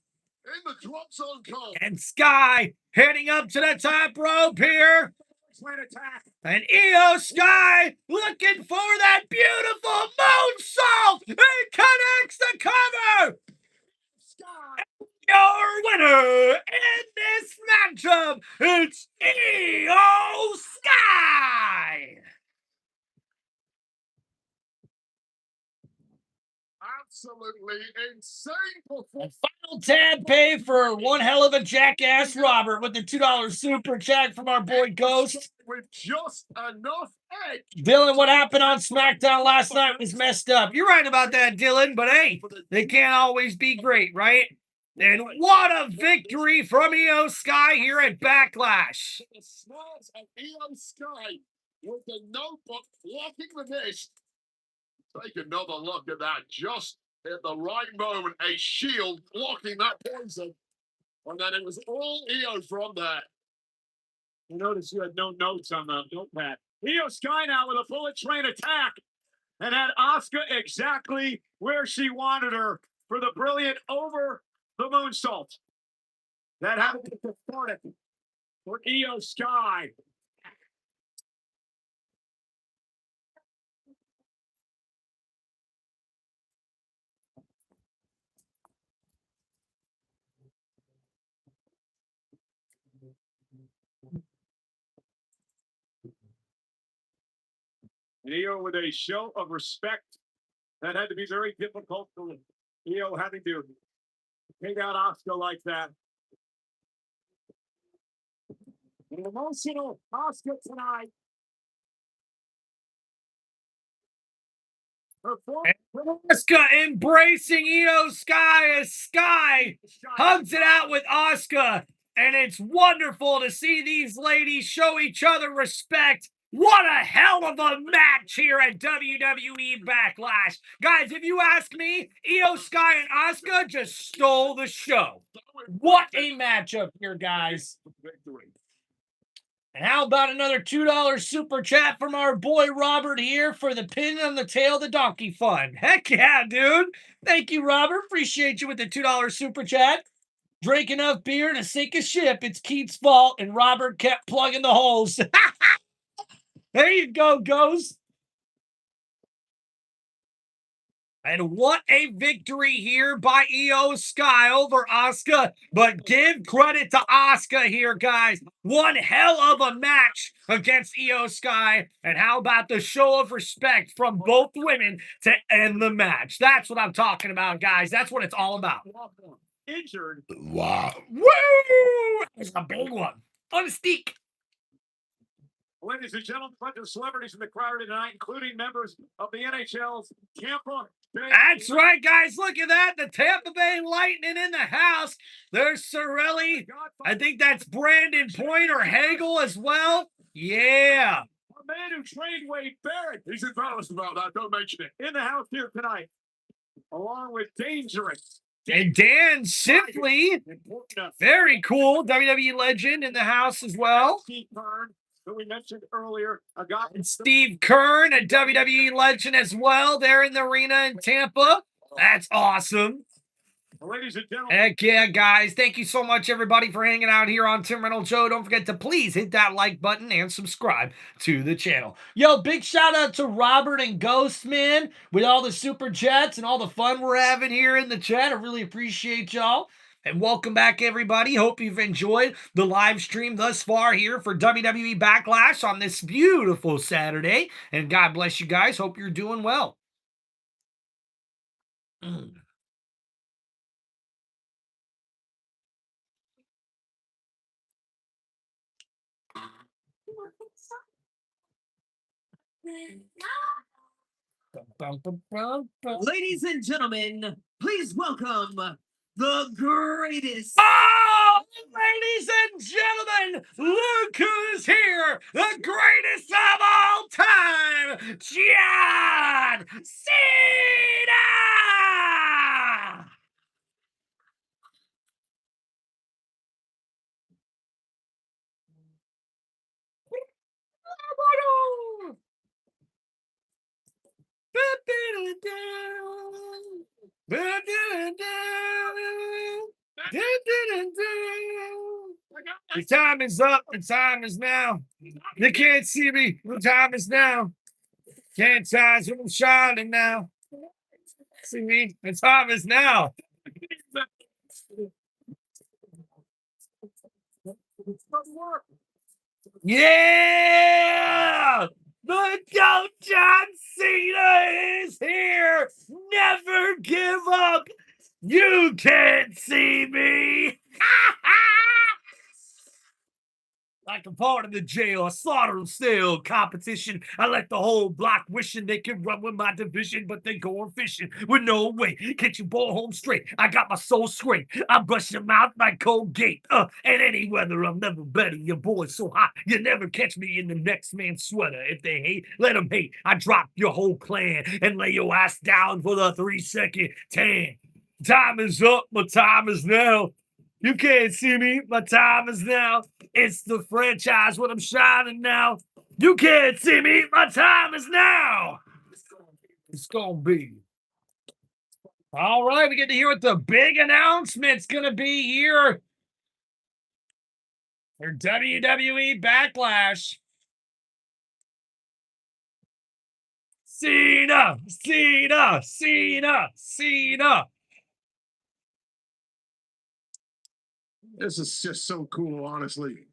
In the drop zone call. And Sky heading up to the top rope here. Attack. And Io Sky looking for that beautiful moonsault. It connects the cover. Sky. Your winner in this matchup, it's Io Sky. Absolutely insane performance. Final tab pay for one hell of a jackass Robert with the $2 super chat from our boy Ghost. With just enough edge. Dylan, what happened on SmackDown last night was messed up. You're right about that, Dylan, but hey, they can't always be great, right? And what a victory from Io Sky here at BackLash. The smiles of Io Sky with the notebook blocking the mist. Take another look at that. Just at the right moment, a shield blocking that poison. And then it was all Io from there. You notice you had no notes on the notepad. Io Sky now with a bullet train attack. And had Asuka exactly where she wanted her for the brilliant over the moonsault. That had to be cathartic for Io Sky. And Io with a show of respect that had to be very difficult for Io having to take out Asuka like that. An emotional Asuka tonight. Asuka embracing Io Sky as Sky hugs it out with Asuka. And it's wonderful to see these ladies show each other respect. What a hell of a match here at WWE BackLash. Guys, if you ask me, Io Sky and Asuka just stole the show. What a matchup here, guys. And how about another $2 super chat from our boy Robert here for the pin on the tail of the donkey fun. Heck yeah, dude. Thank you, Robert. Appreciate you with the $2 super chat. Drank enough beer to sink a ship. It's Keith's fault, and Robert kept plugging the holes. There you go, Ghost. And what a victory here by Io Sky over Asuka. But give credit to Asuka here, guys. One hell of a match against Io Sky. And how about the show of respect from both women to end the match? That's what I'm talking about, guys. That's what it's all about. Injured. Wow. Woo! It's a big one. On a stick. Ladies and gentlemen, a bunch of celebrities in the crowd tonight, including members of the NHL's Tampa Bay. That's right, guys. Look at that. The Tampa Bay Lightning in the house. There's Sorelli. I think that's Brandon Point or Hagel as well. Yeah. A man who trained Wade Barrett He's embarrassed about that. Don't mention it. in the house here tonight, along with Dangerous. And Dan Shipley. Very cool. WWE legend in the house as well. Steve Kern, who we mentioned earlier, a guy. And Steve Kern, a WWE legend as well. They're in the arena in Tampa. That's awesome. Ladies and gentlemen, Heck yeah, guys. Thank you so much, everybody, for hanging out here on Tim Reynolds Show. Don't forget to please hit that like button and subscribe to the channel. Yo, big shout out to Robert and Ghostman with all the super chats and all the fun we're having here in the chat. I really appreciate y'all. And welcome back, everybody. Hope you've enjoyed the live stream thus far here for WWE Backlash on this beautiful Saturday. And God bless you guys. Hope you're doing well. Ladies and gentlemen, please welcome the greatest. Oh, ladies and gentlemen, look who's here, the greatest of all time, John Cena! The time is up. The time is now. You can't see me. The time is now. Can't size when I'm shining now. See me? The time is now. Yeah! The GOAT John Cena is here! Never give up! You can't see me! Like a part of the jail, a slaughter and still competition. I let the whole block wishing they could run with my division, but they going fishing with no way. Get your ball home straight. I got my soul straight. I brush your mouth like Colgate. And any weather, I'm never better. Your boy's so hot, you never catch me in the next man's sweater. If they hate, let them hate. I drop your whole clan and lay your ass down for the 3-second tan. Time is up. My time is now. You can't see me. My time is now. It's the franchise when I'm shining now. You can't see me. My time is now. It's gonna be. All right, we get to hear what the big announcement's gonna be here for WWE Backlash. Cena, Cena, Cena, Cena. This is just so cool, honestly.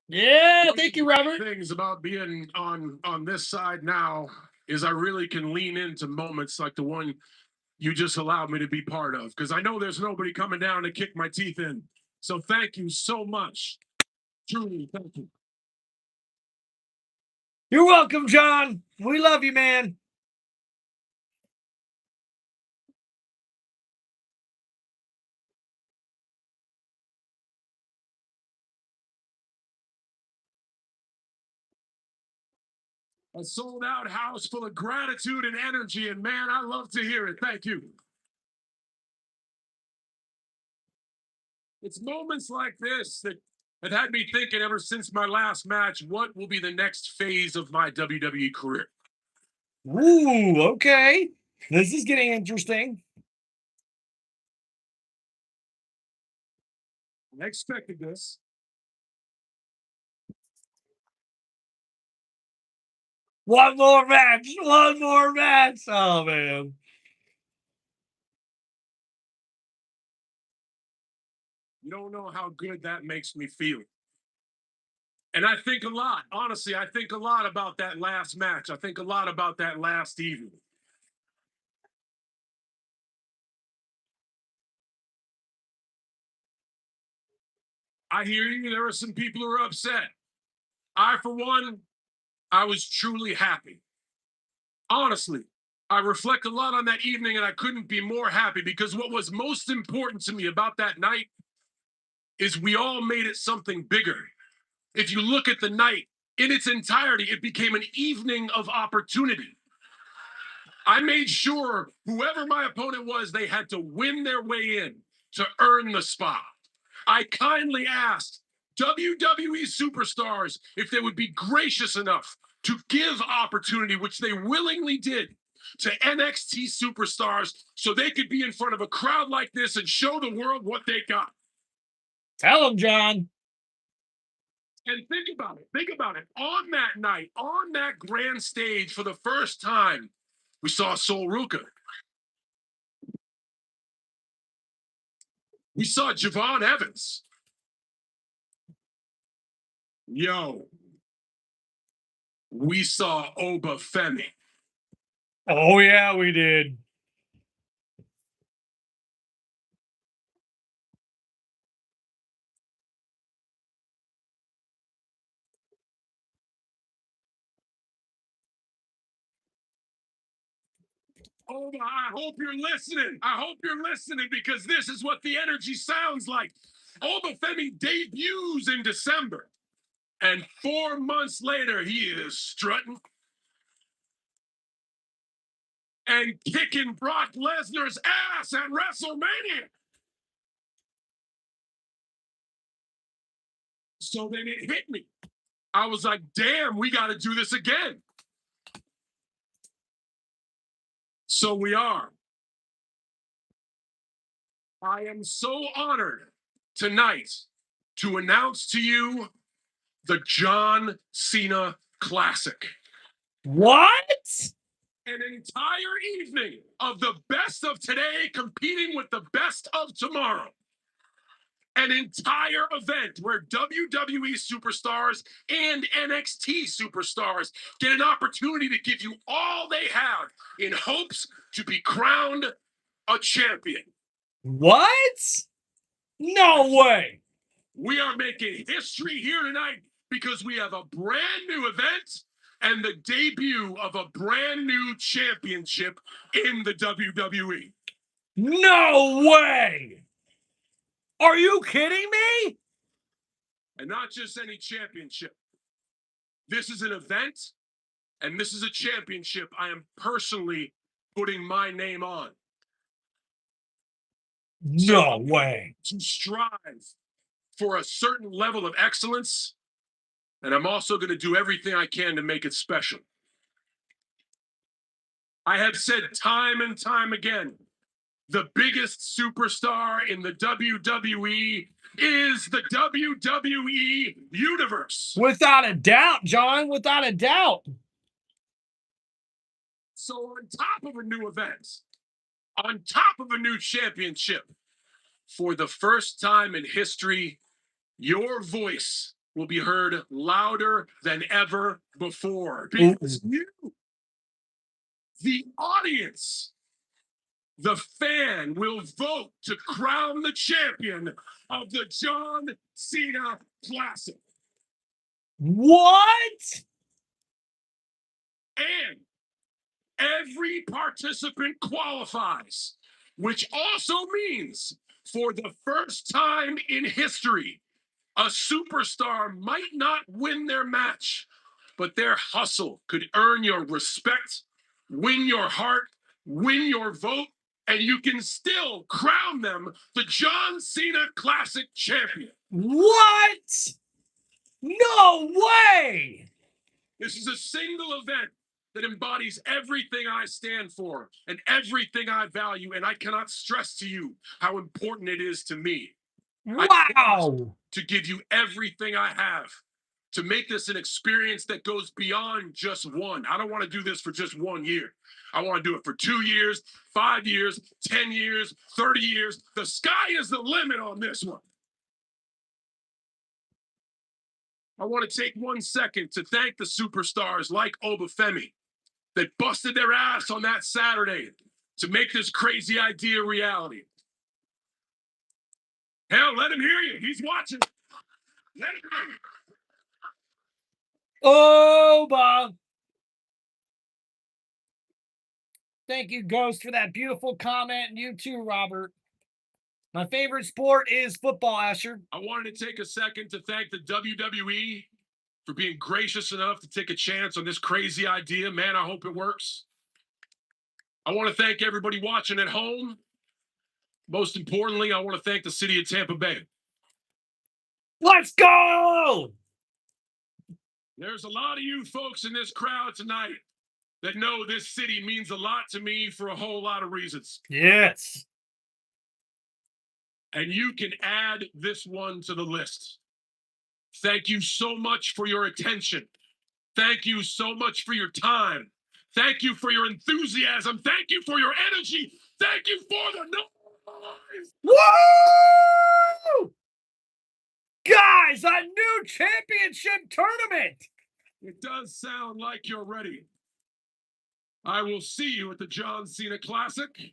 Yeah, thank you, Robert. Things about being on this side now is I really can lean into moments like the one you just allowed me to be part of, because I know there's nobody coming down to kick my teeth in. So thank you so much. Truly, thank you. You're welcome, John. We love you, man. A sold out house full of gratitude and energy. And man, I love to hear it. Thank you. It's moments like this that have had me thinking ever since my last match, what will be the next phase of my WWE career? Ooh, okay. This is getting interesting. I expected this. One more match. One more match. Oh, man. You don't know how good that makes me feel. And I think a lot, honestly, I think a lot about that last match. I think a lot about that last evening. I hear you. There are some people who are upset. I, for one, I was truly happy. Honestly, I reflect a lot on that evening and I couldn't be more happy because what was most important to me about that night is we all made it something bigger. If you look at the night in its entirety, it became an evening of opportunity. I made sure whoever my opponent was, they had to win their way in to earn the spot. I kindly asked WWE superstars if they would be gracious enough to give opportunity, which they willingly did, to NXT superstars so they could be in front of a crowd like this and show the world what they got. Tell him, John. And think about it. Think about it. On that night, on that grand stage, for the first time, we saw Sol Ruka. We saw Javon Evans. Yo. We saw Oba Femi. Oh, yeah, we did. Oba, I hope you're listening. I hope you're listening because this is what the energy sounds like. Oba Femi debuts in December. And 4 months later, he is strutting and kicking Brock Lesnar's ass at WrestleMania. So then it hit me. I was like, damn, we got to do this again. So we are. I am so honored tonight to announce to you the John Cena Classic. What? An entire evening of the best of today competing with the best of tomorrow. An entire event where WWE superstars and NXT superstars get an opportunity to give you all they have in hopes to be crowned a champion. What? No way. We are making history here tonight because we have a brand new event and the debut of a brand new championship in the WWE. No way. Are you kidding me? And not just any championship. This is an event and this is a championship I am personally putting my name on. No way. To strive for a certain level of excellence, and I'm also going to do everything I can to make it special. I have said time and time again, the biggest superstar in the WWE is the WWE Universe. Without a doubt, John, without a doubt. So on top of a new event, on top of a new championship, for the first time in history, your voice will be heard louder than ever before. Because you, the audience, the fan, will vote to crown the champion of the John Cena Classic. What? And every participant qualifies, which also means for the first time in history, a superstar might not win their match, but their hustle could earn your respect, win your heart, win your vote, and you can still crown them the John Cena Classic champion. What? No way. This is a single event that embodies everything I stand for and everything I value, and I cannot stress to you how important it is to me. Wow. To give you everything I have to make this an experience that goes beyond just one. I don't want to do this for just 1 year. I want to do it for 2 years, 5 years, 10 years, 30 years. The sky is the limit on this one. I want to take 1 second to thank the superstars like Obafemi that busted their ass on that Saturday to make this crazy idea reality. Hell, let him hear you. He's watching. Let him hear you. Oh, Bob. Thank you, Ghost, for that beautiful comment. And you too, Robert. My favorite sport is football, Asher. I wanted to take a second to thank the WWE for being gracious enough to take a chance on this crazy idea. Man, I hope it works. I want to thank everybody watching at home. Most importantly, I want to thank the city of Tampa Bay. Let's go! There's a lot of you folks in this crowd tonight that know this city means a lot to me for a whole lot of reasons. Yes. And you can add this one to the list. Thank you so much for your attention. Thank you so much for your time. Thank you for your enthusiasm. Thank you for your energy. Thank you for the noise. Woo! Guys, a new championship tournament. It does sound like you're ready. I will see you at the John Cena Classic.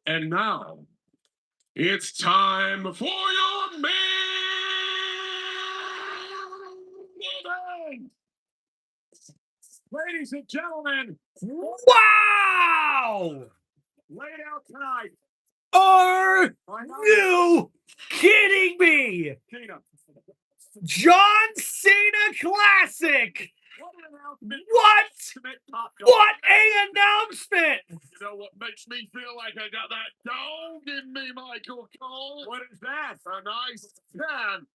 And now, it's time for your main event. Ladies and gentlemen, Wow! laid out tonight. Are you kidding me? Cena. John Cena Classic. What an announcement. What? What an announcement! You know what makes me feel like I got that dog in me, Michael Cole? What is that? A nice can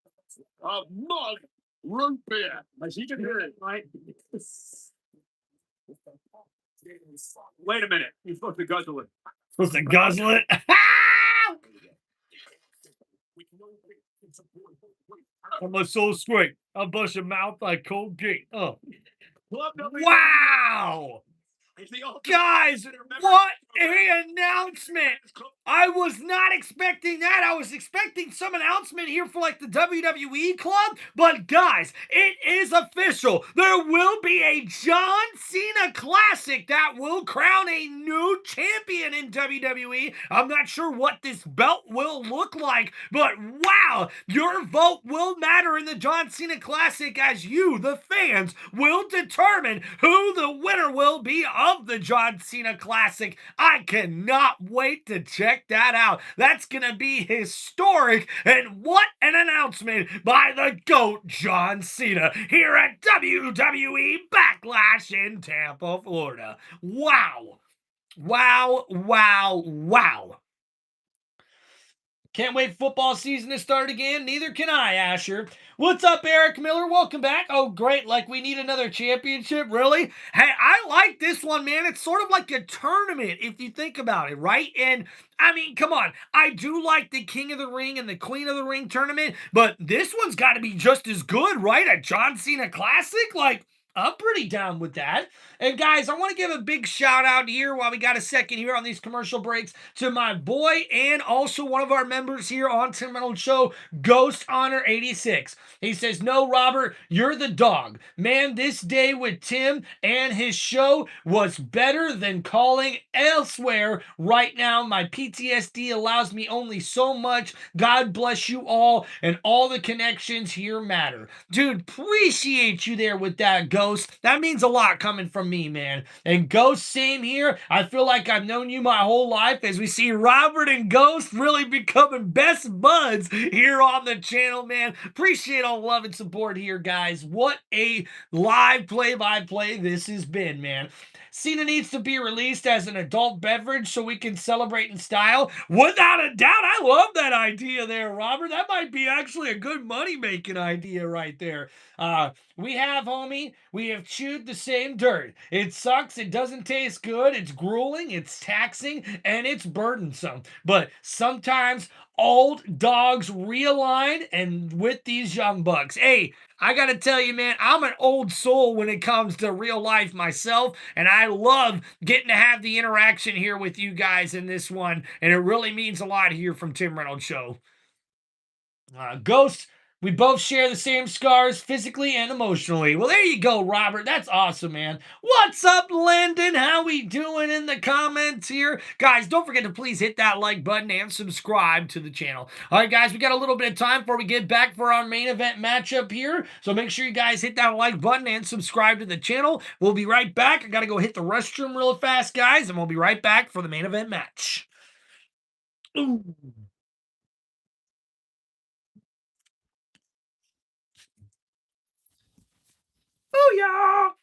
of mug root beer. As you can hear it, right? Wait a minute. You're supposed to guzzle it. Supposed to guzzle it? I'm so sweet. I'll bust your mouth like Colgate. Oh. Wow! Guys, what an announcement! I was not expecting that. I was expecting some announcement here for like the WWE club. But guys, it is official. There will be a John Cena Classic that will crown a new champion in WWE. I'm not sure what this belt will look like, but wow, your vote will matter in the John Cena Classic as you, the fans, will determine who the winner will be of the John Cena Classic. I cannot wait to check that out. That's gonna be historic, and what an announcement by the GOAT John Cena here at WWE BackLash in Tampa, Florida. Wow. Wow, wow, wow. Can't wait for football season to start again. Neither can I, Asher. What's up, Eric Miller? Welcome back. Oh, great. Like, we need another championship? Really? Hey, I like this one, man. It's sort of like a tournament, if you think about it, right? And, I mean, come on. I do like the King of the Ring and the Queen of the Ring tournament, but this one's got to be just as good, right? A John Cena Classic? Like, I'm pretty down with that. And guys, I want to give a big shout out here while we got a second here on these commercial breaks to my boy and also one of our members here on Tim Reynolds Show, Ghost Honor 86. He says, "No, Robert, you're the dog. Man, this day with Tim and his show was better than calling elsewhere. Right now, my PTSD allows me only so much. God bless you all, and all the connections here matter." Dude, appreciate you there with that, Ghost. That means a lot coming from me, man. And Ghost, same here. I feel like I've known you my whole life as we see Robert and Ghost really becoming best buds here on the channel, man. Appreciate all the love and support here, guys. What a live play-by-play this has been, man. Cena needs to be released as an adult beverage so we can celebrate in style. Without a doubt, I love that idea there, Robert. That might be actually a good money-making idea right there. We have, homie, we have chewed the same dirt. It sucks. It doesn't taste good. It's grueling. It's taxing. And it's burdensome. But sometimes old dogs realign and with these young bucks. Hey, I got to tell you, man, I'm an old soul when it comes to real life myself, and I love getting to have the interaction here with you guys in this one, and it really means a lot here from Tim Reynolds Show. Ghost, we both share the same scars physically and emotionally. Well, there you go, Robert. That's awesome, man. What's up, Landon? How we doing in the comments here? Guys, don't forget to please hit that like button and subscribe to the channel. All right, guys, we got a little bit of time before we get back for our main event matchup here. So make sure you guys hit that like button and subscribe to the channel. We'll be right back. I got to go hit the restroom real fast, guys, and we'll be right back for the main event match. Ooh. Oh,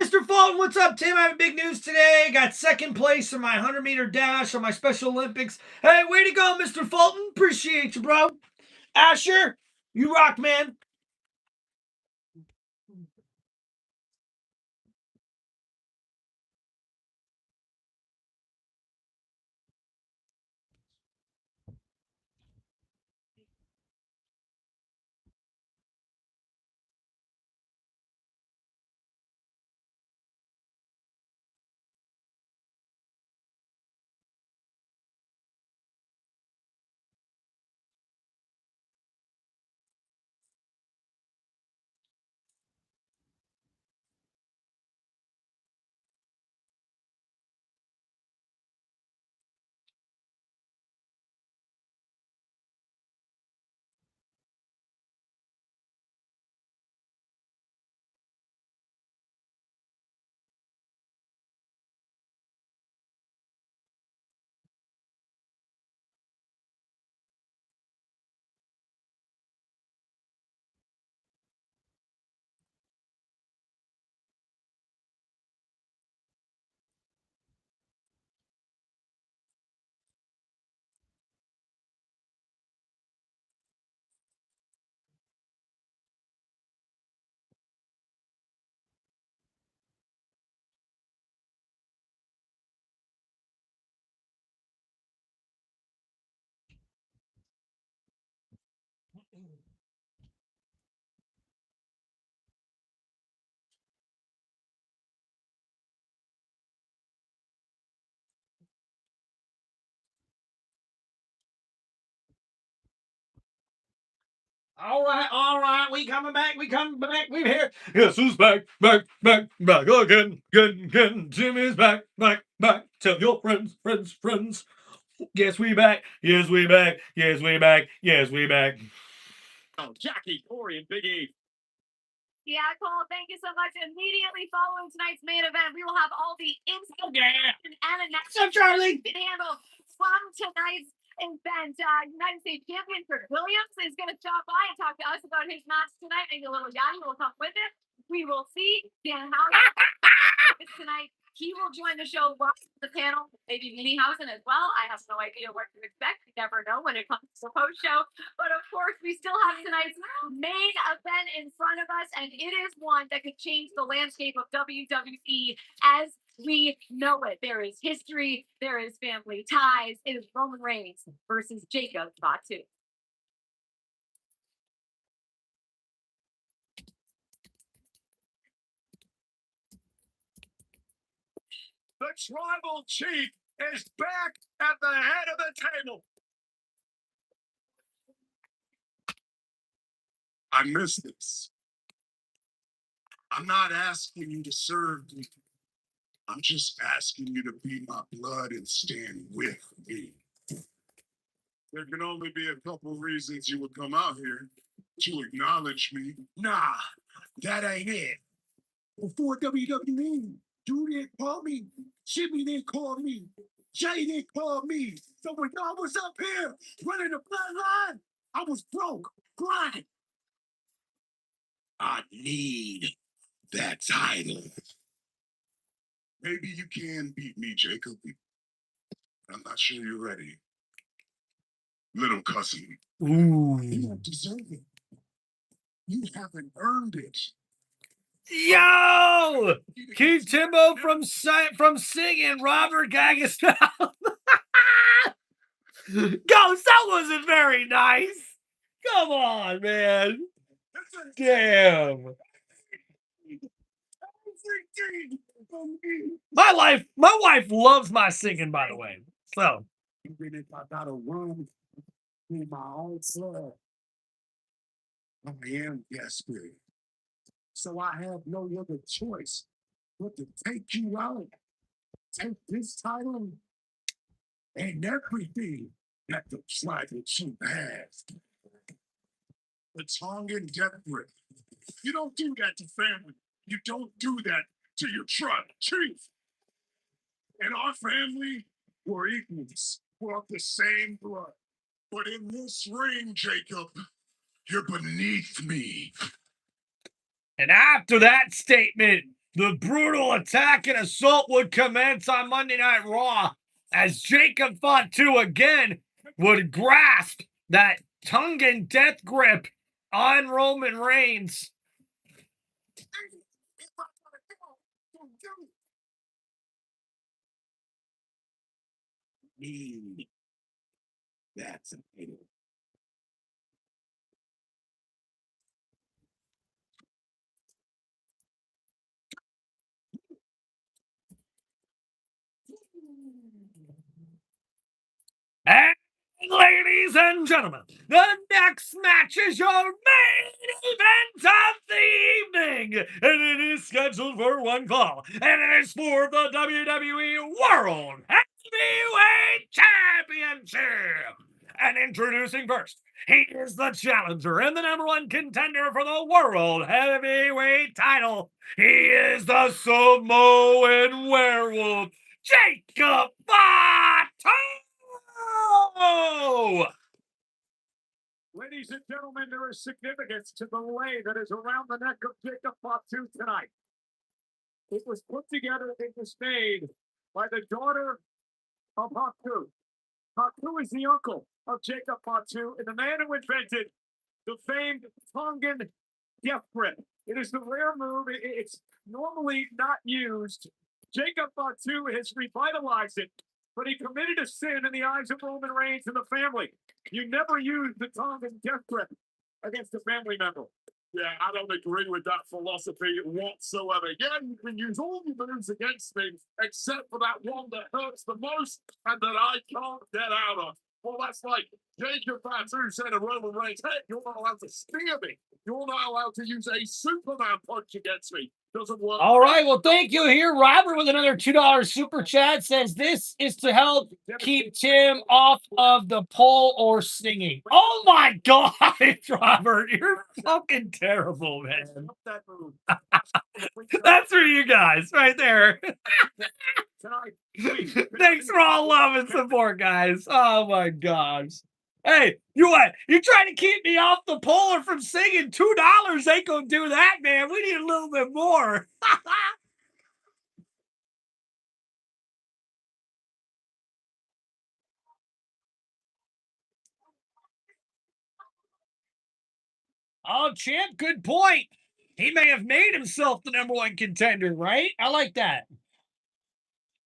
yeah. Mr. Fulton, what's up, Tim? I have big news today. Got second place in my 100-meter dash on my Special Olympics. Hey, way to go, Mr. Fulton. Appreciate you, bro. Asher, you rock, man. All right. We coming back. We here. Guess who's back again. Jimmy's back. Tell your friends. Yes, we back. Yes, we back. Oh, Jackie, Corey, and Big E. Yeah, Cole, thank you so much. Immediately following tonight's main event, we will have all the information and What's up, Charlie? can handle from tonight's event. United States Champion Trick Williams is going to stop by and talk to us about his match tonight. Maybe a little Yanni will come with it. We will see. Danhousen tonight. He will join the show live on the panel, maybe Danhousen as well. I have no idea what to expect. You never know when it comes to the post show. But of course, we still have tonight's main event in front of us, and it is one that could change the landscape of WWE as we know it. There is history, there is family ties. It is Roman Reigns versus Jacob Fatu. The tribal chief is back at the head of the table. I miss this. I'm not asking you to serve me. I'm just asking you to be my blood and stand with me. There can only be a couple reasons you would come out here to acknowledge me. Nah, that ain't it. Before WWE, Drew didn't call me. Jimmy didn't call me. Jay didn't call me. So when y'all was up here running the bloodline, I was broke, blind. I need that title. Maybe you can beat me, Jacob. I'm not sure you're ready. Little cussing. Ooh. You don't deserve it. You haven't earned it. Yo! Keep Timbo from singing Robert Gagas. Ghost, that wasn't very nice. Come on, man. Damn. My wife loves my singing, by the way. So Even if I gotta run in my own blood, I am desperate. So I have no other choice but to take you out, take this title, and everything that the tribal chief has. The Tongan death grip. You don't do that to family. You don't do that to your tribal chief. In our family, we're equals. We're of the same blood. But in this ring, Jacob, you're beneath me. and after that statement, the brutal attack and assault would commence on Monday Night Raw as Jacob Fatu again would grasp that Tongan death grip on Roman Reigns. That's a title. And ladies and gentlemen, the next match is your main event of the evening, and it is scheduled for one fall, and it is for the WWE World Heavyweight Championship. And introducing first, he is the challenger and the #1 contender for the World Heavyweight title. He is the Samoan Werewolf, Jacob Fatu. Ladies and gentlemen, there is significance to the lei that is around the neck of Jacob Fatu tonight. It was put together, it was made by the daughter of Fatu. Fatu is the uncle of Jacob Fatu and the man who invented the famed Tongan death grip. It is the rare move. It's normally not used. Jacob Fatu has revitalized it, but he committed a sin in the eyes of Roman Reigns and the family. You never use the Tongan death grip against a family member. Yeah, I don't agree with that philosophy whatsoever. Yeah, you can use all your moves against me, except for that one that hurts the most and that I can't get out of. Well, that's like Jacob Fatu said to Roman Reigns, hey, you're not allowed to spear me. You're not allowed to use a Superman punch against me. Doesn't work. All right, well, thank you here. Robert with another $2 super chat says this is to help keep Tim off of the pole or singing. Oh my God, Robert, you're fucking terrible, man. That move. That's for you guys right there. Tonight, Thanks for all love and support, guys. Oh my gosh. Hey, you what? You trying to keep me off the pole or from singing? $2 ain't gonna do that, man. We need a little bit more. Oh, champ, good point. He may have made himself the #1 contender, right? I like that.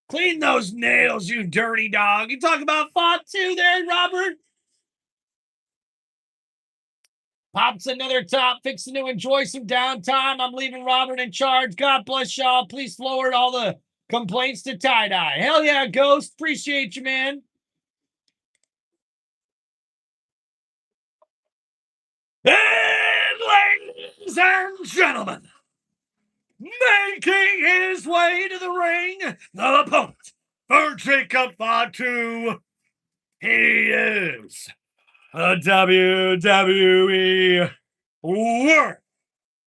Clean those nails, you dirty dog. You talk about Fatu there, Robert? Pops another top, fixing to enjoy some downtime. I'm leaving Robert in charge. God bless y'all. Please forward all the complaints to tie-dye. Hell yeah, Ghost. Appreciate you, man. And ladies and gentlemen, making his way to the ring, the opponent for Jacob Fatu, he is a WWE World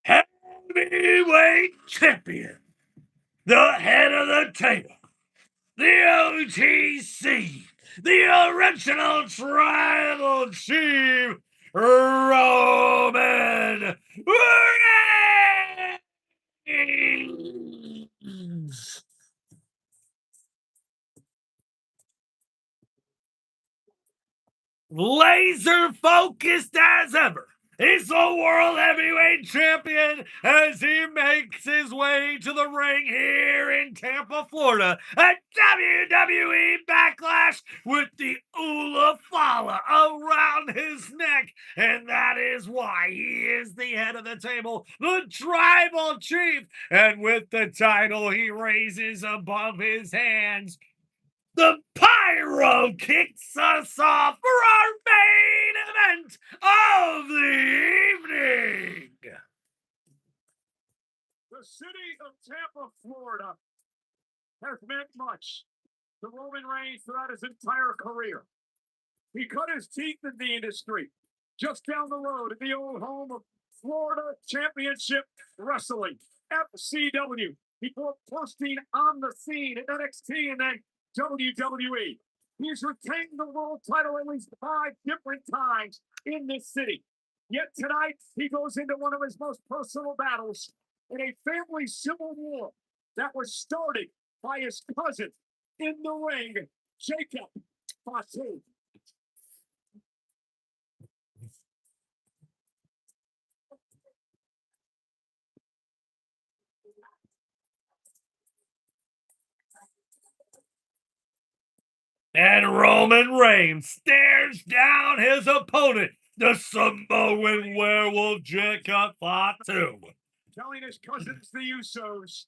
Heavyweight Champion, the head of the table, the OTC, the original tribal chief, Roman Reigns. Laser focused as ever, He's the World Heavyweight Champion as he makes his way to the ring here in Tampa, Florida at WWE BackLash with the Ula Fala around his neck. And that is why he is the head of the table, the tribal chief. And with the title he raises above his hands, the pyro kicks us off for our main event of the evening. The city of Tampa, Florida has meant much to Roman Reigns throughout his entire career. He cut his teeth in the industry just down the road at the old home of Florida Championship Wrestling, FCW, before bursting on the scene at NXT and then WWE. He's retained the world title at least 5 different times in this city. Yet tonight, he goes into one of his most personal battles in a family civil war that was started by his cousin in the ring, Jacob Fatu. And Roman Reigns stares down his opponent, the Samoan werewolf Jacob Fatu, Telling his cousins, the Usos,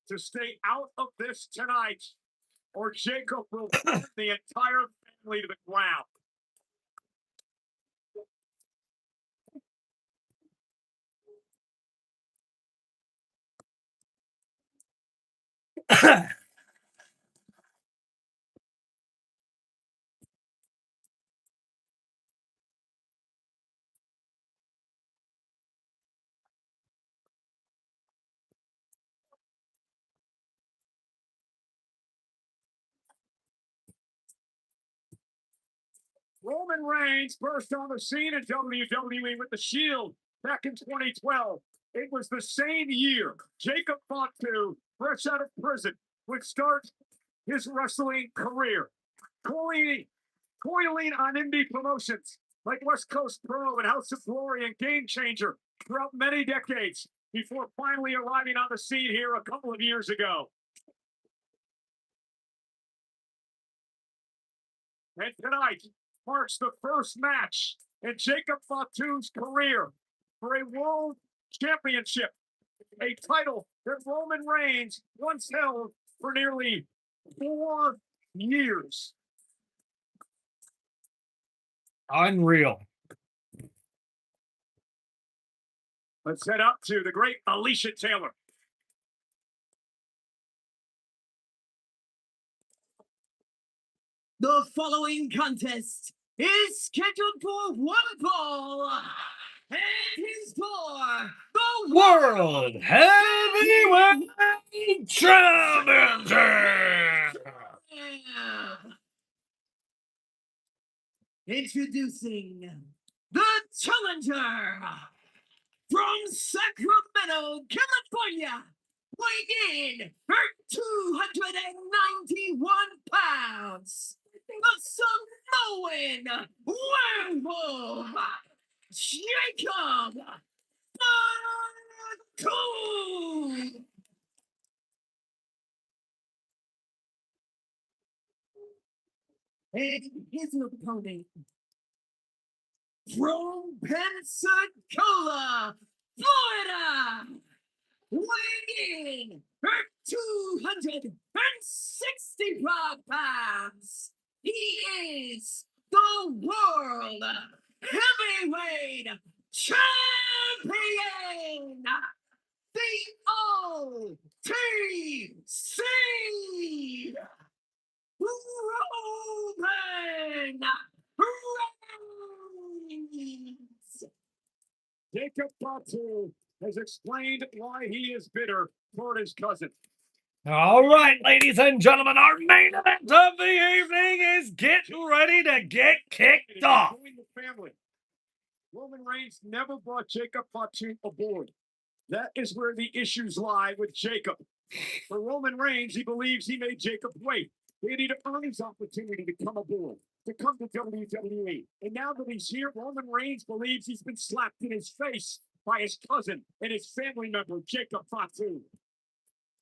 to stay out of this tonight, or Jacob will burn the entire family to the ground. Roman Reigns burst on the scene in WWE with the Shield back in 2012. It was the same year Jacob Fatu, fresh out of prison, would start his wrestling career, coiling on indie promotions like West Coast Pro and House of Glory and Game Changer throughout many decades before finally arriving on the scene here a couple of years ago. And tonight marks the first match in Jacob Fatu's career for a world championship, a title that Roman Reigns once held for nearly 4 years. Unreal. Let's head up to the great Alicia Taylor. The following contest is scheduled for one fall and is for the World Heavyweight Championship. Introducing the challenger from Sacramento, California, weighing in at 291 pounds, the Samoan werewolf, Jacob Fatu. And his opponent from Pensacola, Florida, weighing in at 265 pounds. He is the World Heavyweight Champion, the OTC, Roman Reigns. Jacob Fatu has explained why he is bitter toward his cousin. All right, ladies and gentlemen, our main event of the evening is getting ready to get kicked off. Join the family. Roman Reigns never brought Jacob Fatu aboard. That is where the issues lie with Jacob. For Roman Reigns, he believes he made Jacob wait. He needed to earn his opportunity to come aboard. to come to WWE. And now that he's here, Roman Reigns believes he's been slapped in his face by his cousin and his family member, Jacob Fatu.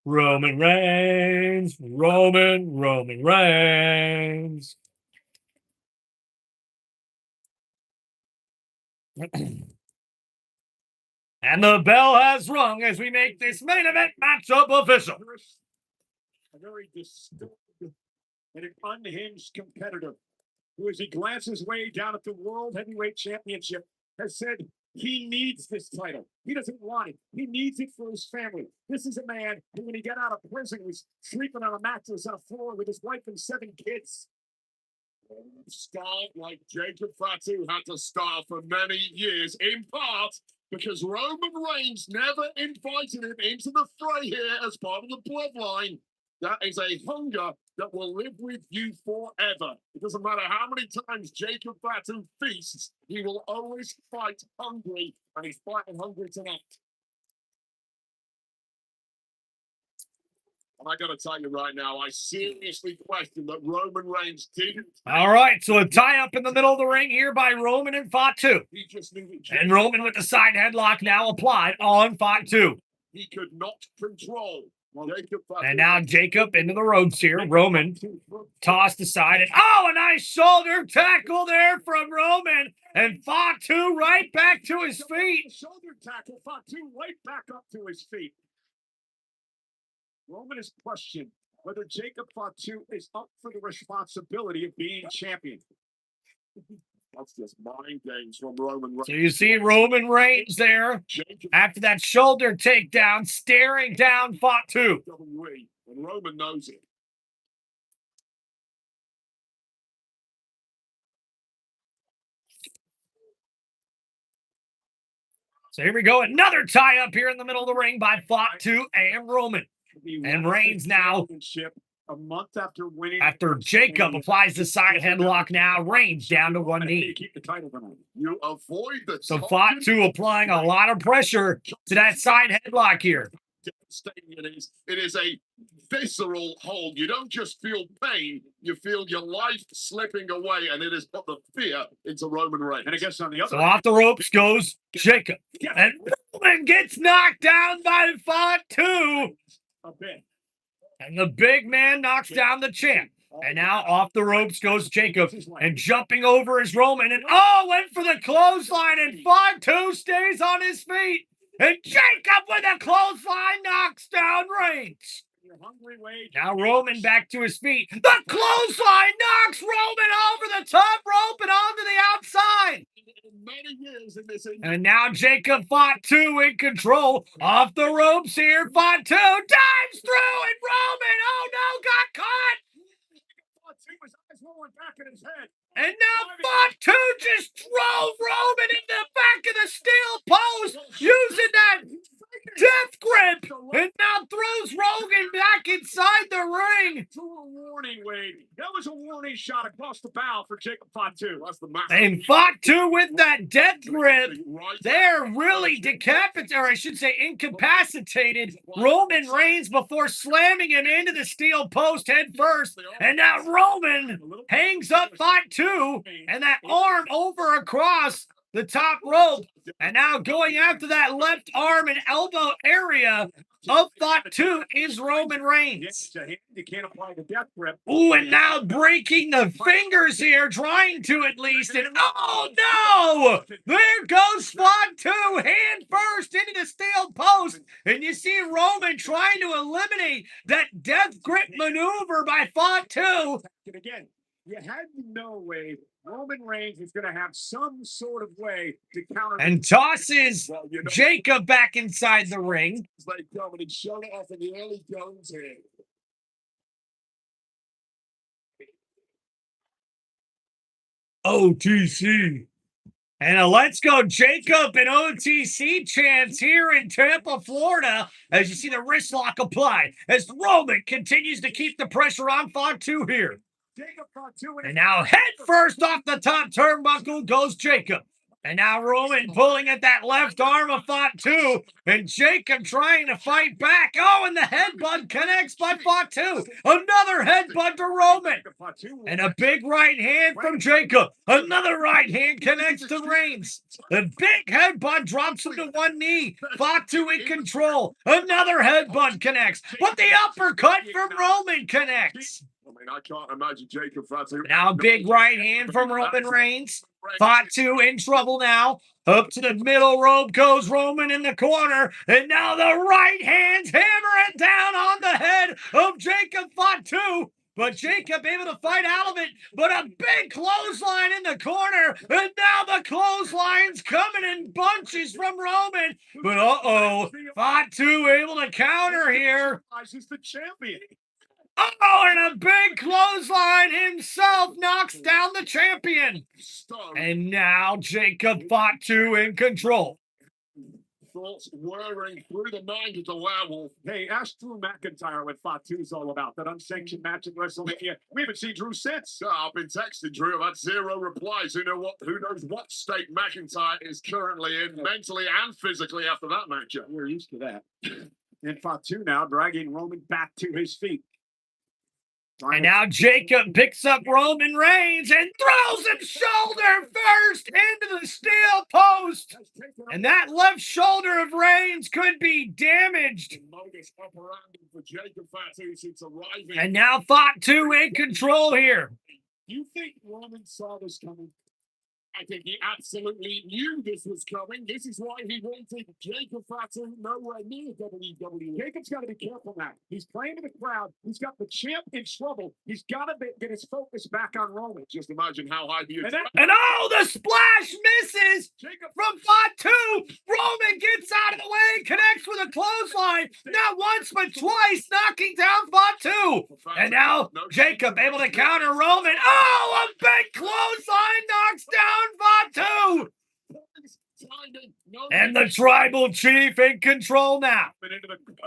Roman Reigns, Roman Reigns. And the bell has rung as we make this main event matchup official. A very disturbed and an unhinged competitor who, as he glances way down at the World Heavyweight Championship, has said he needs this title. He doesn't want it. He needs it for his family. This is a man who, when he got out of prison, was sleeping on a mattress on a floor with his wife and 7 kids. Starved like Jacob Fatu had to starve for many years, in part because Roman Reigns never invited him into the fray here as part of the bloodline. That is a hunger that will live with you forever. It doesn't matter how many times Jacob Fatu feasts, he will always fight hungry, and he's fighting hungry tonight. And I got to tell you right now, I seriously question that Roman Reigns didn't. All right, so a tie-up in the middle of the ring here by Roman and Fatu. He just knew it. And Roman with the side headlock now applied on Fatu. He could not control Jacob Fatu. And now Jacob into the ropes here. Roman tossed aside. And oh, a nice shoulder tackle there from Roman. And Fatu right back to his feet. Shoulder tackle, Fatu right back up to his feet. Roman has questioned whether Jacob Fatu is up for the responsibility of being champion. That's just mind games from Roman Reigns. So you see Roman Reigns there after that shoulder takedown, staring down Fatu. WWE, and Roman knows it. So here we go. Another tie-up here in the middle of the ring by Fatu and Roman. And Reigns now, a month after winning, after Jacob applies the side headlock now, Reigns down to one knee. Keep the title tonight. You avoid the So Fatu applying a lot of pressure to that side headlock here. It is a visceral hold. You don't just feel pain, you feel your life slipping away, and it has put the fear into Roman Reigns. And I guess on the other So off the ropes goes Jacob. And Roman gets knocked down by Fatu. a bit. And the big man knocks down the champ. And now off the ropes goes Jacob. And jumping over is Roman. And oh, went for the clothesline. And Fatu stays on his feet. And Jacob with a clothesline knocks down Reigns. Now Roman back to his feet. The clothesline knocks Roman over the top rope and onto the outside. And now Jacob Fatu in control. Off the ropes here. Fatu dives through and Roman, oh no, got caught. And now Fatu just drove Roman in the back of the steel post using that death grip. And now throws Roman back inside the ring. To a warning, Wade. That was a warning shot across the bow for Jacob Fatu. That's the master. And Fatu with that death grip. They're really decapitated, or I should say incapacitated, Roman Reigns before slamming him into the steel post head first. And now Roman hangs up Fatu and that arm over across the top rope. And now going after that left arm and elbow area of Fatu is Roman Reigns. You can't apply the death grip. Ooh, and now breaking the fingers here, trying to at least. And oh no! There goes Fatu, hand first into the steel post. And you see Roman trying to eliminate that death grip maneuver by Fatu. And again, you had to know, Wade, Roman Reigns is going to have some sort of way to counter. And tosses Jacob back inside the ring. It's like coming and showing off in the early goings here. OTC. And a Let's Go Jacob and OTC chants here in Tampa, Florida, as you see the wrist lock applied, as Roman continues to keep the pressure on Fatu here. And now head first off the top turnbuckle goes Jacob. And now Roman pulling at that left arm of Fatu, and Jacob trying to fight back. Oh, and the headbutt connects by Fatu. Another headbutt to Roman. And a big right hand from Jacob. Another right hand connects to Reigns. The big headbutt drops him to one knee. Fatu in control. Another headbutt connects. But the uppercut from Roman connects. I mean, I can't imagine Jacob Fatu. Now a big right hand from Roman Reigns. Fatu in trouble now. Up to the middle rope goes Roman in the corner. And now the right hand's hammering down on the head of Jacob Fatu. But Jacob able to fight out of it. But a big clothesline in the corner. And now the clothesline's coming in bunches from Roman. But uh-oh, Fatu able to counter here. He's the champion. Oh, and a big clothesline himself knocks down the champion. And now Jacob Fatu in control. Thoughts whirring through the mind of the werewolf. Hey, ask Drew McIntyre what Fatu's all about. That unsanctioned match at WrestleMania. We haven't seen Drew since. I've been texting Drew. I've had 0 replies. Who knows what state McIntyre is currently in, mentally and physically, after that matchup. We're used to that. And Fatu now dragging Roman back to his feet. And now Jacob picks up Roman Reigns and throws him shoulder first into the steel post. And that left shoulder of Reigns could be damaged. And now Fatu in control here. You think Roman saw this coming? I think he absolutely knew this was coming. This is why he wanted Jacob Fatu nowhere near WWE. Jacob's got to be careful now. He's playing to the crowd. He's got the champ in trouble. He's got to get his focus back on Roman. Just imagine how high the And oh, the splash misses from Fatu. Roman gets out of the way, connects with a clothesline. Not once, but twice, knocking down Fatu. And now Jacob able to counter Roman. Oh, a big clothesline knocks down Fatu. And the tribal chief in control now.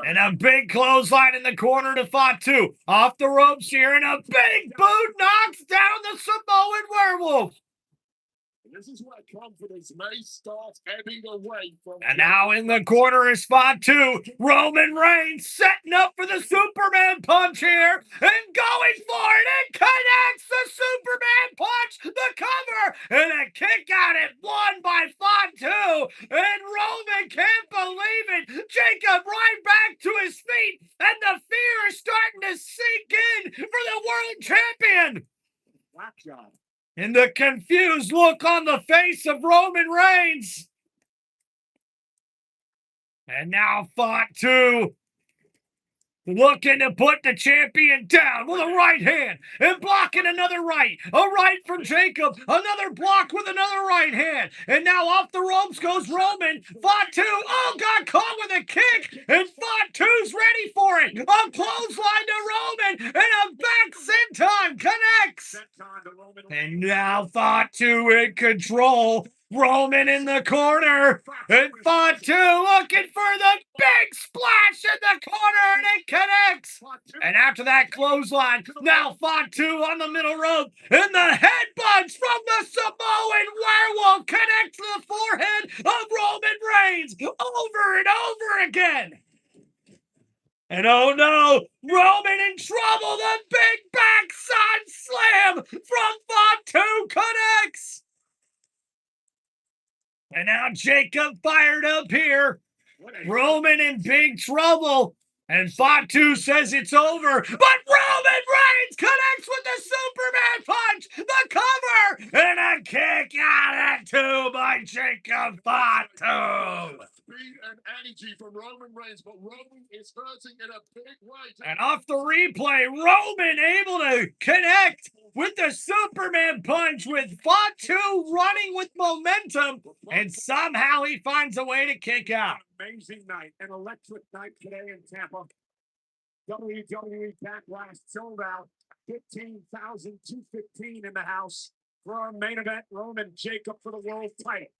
And a big clothesline in the corner to Fatu. Off the ropes here, and a big boot knocks down the Samoan werewolf. This is where confidence may start ebbing away from. And now in the corner is Fatu. Roman Reigns setting up for the Superman punch here and going for it. And connects the Superman punch, the cover, and a kick out at one by Fatu. And Roman can't believe it. Jacob right back to his feet. And the fear is starting to sink in for the world champion. Black job. And the confused look on the face of Roman Reigns. And now Fatu looking to put the champion down with a right hand and blocking another right. A right from Jacob. Another block with another right hand. And now off the ropes goes Roman. Fatu, got caught with a kick. And Fatu's ready for it. A clothesline to Roman. And a back senton connects. And now Fatu in control. Roman in the corner, and Fatu looking for the big splash in the corner, and it connects. And after that clothesline, now Fatu on the middle rope, and the headbutts from the Samoan werewolf connect to the forehead of Roman Reigns over and over again. And oh no, Roman in trouble. The big backside slam from Fatu connects. And now Jacob fired up here. Roman in big trouble. And Fatu says it's over. But Roman Reigns connects with the Superman punch. The cover. And a kick out at 2 by Jacob Fatu. Speed and energy from Roman Reigns, but Roman is hurting in a big way. And off the replay, Roman able to connect with the Superman punch with Fatu running with momentum, and somehow he finds a way to kick out. Amazing night, an electric night today in Tampa. WWE BackLash sold out, 15,215 in the house for our main event, Roman Jacob for the world title.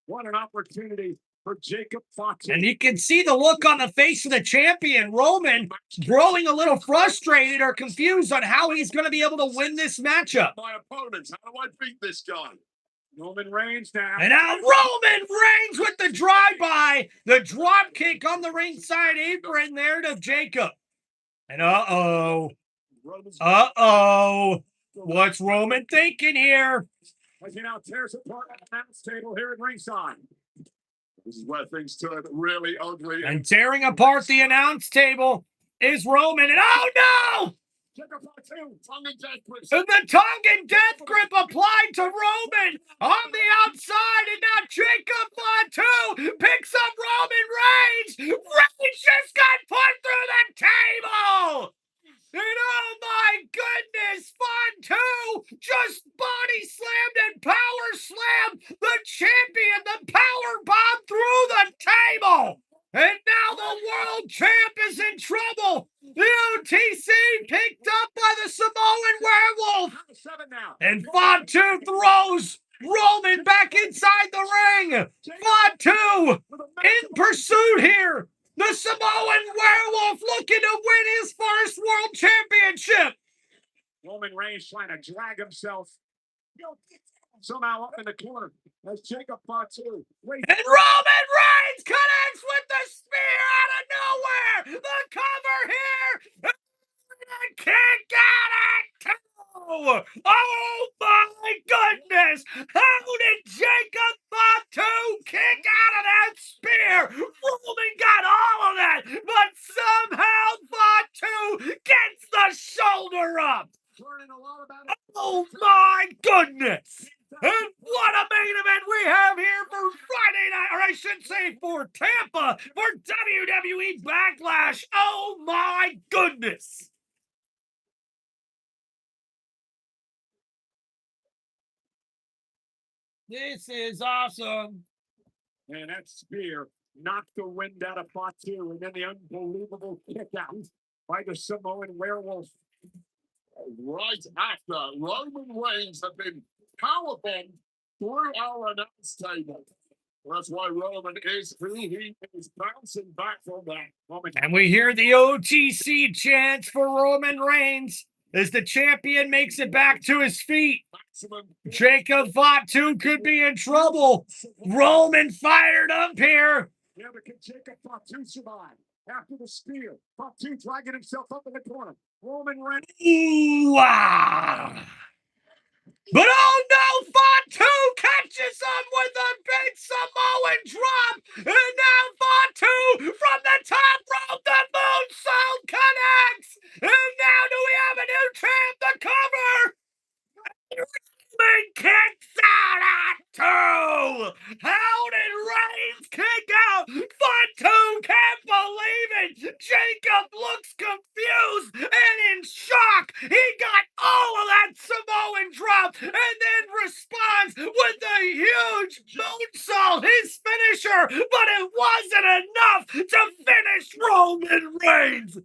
What an opportunity for Jacob Fatu. And you can see the look on the face of the champion, Roman, growing a little frustrated or confused on how he's going to be able to win this matchup. My opponents, how do I beat this guy? Roman Reigns now. And now Roman Reigns with the drive-by. The drop kick on the ringside apron there to Jacob. And uh-oh. Uh-oh. What's Roman thinking here? As he now tears apart the announce table here at ringside. This is where things turn really ugly. And tearing apart the announce table is Roman. And oh no! Jacob Fatu, tongue and death grip. And the tongue and death grip applied to Roman on the outside. And now Jacob Fatu picks up Roman Reigns. Reigns just got put through the table. And oh my goodness, Fatu just body slammed and power slammed the champion, the power bomb through the table. And now the world champ is in trouble. The OTC picked up by the Samoan werewolf. And Fatu throws Roman back inside the ring. Fatu in pursuit here. The Samoan werewolf looking to win his first world championship. Roman Reigns trying to drag himself somehow up in the corner as Jacob Fatu. And Roman Reigns connects with the spear out of nowhere. The cover here. And kick out at 2. Oh my goodness. How did Jacob Fatu kick out of that spear? Roman got all of that, but somehow Fatu gets the shoulder up. Oh my goodness. And what a main event we have here for Friday night, or I should say for Tampa, for WWE BackLash. Oh my goodness. This is awesome. And that spear knocked the wind out of Fatu, and then the unbelievable kick out by the Samoan werewolf. Right after Roman Reigns had been powerbombed through our announce table. That's why Roman is who he is, bouncing back from that moment. And we hear the OTC chants for Roman Reigns as the champion makes it back to his feet. Jacob Fatu could be in trouble. Roman fired up here. Yeah, but can Jacob Fatu survive? After the spear, Fatu dragging himself up in the corner. Roman Reigns. Wow. But oh no, Fatu catches him with a big Samoan drop. And now Fatu from the top rope, the moonsault connects. And now do we have a new champ to cover? Roman kicks out at 2. How did Reigns kick out? Fatu can't believe it. Jacob looks confused and in shock. He got all of that Samoan drop and then responds with a huge moonsault, his finisher. But it wasn't enough to finish Roman Reigns.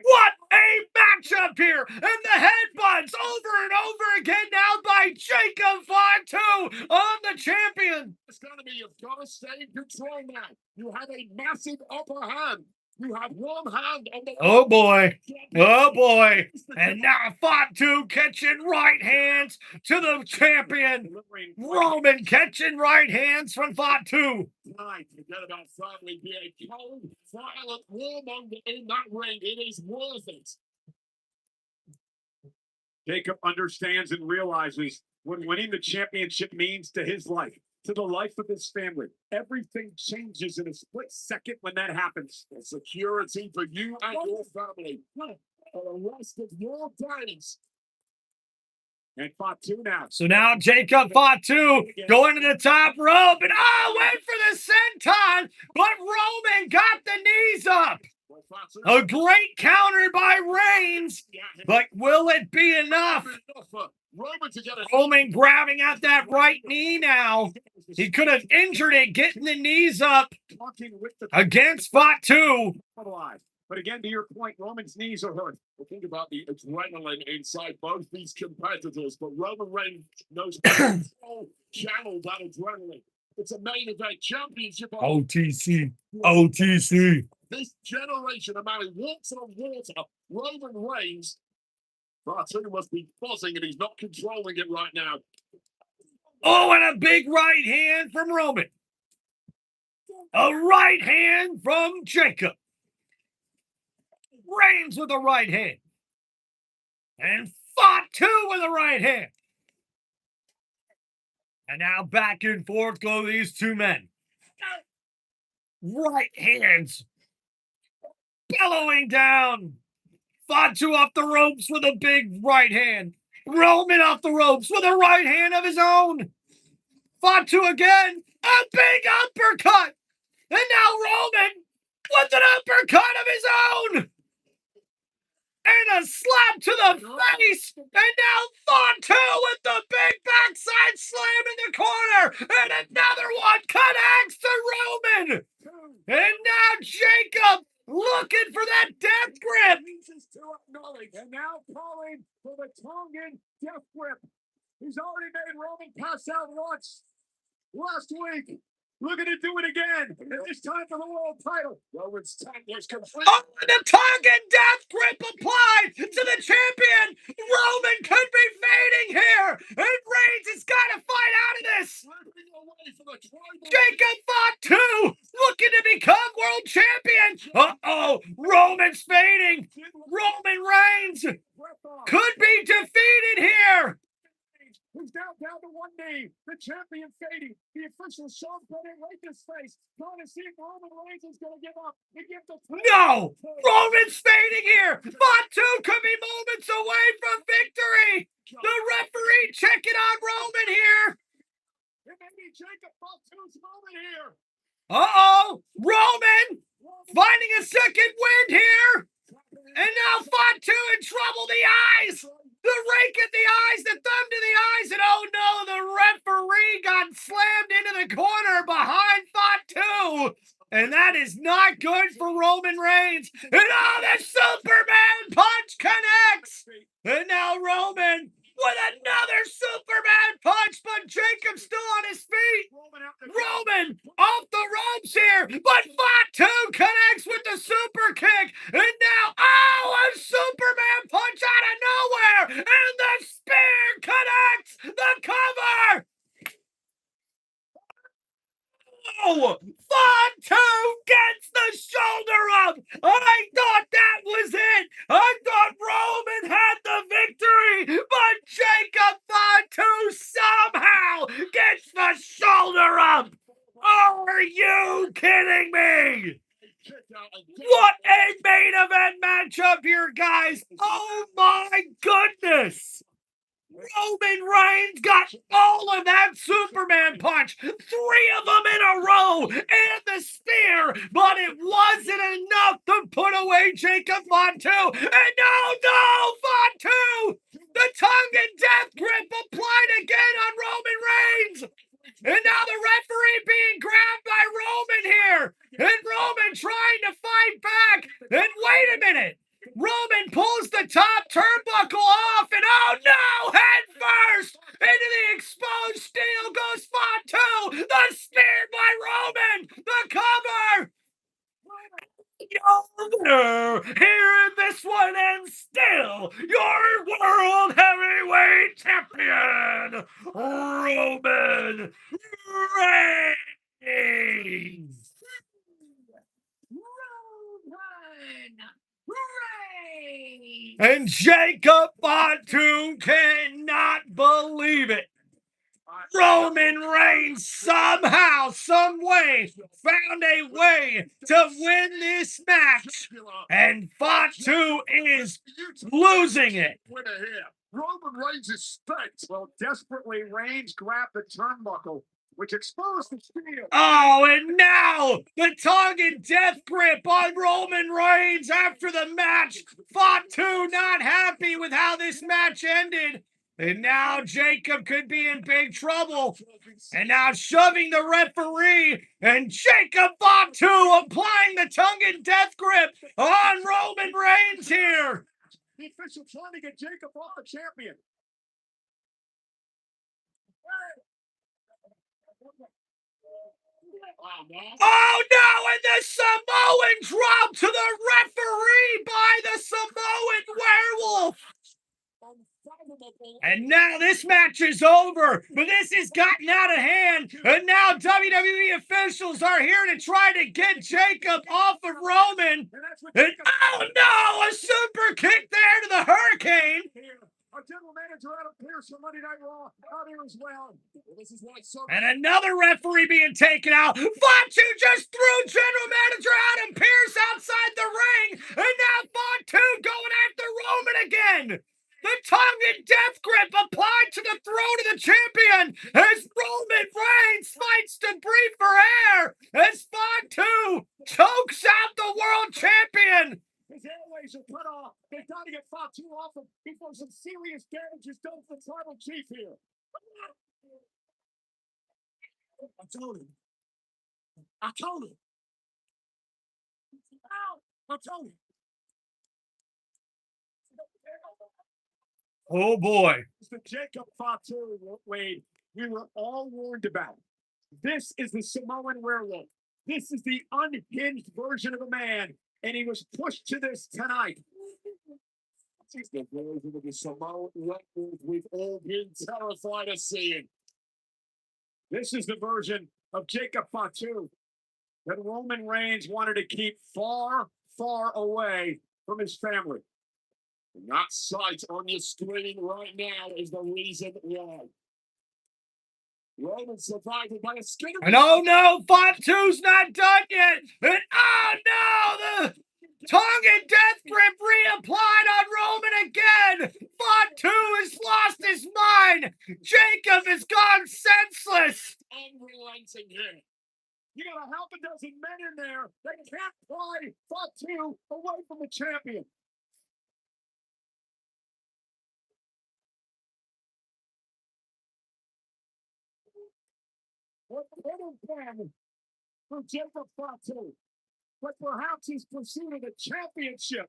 What a matchup here! And the headbutts over and over again now by Jacob Fatu on the champion. It's going to be, you've got to stay in control now. You have a massive upper hand. You have one hand on the... Oh boy. Oh boy. And now Fatu catching right hands to the champion. Roman catching right hands from Fatu. Time to forget about family being cold, violent warmonger in that ring. It is worth it. Jacob understands and realizes what winning the championship means to his life, to the life of his family. Everything changes in a split second when that happens. The security for you and your family for the rest of your days. And Fatu now. So now Jacob Fatu going to the top rope. And oh, wait for the senton. But Roman got the knees up. A great counter by Reigns. But will it be enough? Roman grabbing at that right knee now. He could have injured it getting the knees up against Fatu. But again, to your point, Roman's knees are hurt. Well, think about the adrenaline inside both these competitors, but Roman Reigns knows how to channel that adrenaline. It's a main event championship. OTC. OTC. This generation, a man who walks on water, Roman Reigns, Fatu must be buzzing and he's not controlling it right now. Oh, and a big right hand from Roman. A right hand from Jacob. Reigns with a right hand. And Fatu with a right hand. And now back and forth go these two men. Right hands bellowing down. Fatu off the ropes with a big right hand. Roman off the ropes with a right hand of his own. Fatu again. A big uppercut. And now Roman with an uppercut of his own. And a slap to the face. And now Fatu with the big backside slam in the corner. And another one connects to Roman. And now Jacob looking for that death grip. And now calling for the Tongan death grip. He's already made Roman pass out once last week. Looking to do it again. And this time for the world title. Roman's is complete. Oh, the Tongan death grip applied to the champion. Roman could be fading here. And Reigns has got to fight out of this. Jacob Fatu looking to become world champion. Uh-oh, Roman's fading. Roman Reigns could be defeated here. Who's down to one knee. The champion fading. The official Sean put it right in his face. Going to see if Roman Reigns is going to give up. No! Roman's fading here. Fatu could be moments away from victory. The referee checking on Roman here. It may be Jacob Fatu's moment here. Uh-oh! Roman finding a second wind here. And now Fatu in trouble. The eyes. The rake at the eyes, the thumb to the eyes, and oh no, the referee got slammed into the corner behind Fatu. And that is not good for Roman Reigns. And oh, the Superman punch connects. And now Roman with another Superman punch, but Jacob's still on his feet. Roman off the ropes here, but Fatu connects with the super kick. And now, oh, a Superman punch out of nowhere. And the spear connects the cover. Oh, Fatu gets the shoulder up. I thought that was it. I thought Roman had the victory, but Jacob Fatu somehow gets the shoulder up. Are you kidding me? What a main event matchup here, guys. Oh my goodness. Roman Reigns got all of that Superman punch, 3 of them in a row, and the spear, but it wasn't enough to put away Jacob Fatu. And no, Fatu! The Tongan death grip applied again on Roman Reigns. And now the referee being grabbed by Roman here. And Roman trying to fight back. And wait a minute. Roman pulls the top turnbuckle off, and oh no, head first into the exposed steel goes Fatu. The spear by Roman, the cover. You're here in this one, and still your world heavyweight champion, Roman Reigns. And Jacob Fatu cannot believe it. Roman Reigns somehow, some way, found a way to win this match. And Fatu is losing it. Roman Reigns is spent. Well, desperately, Reigns grabbed the turnbuckle, which exposed the steel. Oh, and now the Tongan death grip on Roman Reigns after the match. Fatu not happy with how this match ended. And now Jacob could be in big trouble. And now shoving the referee. And Jacob Fatu applying the Tongan death grip on Roman Reigns here. The official trying to get Jacob off the champion. Oh no, and the Samoan drop to the referee by the Samoan werewolf. And now this match is over, but this has gotten out of hand, and now WWE officials are here to try to get Jacob off of Roman. And oh no, a super kick there to the Hurricane. Our general manager Adam Pearce from Monday Night Raw out here as well. This is why And another referee being taken out. Fatu just threw general manager Adam Pearce outside the ring, and now Fatu going after Roman again. The tongue and death grip applied to the throat of the champion as Roman Reigns fights to breathe for air as Fatu chokes out the world champion. his airways are cut off. They've got to get Fatu off him before some serious damage is done for Tribal Chief here. I told him. I told him. I told him. Oh boy. It's the Jacob Fatu Wade we were all warned about. This is the Samoan werewolf. This is the unhinged version of a man, and he was pushed to this tonight. This is the version of the Samoan werewolf we've all been terrified of seeing. This is the version of Jacob Fatu that Roman Reigns wanted to keep far, far away from his family. And that sight on your screen right now is the reason why. Roman survived by a skin of And oh no, Fatu's not done yet. And oh no, the tongue and death grip reapplied on Roman again. Fatu has lost his mind. Jacob has gone senseless. unrelenting here. You got a half a dozen men in there that can't pry Fatu away from the champion. What plan for Jacob Fatu? But perhaps his pursuit of the championship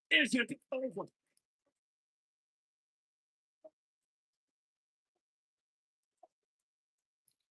isn't over.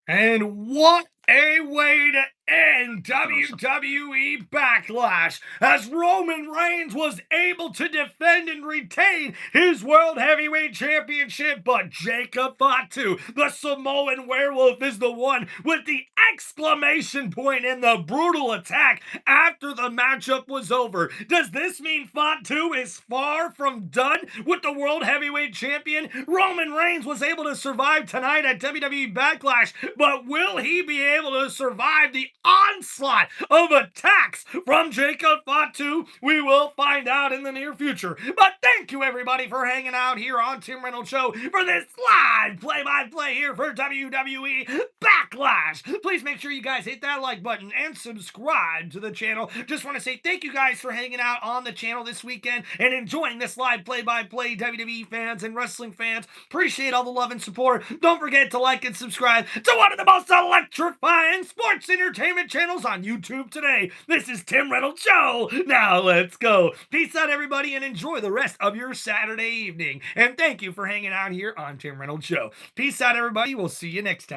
And what a way to end WWE BackLash, as Roman Reigns was able to defend and retain his World Heavyweight Championship, but Jacob Fatu, the Samoan werewolf, is the one with the exclamation point in the brutal attack after the matchup was over. Does this mean Fatu is far from done with the World Heavyweight Champion? Roman Reigns was able to survive tonight at WWE BackLash, but will he be able to survive the onslaught of attacks from Jacob Fatu? We will find out in the near future. But thank you everybody for hanging out here on Tim Reynolds Show for this live play-by-play here for WWE BackLash. Please make sure you guys hit that like button and subscribe to the channel. Just want to say thank you guys for hanging out on the channel this weekend and enjoying this live play-by-play. WWE fans and wrestling fans, appreciate all the love and support. Don't forget to like and subscribe to one of the most electrifying sports entertainment channels on YouTube today. This is Tim Reynolds Show. Now let's go. Peace out everybody and enjoy the rest of your Saturday evening. And thank you for hanging out here on Tim Reynolds Show. Peace out everybody. We'll see you next time.